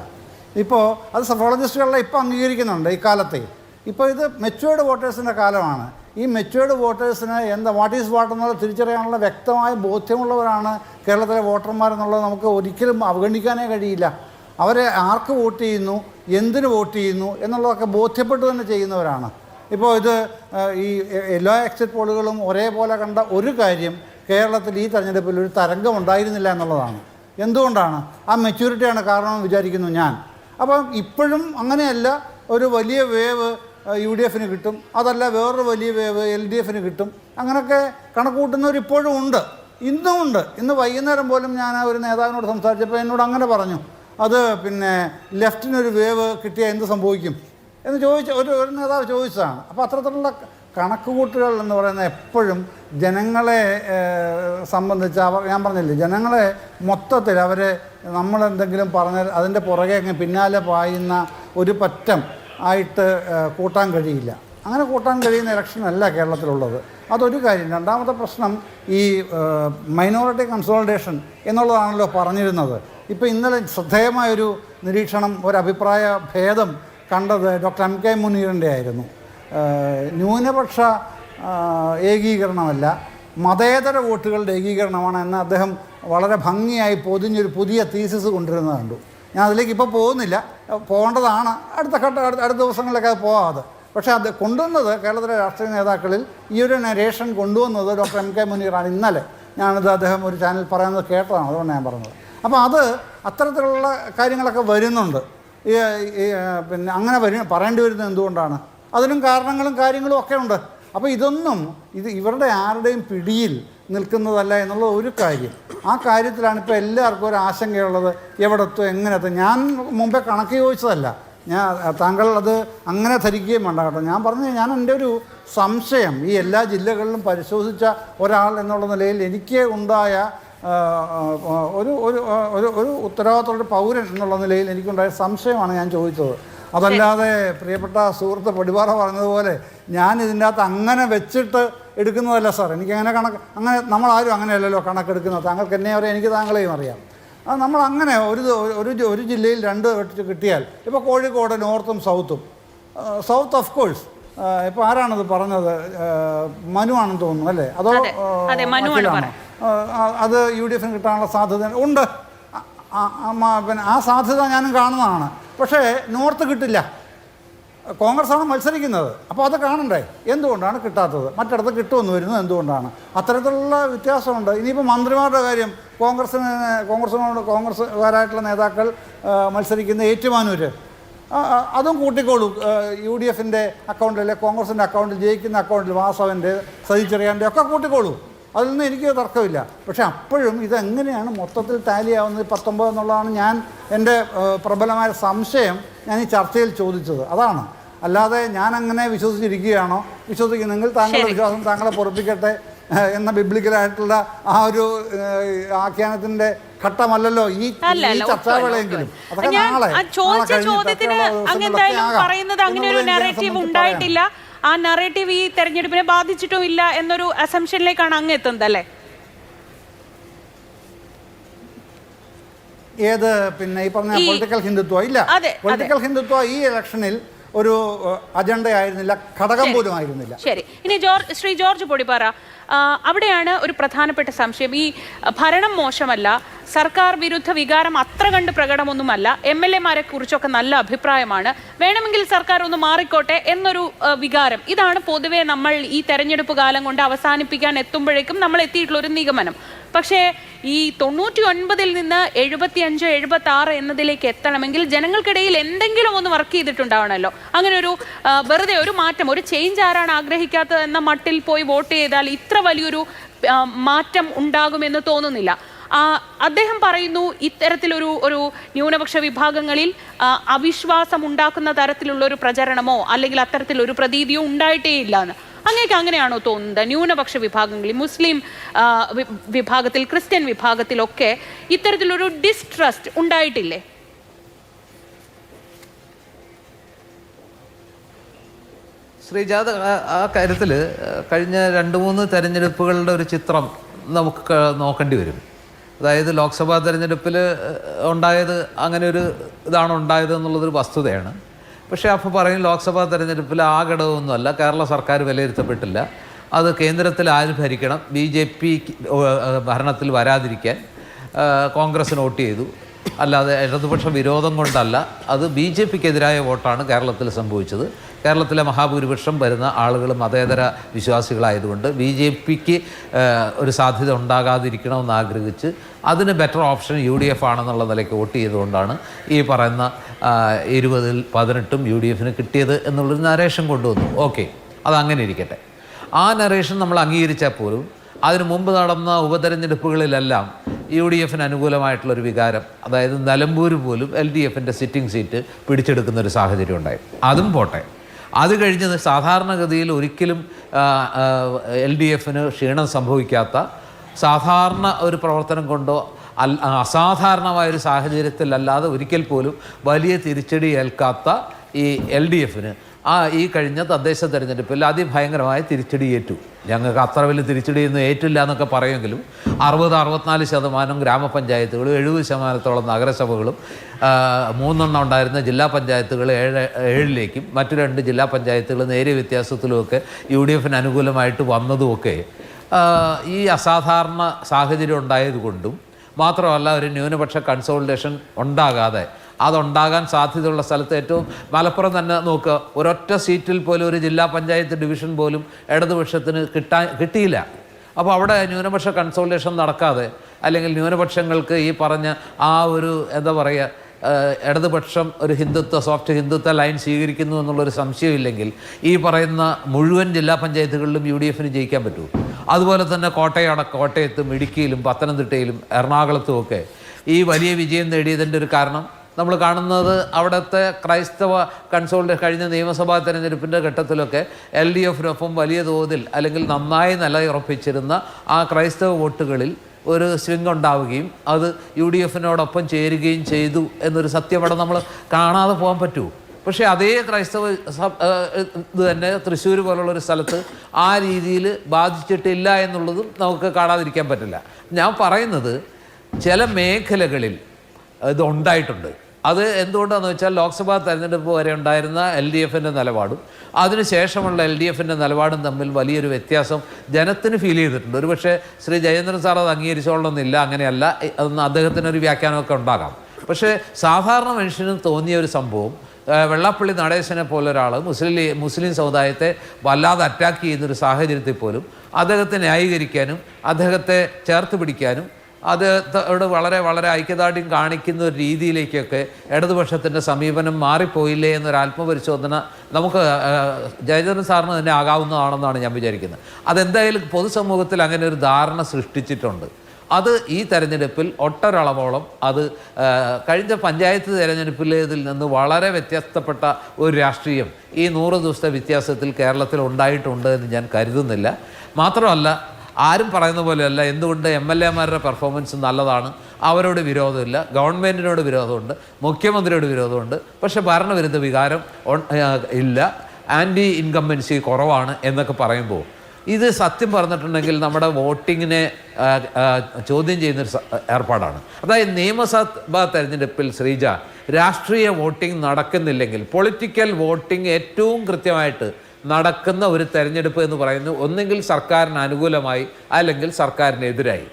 ഇപ്പോൾ അത് സഫോളജിസ്റ്റുകളെ ഇപ്പോൾ അംഗീകരിക്കുന്നുണ്ട് ഈ കാലത്തെ. ഇപ്പോൾ ഇത് മെച്യൂർഡ് വോട്ടേഴ്സിൻ്റെ കാലമാണ്. ഈ മെച്യൂർഡ് വോട്ടേഴ്സിന് വാട്ട് ഈസ് വാട്ട് എന്നുള്ളത് തിരിച്ചറിയാനുള്ള വ്യക്തമായ ബോധ്യമുള്ളവരാണ് കേരളത്തിലെ വോട്ടർമാരെന്നുള്ളത് നമുക്ക് ഒരിക്കലും അവഗണിക്കാനേ കഴിയില്ല. അവരെ ആർക്ക് വോട്ട് ചെയ്യുന്നു, എന്തിന് വോട്ട് ചെയ്യുന്നു എന്നുള്ളതൊക്കെ ബോധ്യപ്പെട്ട് തന്നെ ചെയ്യുന്നവരാണ്. ഇപ്പോൾ ഇത് ഈ എല്ലാ എക്സിറ്റ് പോളുകളും ഒരേപോലെ കണ്ട ഒരു കാര്യം, കേരളത്തിൽ ഈ തെരഞ്ഞെടുപ്പിൽ ഒരു തരംഗം ഉണ്ടായിരുന്നില്ല എന്നുള്ളതാണ്. എന്തുകൊണ്ടാണ്? ആ മെച്യൂരിറ്റിയാണ് കാരണമെന്ന് വിചാരിക്കുന്നു ഞാൻ. അപ്പം ഇപ്പോഴും അങ്ങനെയല്ല, ഒരു വലിയ വേവ് UDF-ന് കിട്ടും, അതല്ല വേറൊരു വലിയ വേവ് LDF-ന് കിട്ടും, അങ്ങനെയൊക്കെ കണക്ക് കൂട്ടുന്നവർ ഇപ്പോഴും ഉണ്ട്, ഇന്നും ഉണ്ട്. ഇന്ന് വൈകുന്നേരം പോലും ഞാൻ ഒരു നേതാവിനോട് സംസാരിച്ചപ്പോൾ എന്നോട് അങ്ങനെ പറഞ്ഞു, അത് പിന്നെ ലെഫ്റ്റിനൊരു വേവ് കിട്ടിയാൽ എന്ത് സംഭവിക്കും എന്ന് ഒരു നേതാവ് ചോദിച്ചതാണ്. അപ്പോൾ അത്തരത്തിലുള്ള കണക്കുകൂട്ടുകൾ എന്ന് പറയുന്നത് എപ്പോഴും ജനങ്ങളെ സംബന്ധിച്ച് ഞാൻ പറഞ്ഞില്ലേ, ജനങ്ങളെ മൊത്തത്തിൽ അവരെ നമ്മളെന്തെങ്കിലും പറഞ്ഞാൽ അതിൻ്റെ പുറകെ അങ്ങ് പിന്നാലെ പായുന്ന ഒരു പറ്റം ആയിട്ട് കൂട്ടാൻ കഴിയില്ല. അങ്ങനെ കൂട്ടാൻ കഴിയുന്ന ഇലക്ഷനല്ല കേരളത്തിലുള്ളത്. അതൊരു കാര്യം. രണ്ടാമത്തെ പ്രശ്നം ഈ മൈനോറിറ്റി കൺസോളിഡേഷൻ എന്നുള്ളതാണല്ലോ പറഞ്ഞിരുന്നത്. ഇപ്പോൾ ഇന്നലെ ശ്രദ്ധേയമായൊരു നിരീക്ഷണം, ഒരഭിപ്രായ ഭേദം കണ്ടത് ഡോക്ടർ MK മുനീറിൻ്റെ ആയിരുന്നു. ന്യൂനപക്ഷ ഏകീകരണമല്ല, മതേതര വോട്ടുകളുടെ ഏകീകരണമാണ് എന്ന് അദ്ദേഹം വളരെ ഭംഗിയായി പൊതിഞ്ഞൊരു പുതിയ തീസിസ് കൊണ്ടുവരുന്നത് കണ്ടു. ഞാൻ അതിലേക്ക് ഇപ്പോൾ പോകുന്നില്ല, പോകേണ്ടതാണ്, അടുത്ത ദിവസങ്ങളിലൊക്കെ അത് പോകാതെ. പക്ഷേ അത് കൊണ്ടുവന്നത് കേരളത്തിലെ രാഷ്ട്രീയ നേതാക്കളിൽ ഈ ഒരു നരേഷൻ കൊണ്ടുവന്നത് ഡോക്ടർ MK മുനീറാണ്. ഇന്നലെ ഞാനിത് അദ്ദേഹം ഒരു ചാനൽ പറയുന്നത് കേട്ടതാണ്, അതുകൊണ്ട് ഞാൻ പറഞ്ഞത്. അപ്പോൾ അത് അത്തരത്തിലുള്ള കാര്യങ്ങളൊക്കെ വരുന്നുണ്ട്. പിന്നെ അങ്ങനെ പറയേണ്ടി വരുന്നത് എന്തുകൊണ്ടാണ്? അതിനും കാരണങ്ങളും കാര്യങ്ങളും ഒക്കെ ഉണ്ട്. അപ്പോൾ ഇതൊന്നും ഇവരുടെ ആരുടെയും പിടിയിൽ നിൽക്കുന്നതല്ല എന്നുള്ള ഒരു കാര്യം. ആ കാര്യത്തിലാണ് ഇപ്പോൾ എല്ലാവർക്കും ഒരു ആശങ്കയുള്ളത്, എവിടെത്തും എങ്ങനെത്തും. ഞാൻ മുമ്പേ കണക്ക് ചോദിച്ചതല്ല, താങ്കൾ അത് അങ്ങനെ ധരിക്കുകയും വേണ്ട കേട്ടോ. ഞാൻ പറഞ്ഞു, ഞാൻ എൻ്റെ ഒരു സംശയം ഈ എല്ലാ ജില്ലകളിലും പരിശോധിച്ച ഒരാൾ എന്നുള്ള നിലയിൽ എനിക്ക് ഉണ്ടായ ഒരു ഒരു ഒരു ഉത്തരവാദിത്തമുള്ള പൗരൻ എന്നുള്ള നിലയിൽ എനിക്കുണ്ടായ സംശയമാണ് ഞാൻ ചോദിച്ചത്. അതല്ലാതെ പ്രിയപ്പെട്ട സുഹൃത്ത് പടിവാറ പറഞ്ഞതുപോലെ ഞാൻ ഇതിൻ്റെ അകത്ത് അങ്ങനെ വെച്ചിട്ട് എടുക്കുന്നതല്ല സാർ. എനിക്കങ്ങനെ അങ്ങനെ നമ്മളാരും അങ്ങനെയല്ലല്ലോ കണക്കെടുക്കുന്നത്. താങ്കൾക്ക് എന്നെ അറിയാം, എനിക്ക് താങ്കളെയും അറിയാം. അത് നമ്മളങ്ങനെ ഒരു ജില്ലയിൽ 2 വെച്ച് കിട്ടിയാൽ, ഇപ്പോൾ കോഴിക്കോട് നോർത്തും സൗത്തും, സൗത്ത് ഓഫ് കോഴ്സ് ഇപ്പോൾ ആരാണത് പറഞ്ഞത്? മനു ആണെന്ന് തോന്നുന്നു അല്ലേ? അതോ അഖിലാണോ? അത് UDF-ന് കിട്ടാനുള്ള സാധ്യത ഉണ്ട്. പിന്നെ ആ സാധ്യത ഞാനും കാണുന്നതാണ്. പക്ഷേ നോർത്ത് കിട്ടില്ല, കോൺഗ്രസ്സാണ് മത്സരിക്കുന്നത്. അപ്പോൾ അത് കാണണ്ടേ, എന്തുകൊണ്ടാണ് കിട്ടാത്തത്? മറ്റിടത്ത് കിട്ടുമെന്ന് വരുന്നത് എന്തുകൊണ്ടാണ്? അത്തരത്തിലുള്ള വ്യത്യാസമുണ്ട്. ഇനിയിപ്പോൾ മന്ത്രിമാരുടെ കാര്യം, കോൺഗ്രസ്സുകാരായിട്ടുള്ള നേതാക്കൾ മത്സരിക്കുന്ന ഏറ്റുമാനൂർ, അതും കൂട്ടിക്കോളൂ. UDF-ൻ്റെ അക്കൗണ്ടിലെ കോൺഗ്രസിൻ്റെ അക്കൗണ്ടിൽ, ജയിക്കുന്ന അക്കൗണ്ടിൽ വാസവൻ്റെ, സതീച്ചെറിയാൻ്റെ ഒക്കെ കൂട്ടിക്കോളൂ. അതിൽ നിന്ന് എനിക്ക് തർക്കമില്ല. പക്ഷേ അപ്പോഴും ഇതെങ്ങനെയാണ് മൊത്തത്തിൽ ടാലി ആവുന്നത് 19 എന്നുള്ളതാണ് ഞാൻ എൻ്റെ പ്രബലമായ സംശയം ഞാൻ ഈ ചർച്ചയിൽ ചോദിച്ചത്. അതാണ്. അല്ലാതെ ഞാൻ അങ്ങനെ വിശ്വസിച്ചിരിക്കുകയാണോ? വിശ്വസിക്കുന്നെങ്കിൽ താങ്കളുടെ വിശ്വാസം താങ്കളെ പൊറപ്പിക്കട്ടെ എന്ന ബിബ്ലിക്കലായിട്ടുള്ള ആ ഒരു ആഖ്യാനത്തിൻ്റെ ഘട്ടമല്ലല്ലോ ഈ ചർച്ചാവേളയെങ്കിലും. അതൊക്കെ നാളെ ഉണ്ടായിട്ടില്ല. ആ നറേറ്റീവ് ഈ തെരഞ്ഞെടുപ്പിനെ ബാധിച്ചിട്ടും ഇല്ല എന്നൊരു അസംഷനിലേക്കാണ് അങ്ങ് എത്തുന്നത് അല്ലേ? ഏത് പിന്നെ ഈ പറഞ്ഞ പൊളിറ്റിക്കൽ ഹിന്ദുത്വ ഇല്ല. പൊളിറ്റിക്കൽ ഹിന്ദുത്വ ഈ ഇലക്ഷനിൽ ഒരു അജണ്ടയായിരുന്നില്ല, ഘടകം പോലും ആയിരുന്നില്ല. ശരി, ഇനി ശ്രീ ജോർജ് പൊടിപ്പാറ, അവിടെയാണ് ഒരു പ്രധാനപ്പെട്ട സംശയം. ഈ ഭരണം മോശമല്ല, സർക്കാർ വിരുദ്ധ വികാരം അത്ര കണ്ട് പ്രകടമൊന്നുമല്ല, MLA-മാരെ കുറിച്ചൊക്കെ നല്ല അഭിപ്രായമാണ്, വേണമെങ്കിൽ സർക്കാർ ഒന്ന് മാറിക്കോട്ടെ എന്നൊരു വികാരം. ഇതാണ് പൊതുവെ നമ്മൾ ഈ തെരഞ്ഞെടുപ്പ് കാലം കൊണ്ട് അവസാനിപ്പിക്കാൻ എത്തുമ്പോഴേക്കും നമ്മൾ എത്തിയിട്ടുള്ളൊരു നിഗമനം. പക്ഷേ ഈ 99-ൽ നിന്ന് 75, 76 എന്നതിലേക്ക് എത്തണമെങ്കിൽ ജനങ്ങൾക്കിടയിൽ എന്തെങ്കിലും ഒന്ന് വർക്ക് ചെയ്തിട്ടുണ്ടാവണമല്ലോ. അങ്ങനെ ഒരു വെറുതെ ഒരു മാറ്റം, ഒരു ചേഞ്ച് ആരാണ് ആഗ്രഹിക്കാത്തത് എന്ന മട്ടിൽ പോയി വോട്ട് ചെയ്താൽ ഇത്ര വലിയൊരു മാറ്റം ഉണ്ടാകുമെന്ന് തോന്നുന്നില്ല. അദ്ദേഹം പറയുന്നു ഇത്തരത്തിലൊരു ന്യൂനപക്ഷ വിഭാഗങ്ങളിൽ അവിശ്വാസം ഉണ്ടാക്കുന്ന തരത്തിലുള്ള ഒരു പ്രചരണമോ അല്ലെങ്കിൽ അത്തരത്തിലൊരു പ്രതീതിയോ ഉണ്ടായിട്ടേ ഇല്ല എന്ന്. അങ്ങേക്ക് അങ്ങനെയാണോ തോന്നുന്നത്? ന്യൂനപക്ഷ വിഭാഗങ്ങളിൽ, മുസ്ലിം വിഭാഗത്തിൽ, ക്രിസ്ത്യൻ വിഭാഗത്തിലൊക്കെ ഇത്തരത്തിലൊരു ഡിസ്ട്രസ്റ്റ് ഉണ്ടായിട്ടില്ലേ? ശ്രീജാത, ആ കാര്യത്തിൽ കഴിഞ്ഞ 2-3 തെരഞ്ഞെടുപ്പുകളുടെ ഒരു ചിത്രം നമുക്ക് നോക്കേണ്ടി വരും. അതായത് ലോക്സഭാ തെരഞ്ഞെടുപ്പിൽ ഉണ്ടായത് അങ്ങനെ ഒരു ഇതാണ് ഉണ്ടായത് എന്നുള്ളതൊരു വസ്തുതയാണ്. പക്ഷേ അപ്പോൾ പറയും ലോക്സഭാ തെരഞ്ഞെടുപ്പിൽ ആ ഘടകമൊന്നുമല്ല, കേരള സർക്കാർ വിലയിരുത്തപ്പെട്ടില്ല, അത് കേന്ദ്രത്തിൽ ആര് ഭരിക്കണം, BJP ഭരണത്തിൽ വരാതിരിക്കാൻ കോൺഗ്രസ്സിന് വോട്ട് ചെയ്തു, അല്ലാതെ ഇടതുപക്ഷ വിരോധം കൊണ്ടല്ല, അത് BJPക്കെതിരായ വോട്ടാണ് കേരളത്തിൽ സംഭവിച്ചത്. കേരളത്തിലെ മഹാഭൂരിപക്ഷം വരുന്ന ആളുകൾ മതേതര വിശ്വാസികളായതുകൊണ്ട് BJPക്ക് ഒരു സാധ്യത ഉണ്ടാകാതിരിക്കണമെന്ന് ആഗ്രഹിച്ച് അതിന് ബെറ്റർ ഓപ്ഷൻ UDF ആണെന്നുള്ള നിലയ്ക്ക് വോട്ട് ചെയ്തുകൊണ്ടാണ് ഈ പറയുന്ന 20-ൽ 18 UDFന് കിട്ടിയത് എന്നുള്ളൊരു നരേഷൻ കൊണ്ടുവന്നു. ഓക്കെ, അതങ്ങനെ ഇരിക്കട്ടെ. ആ നരേഷൻ നമ്മൾ അംഗീകരിച്ചാൽ പോലും അതിനു മുമ്പ് നടന്ന ഉപതെരഞ്ഞെടുപ്പുകളിലെല്ലാം UDFന് അനുകൂലമായിട്ടുള്ളൊരു വികാരം, അതായത് നിലമ്പൂർ പോലും LDFൻ്റെ സിറ്റിംഗ് സീറ്റ് പിടിച്ചെടുക്കുന്നൊരു സാഹചര്യം ഉണ്ടായി. അതും പോട്ടെ, അത് കഴിഞ്ഞത് സാധാരണഗതിയിൽ ഒരിക്കലും LDFന് ക്ഷീണം സംഭവിക്കാത്ത, സാധാരണ ഒരു പ്രവർത്തനം കൊണ്ടോ അസാധാരണമായൊരു സാഹചര്യത്തിലല്ലാതെ ഒരിക്കൽ പോലും വലിയ തിരിച്ചടി ഏൽക്കാത്ത ഈ LDFന് ഈ കഴിഞ്ഞ തദ്ദേശ തെരഞ്ഞെടുപ്പിൽ അതിഭയങ്കരമായ തിരിച്ചടി ഏറ്റു. ഞങ്ങൾക്ക് അത്ര വലിയ തിരിച്ചടിയൊന്നും ഏറ്റില്ല എന്നൊക്കെ പറയുമെങ്കിലും 60-64% ഗ്രാമപഞ്ചായത്തുകളും 70% നഗരസഭകളും 3 ഉണ്ടായിരുന്ന ജില്ലാ പഞ്ചായത്തുകൾ 7-ലേക്കും മറ്റു 2 ജില്ലാ പഞ്ചായത്തുകൾ നേരിയ വ്യത്യാസത്തിലുമൊക്കെ UDFന് അനുകൂലമായിട്ട് വന്നതുമൊക്കെ ഈ അസാധാരണ സാഹചര്യം ഉണ്ടായതുകൊണ്ടും മാത്രമല്ല ഒരു ന്യൂനപക്ഷ കൺസോളിഡേഷൻ ഉണ്ടാകാതെ അതുണ്ടാകാൻ സാധ്യതയുള്ള സ്ഥലത്ത് ഏറ്റവും മലപ്പുറം തന്നെ നോക്കുക, ഒരൊറ്റ സീറ്റിൽ പോലും ഒരു ജില്ലാ പഞ്ചായത്ത് ഡിവിഷൻ പോലും ഇടതുപക്ഷത്തിന് കിട്ടിയില്ല. അപ്പോൾ അവിടെ ന്യൂനപക്ഷ കൺസോളിഡേഷൻ നടക്കാതെ അല്ലെങ്കിൽ ന്യൂനപക്ഷങ്ങൾക്ക് ഈ പറഞ്ഞ ആ ഒരു എന്താ പറയുക ഇടതുപക്ഷം ഒരു സോഫ്റ്റ് ഹിന്ദുത്വ ലൈൻ സ്വീകരിക്കുന്നു എന്നുള്ളൊരു സംശയമില്ലെങ്കിൽ ഈ പറയുന്ന മുഴുവൻ ജില്ലാ പഞ്ചായത്തുകളിലും UDFന് ജയിക്കാൻ പറ്റുമോ? അതുപോലെ തന്നെ കോട്ടയത്തും ഇടുക്കിയിലും പത്തനംതിട്ടയിലും എറണാകുളത്തുമൊക്കെ ഈ വലിയ വിജയം നേടിയതിൻ്റെ ഒരു കാരണം നമ്മൾ കാണുന്നത് അവിടുത്തെ ക്രൈസ്തവ കഴിഞ്ഞ നിയമസഭാ തെരഞ്ഞെടുപ്പിൻ്റെ ഘട്ടത്തിലൊക്കെ LDFനൊപ്പം വലിയ തോതിൽ അല്ലെങ്കിൽ നന്നായി നിലയുറപ്പിച്ചിരുന്ന ആ ക്രൈസ്തവ വോട്ടുകളിൽ ഒരു സ്വിംഗ് ഉണ്ടാവുകയും അത് UDFനോടൊപ്പം ചേരുകയും ചെയ്തു എന്നൊരു സത്യം അവിടെ നമ്മൾ കാണാതെ പോകാൻ പറ്റുമോ? പക്ഷേ അതേ ക്രൈസ്തവ ഇത് തന്നെ തൃശ്ശൂർ പോലുള്ളൊരു സ്ഥലത്ത് ആ രീതിയിൽ ബാധിച്ചിട്ടില്ല എന്നുള്ളതും നമുക്ക് കാണാതിരിക്കാൻ പറ്റില്ല. ഞാൻ പറയുന്നത് ചില മേഖലകളിൽ ഇത് ഉണ്ടായിട്ടുണ്ട്. അത് എന്തുകൊണ്ടാണെന്ന് വെച്ചാൽ ലോക്സഭാ തെരഞ്ഞെടുപ്പ് വരെ ഉണ്ടായിരുന്ന LDFൻ്റെ നിലപാടും അതിനുശേഷമുള്ള LDFൻ്റെ നിലപാടും തമ്മിൽ വലിയൊരു വ്യത്യാസം ജനത്തിന് ഫീൽ ചെയ്തിട്ടുണ്ട്. ഒരുപക്ഷെ ശ്രീ ജയേന്ദ്രൻ സാർ അത് അംഗീകരിച്ചോളണമെന്നില്ല, അങ്ങനെയല്ല, അതൊന്ന് അദ്ദേഹത്തിനൊരു വ്യാഖ്യാനമൊക്കെ ഉണ്ടാകാം. പക്ഷേ സാധാരണ മനുഷ്യന് തോന്നിയ ഒരു സംഭവം, വെള്ളാപ്പള്ളി നടേശനെ പോലൊരാൾ മുസ്ലിം സമുദായത്തെ വല്ലാതെ അറ്റാക്ക് ചെയ്യുന്നൊരു സാഹചര്യത്തിൽ പോലും അദ്ദേഹത്തെ ന്യായീകരിക്കാനും അദ്ദേഹത്തെ ചേർത്ത് പിടിക്കാനും അതോട് വളരെ വളരെ ഐക്യദാർഢ്യം കാണിക്കുന്ന ഒരു രീതിയിലേക്കൊക്കെ ഇടതുപക്ഷത്തിൻ്റെ സമീപനം മാറിപ്പോയില്ലേ എന്നൊരു ആത്മപരിശോധന നമുക്ക് ജയചന്ദ്രൻ സാറിന് തന്നെ ആകാവുന്നതാണെന്നാണ് ഞാൻ വിചാരിക്കുന്നത്. അതെന്തായാലും പൊതുസമൂഹത്തിൽ അങ്ങനെ ഒരു ധാരണ സൃഷ്ടിച്ചിട്ടുണ്ട്. അത് ഈ തെരഞ്ഞെടുപ്പിൽ ഒട്ടൊരളവോളം അത് കഴിഞ്ഞ പഞ്ചായത്ത് തെരഞ്ഞെടുപ്പിലേതിൽ നിന്ന് വളരെ വ്യത്യസ്തപ്പെട്ട ഒരു രാഷ്ട്രീയം ഈ 100 ദിവസത്തെ വ്യത്യാസത്തിൽ കേരളത്തിൽ ഉണ്ടായിട്ടുണ്ട് എന്ന് ഞാൻ കരുതുന്നില്ല. മാത്രമല്ല, ആരും പറയുന്ന പോലെയല്ല എന്തുകൊണ്ട് MLAമാരുടെ പെർഫോമൻസ് നല്ലതാണ്, അവരോട് വിരോധമില്ല, ഗവൺമെൻറ്റിനോട് വിരോധമുണ്ട്, മുഖ്യമന്ത്രിയോട് വിരോധമുണ്ട്, പക്ഷേ ഭരണവിരുദ്ധ വികാരം ഇല്ല, ആൻറ്റി ഇൻകംബൻസി കുറവാണ് എന്നൊക്കെ പറയുമ്പോൾ ഇത് സത്യം പറഞ്ഞിട്ടുണ്ടെങ്കിൽ നമ്മുടെ വോട്ടിങ്ങിനെ ചോദ്യം ചെയ്യുന്നൊരു ഏർപ്പാടാണ്. അതായത് നിയമസഭാ തെരഞ്ഞെടുപ്പിൽ ശ്രീജ രാഷ്ട്രീയ വോട്ടിംഗ് നടക്കുന്നില്ലെങ്കിൽ, പൊളിറ്റിക്കൽ വോട്ടിംഗ് ഏറ്റവും കൃത്യമായിട്ട് നടക്കുന്ന ഒരു തെരഞ്ഞെടുപ്പ് എന്ന് പറയുന്നത് ഒന്നുകിൽ സർക്കാരിന് അനുകൂലമായി അല്ലെങ്കിൽ സർക്കാരിനെതിരായി,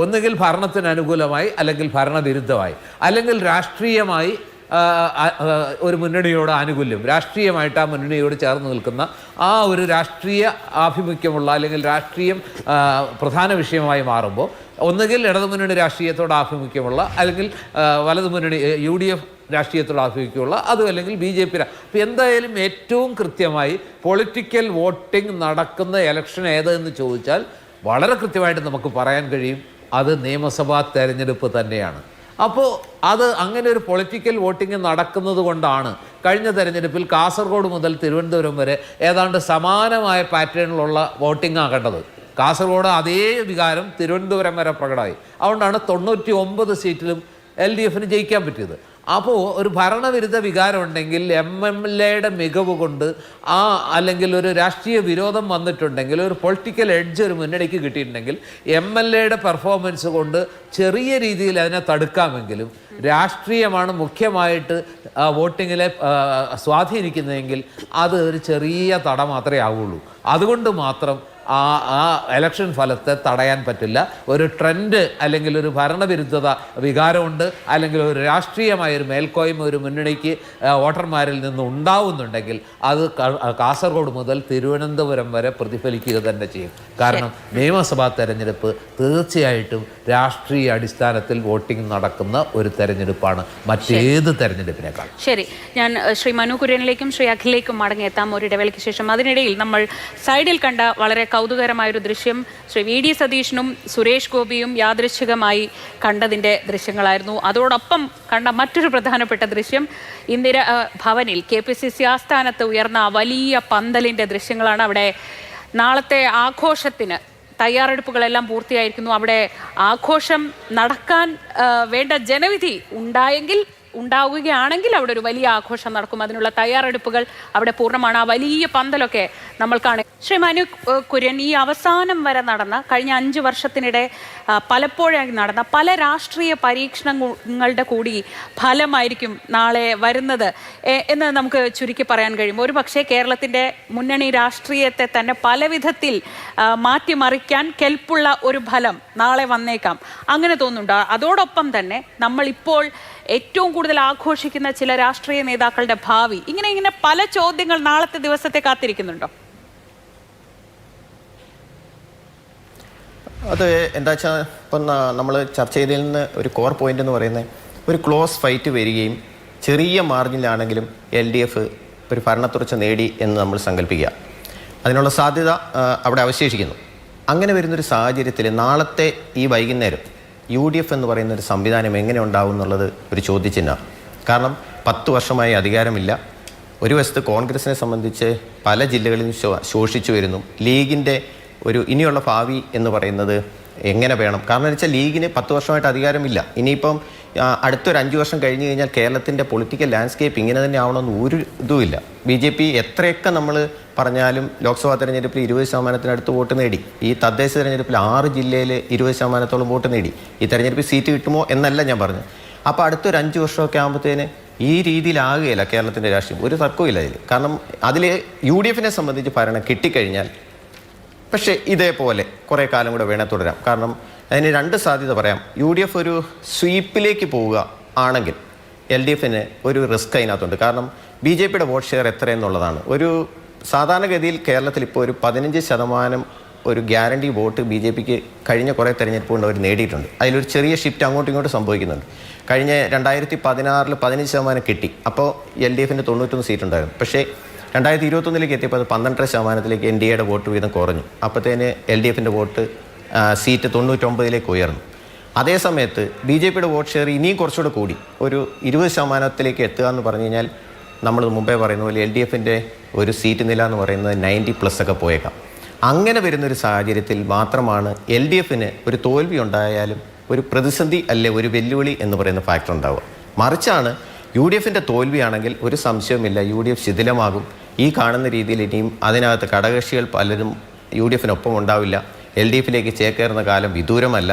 ഒന്നുകിൽ ഭരണത്തിന് അനുകൂലമായി അല്ലെങ്കിൽ ഭരണവിരുദ്ധമായി, അല്ലെങ്കിൽ രാഷ്ട്രീയമായി ഒരു മുന്നണിയോട് ആനുകൂല്യം, രാഷ്ട്രീയമായിട്ട് ആ മുന്നണിയോട് ചേർന്ന് നിൽക്കുന്ന ആ ഒരു രാഷ്ട്രീയ ആഭിമുഖ്യമുള്ള അല്ലെങ്കിൽ രാഷ്ട്രീയം പ്രധാന വിഷയമായി മാറുമ്പോൾ ഒന്നുകിൽ ഇടതുമുന്നണി രാഷ്ട്രീയത്തോട് ആഭിമുഖ്യമുള്ള അല്ലെങ്കിൽ വലതുമുന്നണി UDF രാഷ്ട്രീയത്തോട് ആഭിമുഖ്യമുള്ള, അതും അല്ലെങ്കിൽ BJP. അപ്പോൾ എന്തായാലും ഏറ്റവും കൃത്യമായി പൊളിറ്റിക്കൽ വോട്ടിംഗ് നടക്കുന്ന ഇലക്ഷൻ ഏതെന്ന് ചോദിച്ചാൽ വളരെ കൃത്യമായിട്ട് നമുക്ക് പറയാൻ കഴിയും, അത് നിയമസഭാ തെരഞ്ഞെടുപ്പ് തന്നെയാണ്. അപ്പോൾ അത് അങ്ങനെ ഒരു പൊളിറ്റിക്കൽ വോട്ടിംഗ് നടക്കുന്നത് കൊണ്ടാണ് കഴിഞ്ഞ തെരഞ്ഞെടുപ്പിൽ കാസർഗോഡ് മുതൽ തിരുവനന്തപുരം വരെ ഏതാണ്ട് സമാനമായ പാറ്റേണിലുള്ള വോട്ടിംഗ് ആകേണ്ടത്. കാസർഗോഡ് അതേ വികാരം തിരുവനന്തപുരം വരെ പ്രകടമായി. അതുകൊണ്ടാണ് 99 സീറ്റിലും LDFന് ജയിക്കാൻ പറ്റിയത്. അപ്പോൾ ഒരു ഭരണവിരുദ്ധ വികാരം ഉണ്ടെങ്കിൽ MLAയുടെ മികവ് കൊണ്ട് അല്ലെങ്കിൽ ഒരു രാഷ്ട്രീയ വിരോധം വന്നിട്ടുണ്ടെങ്കിൽ, ഒരു പൊളിറ്റിക്കൽ എഡ്ജ് ഒരു മുന്നണിക്ക് കിട്ടിയിട്ടുണ്ടെങ്കിൽ MLAയുടെ പെർഫോമൻസ് കൊണ്ട് ചെറിയ രീതിയിൽ അതിനെ തടുക്കാമെങ്കിലും രാഷ്ട്രീയമാണ് മുഖ്യമായിട്ട് വോട്ടിങ്ങിലെ സ്വാധീനിക്കുന്നതെങ്കിൽ അത് ഒരു ചെറിയ തട മാത്രമേ ആവുള്ളൂ. അതുകൊണ്ട് മാത്രം ആ ഇലക്ഷൻ ഫലത്തെ തടയാൻ പറ്റില്ല. ഒരു ട്രെൻഡ് അല്ലെങ്കിൽ ഒരു ഭരണവിരുദ്ധത വികാരമുണ്ട്, അല്ലെങ്കിൽ ഒരു രാഷ്ട്രീയമായ ഒരു മേൽക്കോയ്മ ഒരു മുന്നണിക്ക് വോട്ടർമാരിൽ നിന്ന് ഉണ്ടാവുന്നുണ്ടെങ്കിൽ അത് കാസർഗോഡ് മുതൽ തിരുവനന്തപുരം വരെ പ്രതിഫലിക്കുക തന്നെ ചെയ്യും. കാരണം നിയമസഭാ തെരഞ്ഞെടുപ്പ് തീർച്ചയായിട്ടും രാഷ്ട്രീയ അടിസ്ഥാനത്തിൽ വോട്ടിംഗ് നടക്കുന്ന ഒരു തെരഞ്ഞെടുപ്പാണ് മറ്റേത് തെരഞ്ഞെടുപ്പിനേക്കാൾ. ശരി, ഞാൻ ശ്രീ മനു കുര്യനിലേക്കും ശ്രീ അഖിലേക്കും മടങ്ങിയെത്താം ഒരു ഇടവേളയ്ക്ക് ശേഷം. അതിനിടയിൽ നമ്മൾ സൈഡിൽ കണ്ട വളരെ കൗതുകരമായൊരു ദൃശ്യം ശ്രീ വി ഡി സതീശനും സുരേഷ് ഗോപിയും യാദൃച്ഛികമായി കണ്ടതിൻ്റെ ദൃശ്യങ്ങളായിരുന്നു. അതോടൊപ്പം കണ്ട മറ്റൊരു പ്രധാനപ്പെട്ട ദൃശ്യം ഇന്ദിര ഭവനിൽ KPCC ആസ്ഥാനത്ത് ഉയർന്ന വലിയ പന്തലിൻ്റെ ദൃശ്യങ്ങളാണ്. അവിടെ നാളത്തെ ആഘോഷത്തിന് തയ്യാറെടുപ്പുകളെല്ലാം പൂർത്തിയായിരിക്കുന്നു. അവിടെ ആഘോഷം നടക്കാൻ വേണ്ട ജനവിധി ഉണ്ടാവുകയാണെങ്കിൽ അവിടെ ഒരു വലിയ ആഘോഷം നടക്കും. അതിനുള്ള തയ്യാറെടുപ്പുകൾ അവിടെ പൂർണ്ണമാണ്. ആ വലിയ പന്തലൊക്കെ നമ്മൾ കാണും. ശ്രീ മനു കുര്യൻ, ഈ അവസാനം വരെ നടന്ന കഴിഞ്ഞ 5 വർഷത്തിനിടെ പലപ്പോഴായി നടന്ന പല രാഷ്ട്രീയ പരീക്ഷണങ്ങളുടെ കൂടി ഫലമായിരിക്കും നാളെ വരുന്നത് എന്ന് നമുക്ക് ചുരുക്കി പറയാൻ കഴിയും. ഒരു പക്ഷേ കേരളത്തിൻ്റെ മുന്നണി രാഷ്ട്രീയത്തെ തന്നെ പല വിധത്തിൽ മാറ്റിമറിക്കാൻ കെൽപ്പുള്ള ഒരു ഫലം നാളെ വന്നേക്കാം. അങ്ങനെ തോന്നുന്നുണ്ടോ? അതോടൊപ്പം തന്നെ നമ്മളിപ്പോൾ ഏറ്റവും കൂടുതൽ ആഘോഷിക്കുന്ന ചില രാഷ്ട്രീയ നേതാക്കളുടെ ഭാവി, ഇങ്ങനെ പല ചോദ്യങ്ങൾ നാളത്തെ ദിവസത്തെ കാത്തിരിക്കുന്നുണ്ടോ? അത് എന്താ വെച്ചാൽ ഇപ്പം നമ്മൾ ചർച്ച ചെയ്തതിൽ നിന്ന് ഒരു കോർ പോയിന്റ് എന്ന് പറയുന്നത് ഒരു ക്ലോസ് ഫൈറ്റ് വരികയും ചെറിയ മാർജിനിലാണെങ്കിലും LDF ഒരു ഭരണത്തുടർച്ച നേടി എന്ന് നമ്മൾ സങ്കല്പിക്കുക. അതിനുള്ള സാധ്യത അവിടെ അവശേഷിക്കുന്നു. അങ്ങനെ വരുന്നൊരു സാഹചര്യത്തിൽ നാളത്തെ ഈ വൈകുന്നേരം UDF എന്ന് പറയുന്ന ഒരു സംവിധാനം എങ്ങനെ ഉണ്ടാവും എന്നുള്ളത് ഒരു ചോദ്യചിഹ്നമാണ്. കാരണം 10 വർഷമായി അധികാരമില്ല. ഒരു വശത്ത് കോൺഗ്രസിനെ സംബന്ധിച്ച് പല ജില്ലകളിലും ശോഷിച്ചു വരുന്നു. ലീഗിൻ്റെ ഒരു ഇനിയുള്ള ഭാവി എന്ന് പറയുന്നത് എങ്ങനെ വേണം? കാരണം എന്ന് വെച്ചാൽ ലീഗിന് 10 വർഷമായിട്ട് അധികാരമില്ല. ഇനിയിപ്പം അടുത്തൊരു 5 വർഷം കഴിഞ്ഞ് കഴിഞ്ഞാൽ കേരളത്തിൻ്റെ പൊളിറ്റിക്കൽ ലാൻഡ്സ്കേപ്പ് ഇങ്ങനെ തന്നെ ആവണമെന്ന് ഒരു ഇതുമില്ല. BJP എത്രയൊക്കെ നമ്മൾ പറഞ്ഞാലും ലോക്സഭാ തെരഞ്ഞെടുപ്പിൽ 20% വോട്ട് നേടി. ഈ തദ്ദേശ തെരഞ്ഞെടുപ്പിൽ 6 ജില്ലയിൽ 20% വോട്ട് നേടി. ഈ തെരഞ്ഞെടുപ്പിൽ സീറ്റ് കിട്ടുമോ എന്നല്ല ഞാൻ പറഞ്ഞു. അപ്പോൾ അടുത്തൊരു 5 വർഷമൊക്കെ ആകുമ്പോഴത്തേന് ഈ രീതിയിലാകുകയില്ല കേരളത്തിൻ്റെ രാഷ്ട്രീയം. ഒരു തർക്കമില്ല അതിൽ. കാരണം അതിൽ UDFനെ സംബന്ധിച്ച് ഭരണം കിട്ടിക്കഴിഞ്ഞാൽ പക്ഷേ ഇതേപോലെ കുറേ കാലം കൂടെ വേണേൽ തുടരാം. കാരണം അതിന് 2 സാധ്യത പറയാം. UDF ഒരു സ്വീപ്പിലേക്ക് പോവുക ആണെങ്കിൽ LDFന് ഒരു റിസ്ക് അതിനകത്തുണ്ട്. കാരണം BJPയുടെ വോട്ട് ഷെയർ എത്രയെന്നുള്ളതാണ്. ഒരു സാധാരണഗതിയിൽ കേരളത്തിൽ ഇപ്പോൾ ഒരു 15% ഒരു ഗ്യാരണ്ടി വോട്ട് BJPക്ക് കഴിഞ്ഞ കുറേ തെരഞ്ഞെടുപ്പ് കൊണ്ട് അവർ നേടിയിട്ടുണ്ട്. അതിലൊരു ചെറിയ ഷിഫ്റ്റ് അങ്ങോട്ടും ഇങ്ങോട്ടും സംഭവിക്കുന്നുണ്ട്. കഴിഞ്ഞ 2016 15% കിട്ടി. അപ്പോൾ LDFന് 91 സീറ്റ് ഉണ്ടായിരുന്നു. പക്ഷേ 2021 എത്തിയപ്പോൾ അത് 12% NDAയുടെ വോട്ട് വീതം കുറഞ്ഞു. അപ്പോഴത്തേന് LDFൻ്റെ വോട്ട് സീറ്റ് 99 ഉയർന്നു. അതേസമയത്ത് BJPയുടെ വോട്ട് ഷെയർ ഇനിയും കുറച്ചുകൂടെ കൂടി ഒരു 20% എത്തുക എന്ന് പറഞ്ഞു കഴിഞ്ഞാൽ നമ്മൾ മുമ്പേ പറയുന്ന പോലെ LDFൻ്റെ ഒരു സീറ്റ് നില എന്ന് പറയുന്നത് 90+ ഒക്കെ പോയേക്കാം. അങ്ങനെ വരുന്നൊരു സാഹചര്യത്തിൽ മാത്രമാണ് LDFന് ഒരു തോൽവി ഉണ്ടായാലും ഒരു പ്രതിസന്ധി അല്ലെ ഒരു വെല്ലുവിളി എന്ന് പറയുന്ന ഫാക്ടർ ഉണ്ടാവുക. മറിച്ചാണ് UDFൻ്റെ തോൽവിയാണെങ്കിൽ ഒരു സംശയവുമില്ല, UDF ശിഥിലമാകും. ഈ കാണുന്ന രീതിയിൽ ഇനിയും അതിനകത്ത് ഘടകകക്ഷികൾ പലരും UDFനൊപ്പം ഉണ്ടാവില്ല. LDFിലേക്ക് ചേക്കേറുന്ന കാലം വിദൂരമല്ല.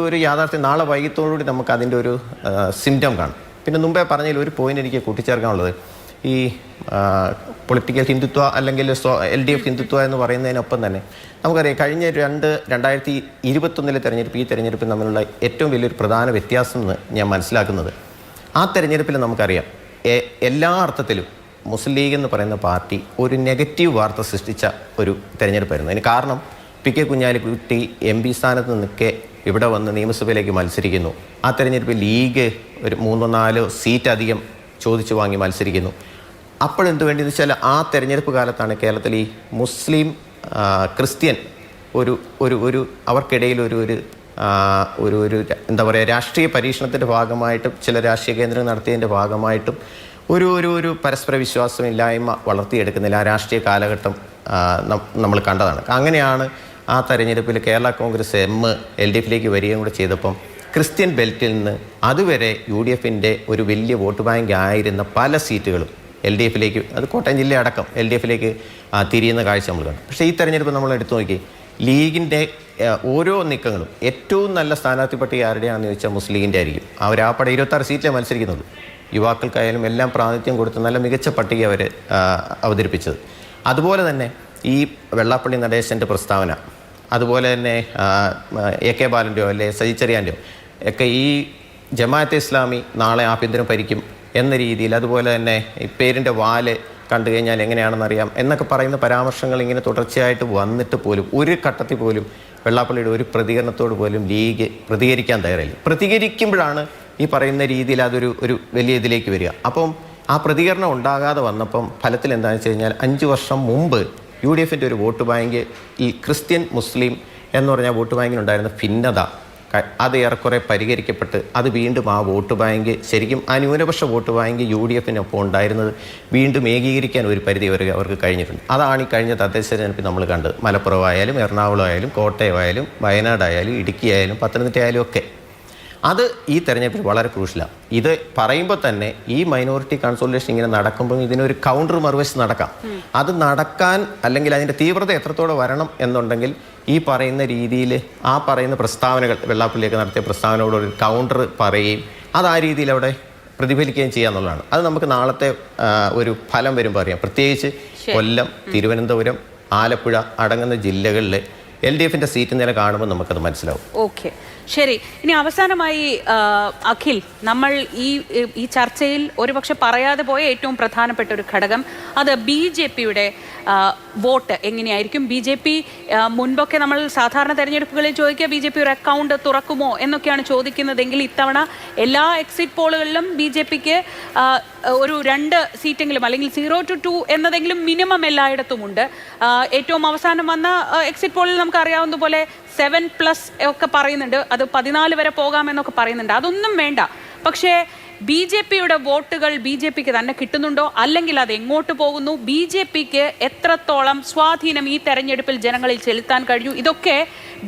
ഒരു യാഥാർത്ഥ്യം നാളെ വൈകിട്ടോടുകൂടി നമുക്ക് അതിൻ്റെ ഒരു സിംറ്റം കാണും. പിന്നെ മുമ്പേ പറഞ്ഞതിൽ ഒരു പോയിന്റ് എനിക്ക് കൂട്ടിച്ചേർക്കാനുള്ളത്, ഈ പൊളിറ്റിക്കൽ ഹിന്ദുത്വ അല്ലെങ്കിൽ LDF ഹിന്ദുത്വ എന്ന് പറയുന്നതിനൊപ്പം തന്നെ നമുക്കറിയാം കഴിഞ്ഞ 2021 തെരഞ്ഞെടുപ്പ് ഈ തെരഞ്ഞെടുപ്പിൽ തമ്മിലുള്ള ഏറ്റവും വലിയൊരു പ്രധാന വ്യത്യാസം എന്ന് ഞാൻ മനസ്സിലാക്കുന്നത്, ആ തെരഞ്ഞെടുപ്പിൽ നമുക്കറിയാം എല്ലാ അർത്ഥത്തിലും മുസ്ലിം ലീഗ് എന്ന് പറയുന്ന പാർട്ടി ഒരു നെഗറ്റീവ് വാർത്ത സൃഷ്ടിച്ച ഒരു തെരഞ്ഞെടുപ്പായിരുന്നു. അതിന് കാരണം PK കുഞ്ഞാലിക്കുട്ടി MP സ്ഥാനത്ത് നിൽക്കെ ഇവിടെ വന്ന് നിയമസഭയിലേക്ക് മത്സരിക്കുന്നു. ആ തെരഞ്ഞെടുപ്പിൽ ലീഗ് ഒരു 3-4 സീറ്റ് അധികം ചോദിച്ചു വാങ്ങി മത്സരിക്കുന്നു. അപ്പോഴെന്ത് വേണ്ടിയെന്ന് വെച്ചാൽ ആ തെരഞ്ഞെടുപ്പ് കാലത്താണ് കേരളത്തിൽ ഈ മുസ്ലിം ക്രിസ്ത്യൻ ഒരു അവർക്കിടയിൽ ഒരു എന്താ പറയുക രാഷ്ട്രീയ പരീക്ഷണത്തിൻ്റെ ഭാഗമായിട്ടും ചില രാഷ്ട്രീയ കേന്ദ്രങ്ങൾ നടത്തിയതിൻ്റെ ഭാഗമായിട്ടും ഒരു പരസ്പര വിശ്വാസമില്ലായ്മ വളർത്തിയെടുക്കുന്നില്ല. ആ രാഷ്ട്രീയ കാലഘട്ടം നമ്മൾ കണ്ടതാണ്. അങ്ങനെയാണ് ആ തെരഞ്ഞെടുപ്പിൽ കേരള കോൺഗ്രസ് LDFിലേക്ക് വരികയും കൂടെ ചെയ്തപ്പം ക്രിസ്ത്യൻ ബെൽറ്റിൽ നിന്ന് അതുവരെ UDFൻ്റെ ഒരു വലിയ വോട്ട് ബാങ്ക് ആയിരുന്ന പല സീറ്റുകളും LDFിലേക്ക്, അത് കോട്ടയം ജില്ല അടക്കം LDFിലേക്ക് തിരിയുന്ന കാഴ്ച നമ്മൾ കണ്ടു. പക്ഷേ ഈ തെരഞ്ഞെടുപ്പ് നമ്മൾ എടുത്തു നോക്കി, ലീഗിൻ്റെ ഓരോ നീക്കങ്ങളും ഏറ്റവും നല്ല സ്ഥാനാർത്ഥി പട്ടിക ആരുടെയാണെന്ന് ചോദിച്ചാൽ മുസ്ലിം ലീഗിൻ്റെ ആയിരിക്കും. അവർ ആ പടം 26 സീറ്റിലെ മത്സരിക്കുന്നത്. യുവാക്കൾക്കായാലും എല്ലാം പ്രാതിനിധ്യം കൊടുത്ത് നല്ല മികച്ച പട്ടിക അവർ അവതരിപ്പിച്ചത്. അതുപോലെ തന്നെ ഈ വെള്ളാപ്പള്ളി നടേശൻ്റെ പ്രസ്താവന, അതുപോലെ തന്നെ AK ബാലൻ്റെയോ അല്ലെ സജിച്ചെറിയാൻ്റെയോ ഒക്കെ ഈ ജമാഅത്തെ ഇസ്ലാമി നാളെ ആഭ്യന്തരം ഭരിക്കും എന്ന രീതിയിൽ, അതുപോലെ തന്നെ ഈ പേരിൻ്റെ വാല് കണ്ടു കഴിഞ്ഞാൽ എങ്ങനെയാണെന്നറിയാം എന്നൊക്കെ പറയുന്ന പരാമർശങ്ങൾ ഇങ്ങനെ തുടർച്ചയായിട്ട് വന്നിട്ട് പോലും ഒരു ഘട്ടത്തിൽ പോലും വെള്ളാപ്പള്ളിയുടെ ഒരു പ്രതികരണത്തോട് പോലും ലീഗ് പ്രതികരിക്കാൻ തയ്യാറില്ല. പ്രതികരിക്കുമ്പോഴാണ് ഈ പറയുന്ന രീതിയിൽ അതൊരു വലിയ ഇതിലേക്ക് വരിക. അപ്പം ആ പ്രതികരണം ഉണ്ടാകാതെ വന്നപ്പം ഫലത്തിൽ എന്താണെന്ന് വെച്ച് കഴിഞ്ഞാൽ 5 വർഷം മുമ്പ് UDFൻ്റെ ഒരു വോട്ട് ബാങ്ക്, ഈ ക്രിസ്ത്യൻ മുസ്ലിം എന്ന് പറഞ്ഞാൽ വോട്ട് ബാങ്കിനുണ്ടായിരുന്ന ഭിന്നത അത് ഏറെക്കുറെ പരിഹരിക്കപ്പെട്ട് അത് വീണ്ടും ആ വോട്ട് ബാങ്ക് ശരിക്കും ആ ന്യൂനപക്ഷ വോട്ട് ബാങ്ക് UDFനൊപ്പം ഉണ്ടായിരുന്നത് വീണ്ടും ഏകീകരിക്കാൻ ഒരു പരിധി വരെ അവർക്ക് കഴിഞ്ഞിട്ടുണ്ട്. അതാണ് ഈ കഴിഞ്ഞ തദ്ദേശ തെരഞ്ഞെടുപ്പിൽ നമ്മൾ കണ്ടത്. മലപ്പുറമായാലും എറണാകുളം ആയാലും കോട്ടയമായാലും വയനാടായാലും ഇടുക്കി ആയാലും പത്തനംതിട്ട ആയാലും ഒക്കെ അത് ഈ തെരഞ്ഞെടുപ്പിൽ വളരെ ക്രൂഷ്യലാണ്. ഇത് പറയുമ്പോൾ തന്നെ ഈ മൈനോറിറ്റി കൺസോളിഡേഷൻ ഇങ്ങനെ നടക്കുമ്പോൾ ഇതിനൊരു കൗണ്ടർ മറുവശത്ത് നടക്കാം. അത് നടക്കാൻ അല്ലെങ്കിൽ അതിൻ്റെ തീവ്രത എത്രത്തോടെ വരണം എന്നുണ്ടെങ്കിൽ ഈ പറയുന്ന രീതിയിൽ ആ പറയുന്ന പ്രസ്താവനകൾ, വെള്ളാപ്പള്ളിയൊക്കെ നടത്തിയ പ്രസ്താവനയോട് ഒരു കൗണ്ടർ പറയുകയും അത് ആ രീതിയിൽ അവിടെ പ്രതിഫലിക്കുകയും ചെയ്യുക എന്നുള്ളതാണ്. അത് നമുക്ക് നാളത്തെ ഒരു ഫലം വരുമ്പോൾ അറിയാം. പ്രത്യേകിച്ച് കൊല്ലം, തിരുവനന്തപുരം, ആലപ്പുഴ അടങ്ങുന്ന ജില്ലകളിൽ LDFൻ്റെ സീറ്റ് നില കാണുമ്പോൾ നമുക്കത് മനസ്സിലാവും. ഓക്കെ, ശരി. ഇനി അവസാനമായി അഖിൽ, നമ്മൾ ഈ ചർച്ചയിൽ ഒരുപക്ഷെ പറയാതെ പോയ ഏറ്റവും പ്രധാനപ്പെട്ട ഒരു ഘടകം, അത് BJPയുടെ വോട്ട് എങ്ങനെയായിരിക്കും. BJP മുൻപൊക്കെ നമ്മൾ സാധാരണ തെരഞ്ഞെടുപ്പുകളിൽ ചോദിക്കുക BJP ഒരു അക്കൗണ്ട് തുറക്കുമോ എന്നൊക്കെയാണ് ചോദിക്കുന്നതെങ്കിൽ ഇത്തവണ എല്ലാ എക്സിറ്റ് പോളുകളിലും BJPക്ക് ഒരു 2 സീറ്റെങ്കിലും അല്ലെങ്കിൽ 0 to 2 എന്നതെങ്കിലും മിനിമം എല്ലായിടത്തുമുണ്ട്. ഏറ്റവും അവസാനം വന്ന എക്സിറ്റ് പോളിൽ നമുക്ക് അറിയാവുന്ന പോലെ 7+ ഒക്കെ പറയുന്നുണ്ട്, അത് 14 വരെ പോകാമെന്നൊക്കെ പറയുന്നുണ്ട്. അതൊന്നും വേണ്ട. പക്ഷേ BJPയുടെ വോട്ടുകൾ BJPക്ക് തന്നെ കിട്ടുന്നുണ്ടോ, അല്ലെങ്കിൽ അത് എങ്ങോട്ട് പോകുന്നു, BJPക്ക് എത്രത്തോളം സ്വാധീനം ഈ തെരഞ്ഞെടുപ്പിൽ ജനങ്ങളിൽ ചെലുത്താൻ കഴിഞ്ഞു, ഇതൊക്കെ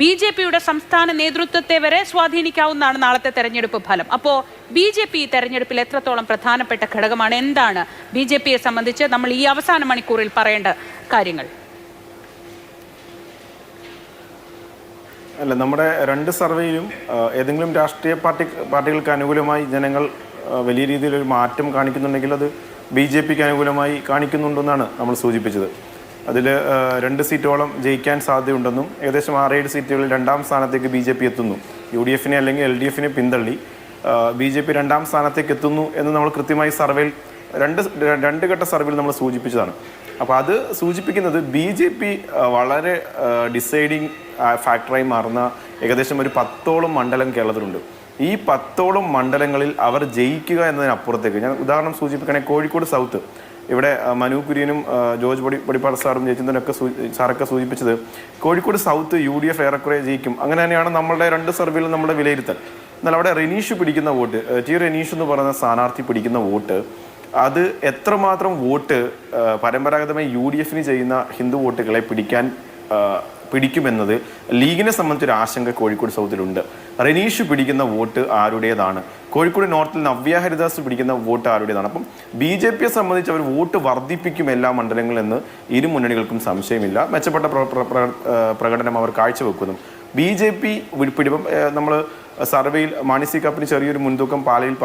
BJPയുടെ സംസ്ഥാന നേതൃത്വത്തെ വരെ സ്വാധീനിക്കാവുന്നതാണ് നാളത്തെ തെരഞ്ഞെടുപ്പ് ഫലം. അപ്പോൾ BJP ഈ തെരഞ്ഞെടുപ്പിൽ എത്രത്തോളം പ്രധാനപ്പെട്ട ഘടകമാണ്, എന്താണ് BJPയെ സംബന്ധിച്ച് നമ്മൾ ഈ അവസാന മണിക്കൂറിൽ പറയേണ്ട കാര്യങ്ങൾ? അല്ല, നമ്മുടെ 2 സർവേയിലും ഏതെങ്കിലും രാഷ്ട്രീയ പാർട്ടികൾക്ക് അനുകൂലമായി ജനങ്ങൾ വലിയ രീതിയിലൊരു മാറ്റം കാണിക്കുന്നുണ്ടെങ്കിൽ അത് BJPക്ക് അനുകൂലമായി കാണിക്കുന്നുണ്ടെന്നാണ് നമ്മൾ സൂചിപ്പിച്ചത്. അതിൽ 2 സീറ്റോളം ജയിക്കാൻ സാധ്യതയുണ്ടെന്നും ഏകദേശം 6-7 സീറ്റുകളിൽ 2ാം സ്ഥാനത്തേക്ക് BJP എത്തുന്നു. UDFനെ അല്ലെങ്കിൽ LDFനെ പിന്തള്ളി BJP 2ാം സ്ഥാനത്തേക്ക് എത്തുന്നു എന്ന് നമ്മൾ കൃത്യമായി സർവേയിൽ 2 ഘട്ട സർവേയിൽ നമ്മൾ സൂചിപ്പിച്ചതാണ്. അപ്പോൾ അത് സൂചിപ്പിക്കുന്നത് BJP വളരെ ഡിസൈഡിങ് ഫാക്ടറായി മാറുന്ന ഏകദേശം ഒരു 10ഓളം മണ്ഡലം കേരളത്തിലുണ്ട്. ഈ 10ഓളം മണ്ഡലങ്ങളിൽ അവർ ജയിക്കുക എന്നതിനപ്പുറത്തേക്ക്, ഞാൻ ഉദാഹരണം സൂചിപ്പിക്കുകയാണെങ്കിൽ കോഴിക്കോട് സൗത്ത്, ഇവിടെ മനു കുര്യനും ജോർജ് പൊടിപ്പാട് സാറും ജയചന്ദ്രനൊക്കെ സാറൊക്കെ സൂചിപ്പിച്ചത് കോഴിക്കോട് സൗത്ത് UDF ഏറെക്കുറെ ജയിക്കും. അങ്ങനെ തന്നെയാണ് നമ്മളുടെ 2 സർവേയിലും നമ്മുടെ വിലയിരുത്തൽ. എന്നാൽ അവിടെ റെനീഷ് പിടിക്കുന്ന വോട്ട്, റെനീഷ് എന്ന് പറയുന്ന സ്ഥാനാർത്ഥി പിടിക്കുന്ന വോട്ട്, അത് എത്രമാത്രം വോട്ട് പരമ്പരാഗതമായി UDFന് ചെയ്യുന്ന ഹിന്ദു വോട്ടുകളെ പിടിക്കുമെന്നത് ലീഗിനെ സംബന്ധിച്ചൊരു ആശങ്ക കോഴിക്കോട് സൗത്തിലുണ്ട്. റെനീഷ് പിടിക്കുന്ന വോട്ട് ആരുടേതാണ്, കോഴിക്കോട് നോർത്തിൽ നവ്യ ഹരിദാസ് പിടിക്കുന്ന വോട്ട് ആരുടേതാണ്. അപ്പം BJPയെ സംബന്ധിച്ച് അവർ വോട്ട് വർദ്ധിപ്പിക്കും എല്ലാ മണ്ഡലങ്ങളിലെന്ന് ഇരു മുന്നണികൾക്കും സംശയമില്ല. മെച്ചപ്പെട്ട പ്രകടനം അവർ കാഴ്ചവെക്കുന്നു. BJP നമ്മൾ സർവേയിൽ മാണി കാപ്പന് ചെറിയൊരു മുൻതൂക്കം പാലയിൽ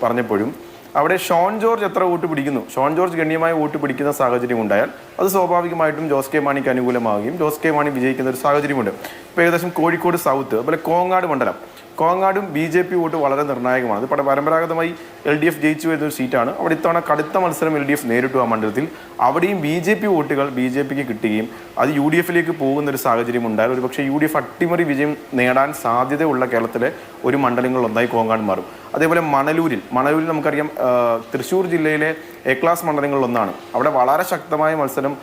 പറഞ്ഞപ്പോഴും അവിടെ ഷോൺ ജോർജ് എത്ര വോട്ട് പിടിക്കുന്നു, ഷോൺ ജോർജ് ഗണ്യമായ വോട്ട് പിടിക്കുന്ന സാഹചര്യം ഉണ്ടായാൽ അത് സ്വാഭാവികമായിട്ടും ജോസ് കെ മാണിക്ക് അനുകൂലമാവുകയും ജോസ് കെ മാണി വിജയിക്കുന്ന ഒരു സാഹചര്യമുണ്ട്. ഇപ്പോൾ ഏകദേശം കോഴിക്കോട് സൗത്ത്, അതുപോലെ കോങ്ങാട് മണ്ഡലം, കോങ്ങാടും BJP വോട്ട് വളരെ നിർണായകമാണ്. അത് പരമ്പരാഗതമായി LDF ജയിച്ചു വരുന്നൊരു സീറ്റാണ്. അവിടെ ഇത്തവണ കടുത്ത മത്സരം LDF നേരിട്ടു ആ മണ്ഡലത്തിൽ. അവിടെയും BJP വോട്ടുകൾ BJPക്ക് കിട്ടുകയും അത് UDFിലേക്ക് പോകുന്നൊരു സാഹചര്യം ഉണ്ടായാൽ ഒരുപക്ഷെ UDF അട്ടിമറി വിജയം നേടാൻ സാധ്യതയുള്ള കേരളത്തിലെ ഒരു മണ്ഡലങ്ങളിലൊന്നായി കോങ്ങാട് മാറും. അതേപോലെ മണലൂരിൽ നമുക്കറിയാം തൃശ്ശൂർ ജില്ലയിലെ A ക്ലാസ് മണ്ഡലങ്ങളിലൊന്നാണ്. അവിടെ വളരെ ശക്തമായ മത്സരം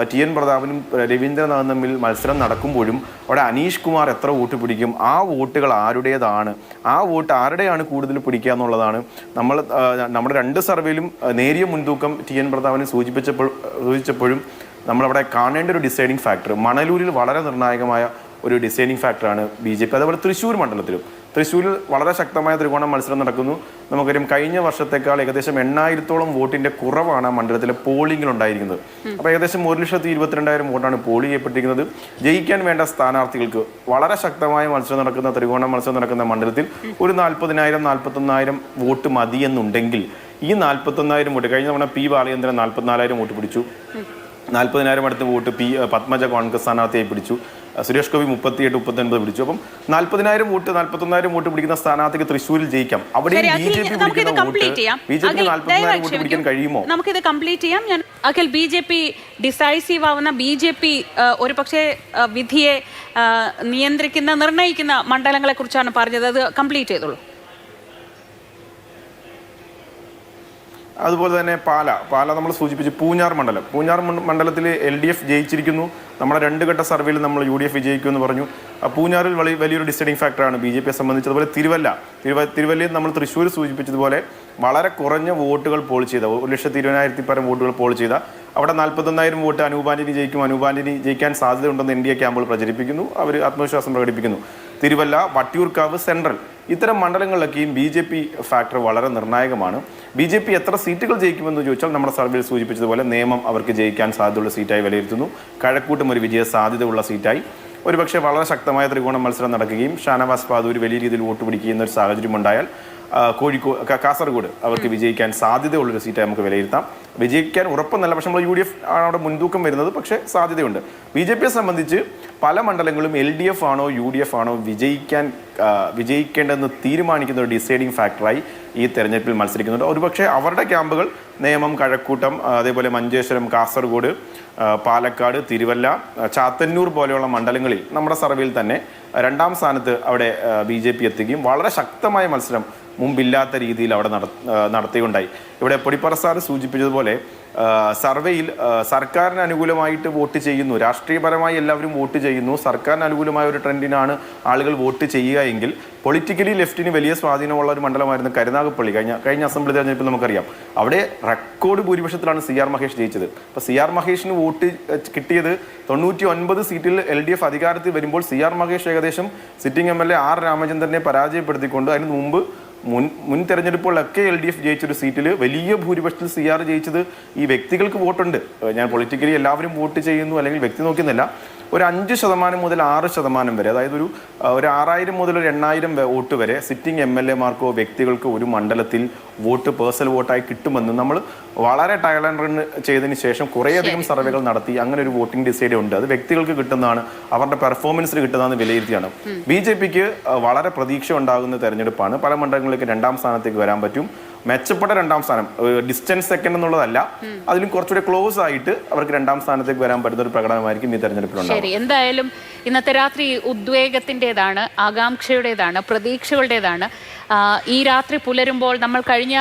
TN പ്രതാപനും രവീന്ദ്രനാഥും തമ്മിൽ മത്സരം നടക്കുമ്പോഴും അവിടെ അനീഷ് കുമാർ എത്ര വോട്ട് പിടിക്കും, ആ വോട്ടുകൾ ആരുടേതാണ്, ആ വോട്ട് ആരുടെയാണ് കൂടുതൽ പിടിക്കുക എന്നുള്ളതാണ് നമ്മുടെ 2 സർവേയിലും നേരിയ മുൻതൂക്കം TN പ്രതാപനെ സൂചിപ്പിച്ചപ്പോഴും നമ്മളവിടെ കാണേണ്ട ഒരു ഡിസൈഡിങ് ഫാക്ടർ മണലൂരിൽ വളരെ നിർണായകമായ ഒരു ഡിസൈഡിങ് ഫാക്ടറാണ് BJP. അതേപോലെ തൃശ്ശൂർ മണ്ഡലത്തിലും തൃശ്ശൂരിൽ വളരെ ശക്തമായ ത്രികോണ മത്സരം നടക്കുന്നു. നമുക്കറിയാം കഴിഞ്ഞ വർഷത്തേക്കാൾ ഏകദേശം 8000-ഓളം വോട്ടിന്റെ കുറവാണ് ആ മണ്ഡലത്തിലെ പോളിംഗിൽ ഉണ്ടായിരിക്കുന്നത്. അപ്പോൾ ഏകദേശം 1,22,000 വോട്ടാണ് പോൾ ചെയ്യപ്പെട്ടിരിക്കുന്നത്. ജയിക്കാൻ വേണ്ട സ്ഥാനാർത്ഥികൾക്ക് വളരെ ശക്തമായ മത്സരം നടക്കുന്ന ത്രികോണ മത്സരം നടക്കുന്ന മണ്ഡലത്തിൽ ഒരു 40,000-41,000 വോട്ട് മതിയെന്നുണ്ടെങ്കിൽ ഈ 41,000 വോട്ട്, കഴിഞ്ഞ തവണ P. ബാലചന്ദ്രൻ 44,000 വോട്ട് പിടിച്ചു, 40,000 അടുത്ത് വോട്ട് പത്മജ കോൺഗ്രസ് സ്ഥാനാർത്ഥിയായി പിടിച്ചു. സുരേഷ് ഗോപി 38, 39 പിടിച്ചു. അപ്പം 40,000 വോട്ട് 41,000 വോട്ട് പിടിക്കുന്ന സ്ഥാനാർത്ഥിക്ക് തൃശ്ശൂരിൽ ജയിക്കാം. അവിടെ BJP പിടിക്കുന്ന വോട്ട് BJP 40,000 വോട്ട് പിടിക്കാൻ കഴിയുമോ? നമുക്കിത് കംപ്ലീറ്റ് ചെയ്യാം. ഞാൻ അഖിൽ, BJP ഡിസൈസീവ് ആവുന്ന, BJP ഒരു പക്ഷേ വിധിയെ നിയന്ത്രിക്കുന്ന, നിർണ്ണയിക്കുന്ന മണ്ഡലങ്ങളെ കുറിച്ചാണ് പറഞ്ഞത്. അത് കംപ്ലീറ്റ് ചെയ്തോളൂ. അതുപോലെ തന്നെ പാല നമ്മൾ സൂചിപ്പിച്ചു. പൂഞ്ഞാർ മണ്ഡലത്തിൽ LDF ജയിച്ചിരിക്കുന്നു. നമ്മുടെ 2 ഘട്ട സർവേയിൽ നമ്മൾ UDF വിജയിക്കുമെന്ന് പറഞ്ഞു. പൂഞ്ഞാറിൽ വലിയൊരു ഡിസൈഡിങ് ഫാക്ടറാണ് BJPയെ സംബന്ധിച്ച്. അതുപോലെ തിരുവല്ലയിൽ നമ്മൾ തൃശ്ശൂർ സൂചിപ്പിച്ചതുപോലെ വളരെ കുറഞ്ഞ വോട്ടുകൾ പോൾ ചെയ്ത 1,20,000 പരം വോട്ടുകൾ പോൾ ചെയ്ത അവിടെ 41,000 വോട്ട് അനൂപ് ആന്റണി ജയിക്കും, അനൂപ് ആന്റണി ജയിക്കാൻ സാധ്യതയുണ്ടെന്ന് NDA ക്യാമ്പുകൾ പ്രചരിപ്പിക്കുന്നു. അവർ ആത്മവിശ്വാസം പ്രകടിപ്പിക്കുന്നു. തിരുവല്ല, വട്ടിയൂർക്കാവ്, സെൻട്രൽ ഇത്തരം മണ്ഡലങ്ങളിലൊക്കെയും BJP ഫാക്ടർ വളരെ നിർണായകമാണ്. BJP എത്ര സീറ്റുകൾ ജയിക്കുമെന്ന് ചോദിച്ചാൽ നമ്മുടെ സർവേയിൽ സൂചിപ്പിച്ചതുപോലെ നേമം അവർക്ക് ജയിക്കാൻ സാധ്യതയുള്ള സീറ്റായി വിലയിരുത്തുന്നു. കഴക്കൂട്ടം ഒരു വിജയ സാധ്യതയുള്ള സീറ്റായി. ഒരുപക്ഷെ വളരെ ശക്തമായ ത്രികോണ മത്സരം നടക്കുകയും ഷാനവാസ് പാദൂർ വലിയ രീതിയിൽ വോട്ട് പിടിക്കുന്ന ഒരു സാഹചര്യം ഉണ്ടായാൽ കാസർഗോഡ് അവർക്ക് വിജയിക്കാൻ സാധ്യതയുള്ളൊരു സീറ്റായി നമുക്ക് വിലയിരുത്താം. വിജയിക്കാൻ ഉറപ്പൊന്നല്ല, പക്ഷെ നമ്മൾ UDF ആണ് അവിടെ മുൻതൂക്കം വരുന്നത്, പക്ഷേ സാധ്യതയുണ്ട്. BJPയെ സംബന്ധിച്ച് പല മണ്ഡലങ്ങളും LDF ആണോ UDF ആണോ വിജയിക്കേണ്ടതെന്ന് തീരുമാനിക്കുന്ന ഒരു ഡിസൈഡിങ് ഫാക്ടറായി ഈ തെരഞ്ഞെടുപ്പിൽ മത്സരിക്കുന്നുണ്ട്. ഒരുപക്ഷെ അവരുടെ ക്യാമ്പുകൾ നേമം, കഴക്കൂട്ടം, അതേപോലെ മഞ്ചേശ്വരം, കാസർഗോഡ്, പാലക്കാട്, തിരുവല്ല, ചാത്തന്നൂർ പോലെയുള്ള മണ്ഡലങ്ങളിൽ നമ്മുടെ സർവേയിൽ തന്നെ 2ാം സ്ഥാനത്ത് അവിടെ BJP എത്തുകയും വളരെ ശക്തമായ മത്സരം മുമ്പില്ലാത്ത രീതിയിൽ അവിടെ നടത്തുകയുണ്ടായി. ഇവിടെ പൊടിപ്പറ സാർ സൂചിപ്പിച്ചതുപോലെ സർവേയിൽ സർക്കാരിന് അനുകൂലമായിട്ട് വോട്ട് ചെയ്യുന്നു, രാഷ്ട്രീയപരമായി എല്ലാവരും വോട്ട് ചെയ്യുന്നു, സർക്കാരിന് അനുകൂലമായ ഒരു ട്രെൻഡിനാണ് ആളുകൾ വോട്ട് ചെയ്യുക എങ്കിൽ പൊളിറ്റിക്കലി ലെഫ്റ്റിന് വലിയ സ്വാധീനമുള്ള ഒരു മണ്ഡലമായിരുന്നു കരുനാഗപ്പള്ളി. കഴിഞ്ഞ അസംബ്ലി തെരഞ്ഞെടുപ്പിൽ നമുക്കറിയാം. അവിടെ റെക്കോർഡ് ഭൂരിപക്ഷത്തിലാണ് CR മഹേഷ് ജയിച്ചത്. അപ്പോൾ CR മഹേഷിന് വോട്ട് കിട്ടിയത് 99 സീറ്റിൽ LDF അധികാരത്തിൽ വരുമ്പോൾ CR മഹേഷ് ഏകദേശം സിറ്റിംഗ് MLA R രാമചന്ദ്രനെ പരാജയപ്പെടുത്തിക്കൊണ്ട് അതിന് മുമ്പ് മുൻ തെരഞ്ഞെടുപ്പുകളിലൊക്കെ LDF ജയിച്ചൊരു സീറ്റിൽ വലിയ ഭൂരിപക്ഷത്തിൽ CR ജയിച്ചത് ഈ വ്യക്തികൾക്ക് വോട്ടുണ്ട്. ഞാൻ പൊളിറ്റിക്കലി എല്ലാവരും വോട്ട് ചെയ്യുന്നു അല്ലെങ്കിൽ വ്യക്തി നോക്കുന്നില്ല. ഒരു 5% മുതൽ 6% വരെ, അതായത് ഒരു 6,000 മുതൽ ഒരു 8,000 വോട്ട് വരെ സിറ്റിംഗ് MLA മാർക്കോ വ്യക്തികൾക്കോ ഒരു മണ്ഡലത്തിൽ വോട്ട് പേഴ്സണൽ വോട്ടായി കിട്ടുമെന്ന് നമ്മൾ വളരെ ട്രയൽ ആൻഡ് റൺ ചെയ്തതിന് ശേഷം കുറേയധികം സർവേകൾ നടത്തി അങ്ങനെ ഒരു വോട്ടിംഗ് ഡിസൈഡ് ഉണ്ട്. അത് വ്യക്തികൾക്ക് കിട്ടുന്നതാണ്, അവരുടെ പെർഫോമൻസിന് കിട്ടുന്നതെന്ന് വിലയിരുത്തിയാണ്. BJPക്ക് വളരെ പ്രതീക്ഷ ഉണ്ടാകുന്ന തെരഞ്ഞെടുപ്പാണ്. പല മണ്ഡലങ്ങളിലേക്ക് 2ാം സ്ഥാനത്തേക്ക് വരാൻ പറ്റും. മെച്ചപ്പെട്ട 2ാം സ്ഥാനം, ഡിസ്റ്റൻസ് സെക്കൻഡ് എന്നുള്ളതല്ല, അതിലും കുറച്ചുകൂടി ക്ലോസ് ആയിട്ട് അവർക്ക് 2ാം സ്ഥാനത്തേക്ക് വരാൻ പറ്റുന്ന ഒരു പ്രകടനമായിരിക്കും ഈ തെരഞ്ഞെടുപ്പിലുണ്ടാകും. ശരി, എന്തായാലും ഇന്നത്തെ രാത്രി ഉദ്വേഗത്തിൻ്റെതാണ്, ആകാംക്ഷയുടേതാണ്, പ്രതീക്ഷകളുടേതാണ്. ഈ രാത്രി പുലരുമ്പോൾ നമ്മൾ കഴിഞ്ഞ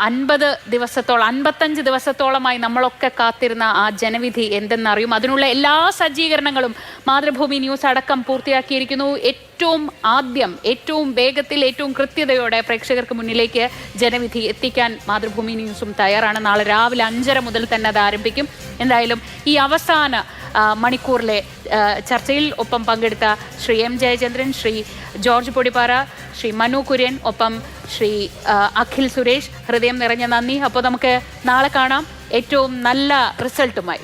55 ദിവസത്തോളമായി നമ്മളൊക്കെ കാത്തിരുന്ന ആ ജനവിധി എന്തെന്നറിയും. അതിനുള്ള എല്ലാ സജ്ജീകരണങ്ങളും മാതൃഭൂമി ന്യൂസ് അടക്കം പൂർത്തിയാക്കിയിരിക്കുന്നു. ഏറ്റവും ആദ്യം, ഏറ്റവും വേഗത്തിൽ, ഏറ്റവും കൃത്യതയോടെ പ്രേക്ഷകർക്ക് മുന്നിലേക്ക് ജനവിധി എത്തിക്കാൻ മാതൃഭൂമി ന്യൂസും തയ്യാറാണ്. നാളെ രാവിലെ 5:30 മുതൽ തന്നെ അത് ആരംഭിക്കും. എന്തായാലും ഈ അവസാന മണിക്കൂറിലെ ചർച്ചയിൽ ഒപ്പം പങ്കെടുത്ത ശ്രീ M ജയചന്ദ്രൻ, ശ്രീ ജോർജ് പൊടിപ്പാറ, ശ്രീ മനു കുര്യൻ, ഒപ്പം ശ്രീ അഖിൽ സുരേഷ്, ഹൃദയം നിറഞ്ഞ നന്ദി. അപ്പോൾ നമുക്ക് നാളെ കാണാം ഏറ്റവും നല്ല റിസൾട്ടുമായി.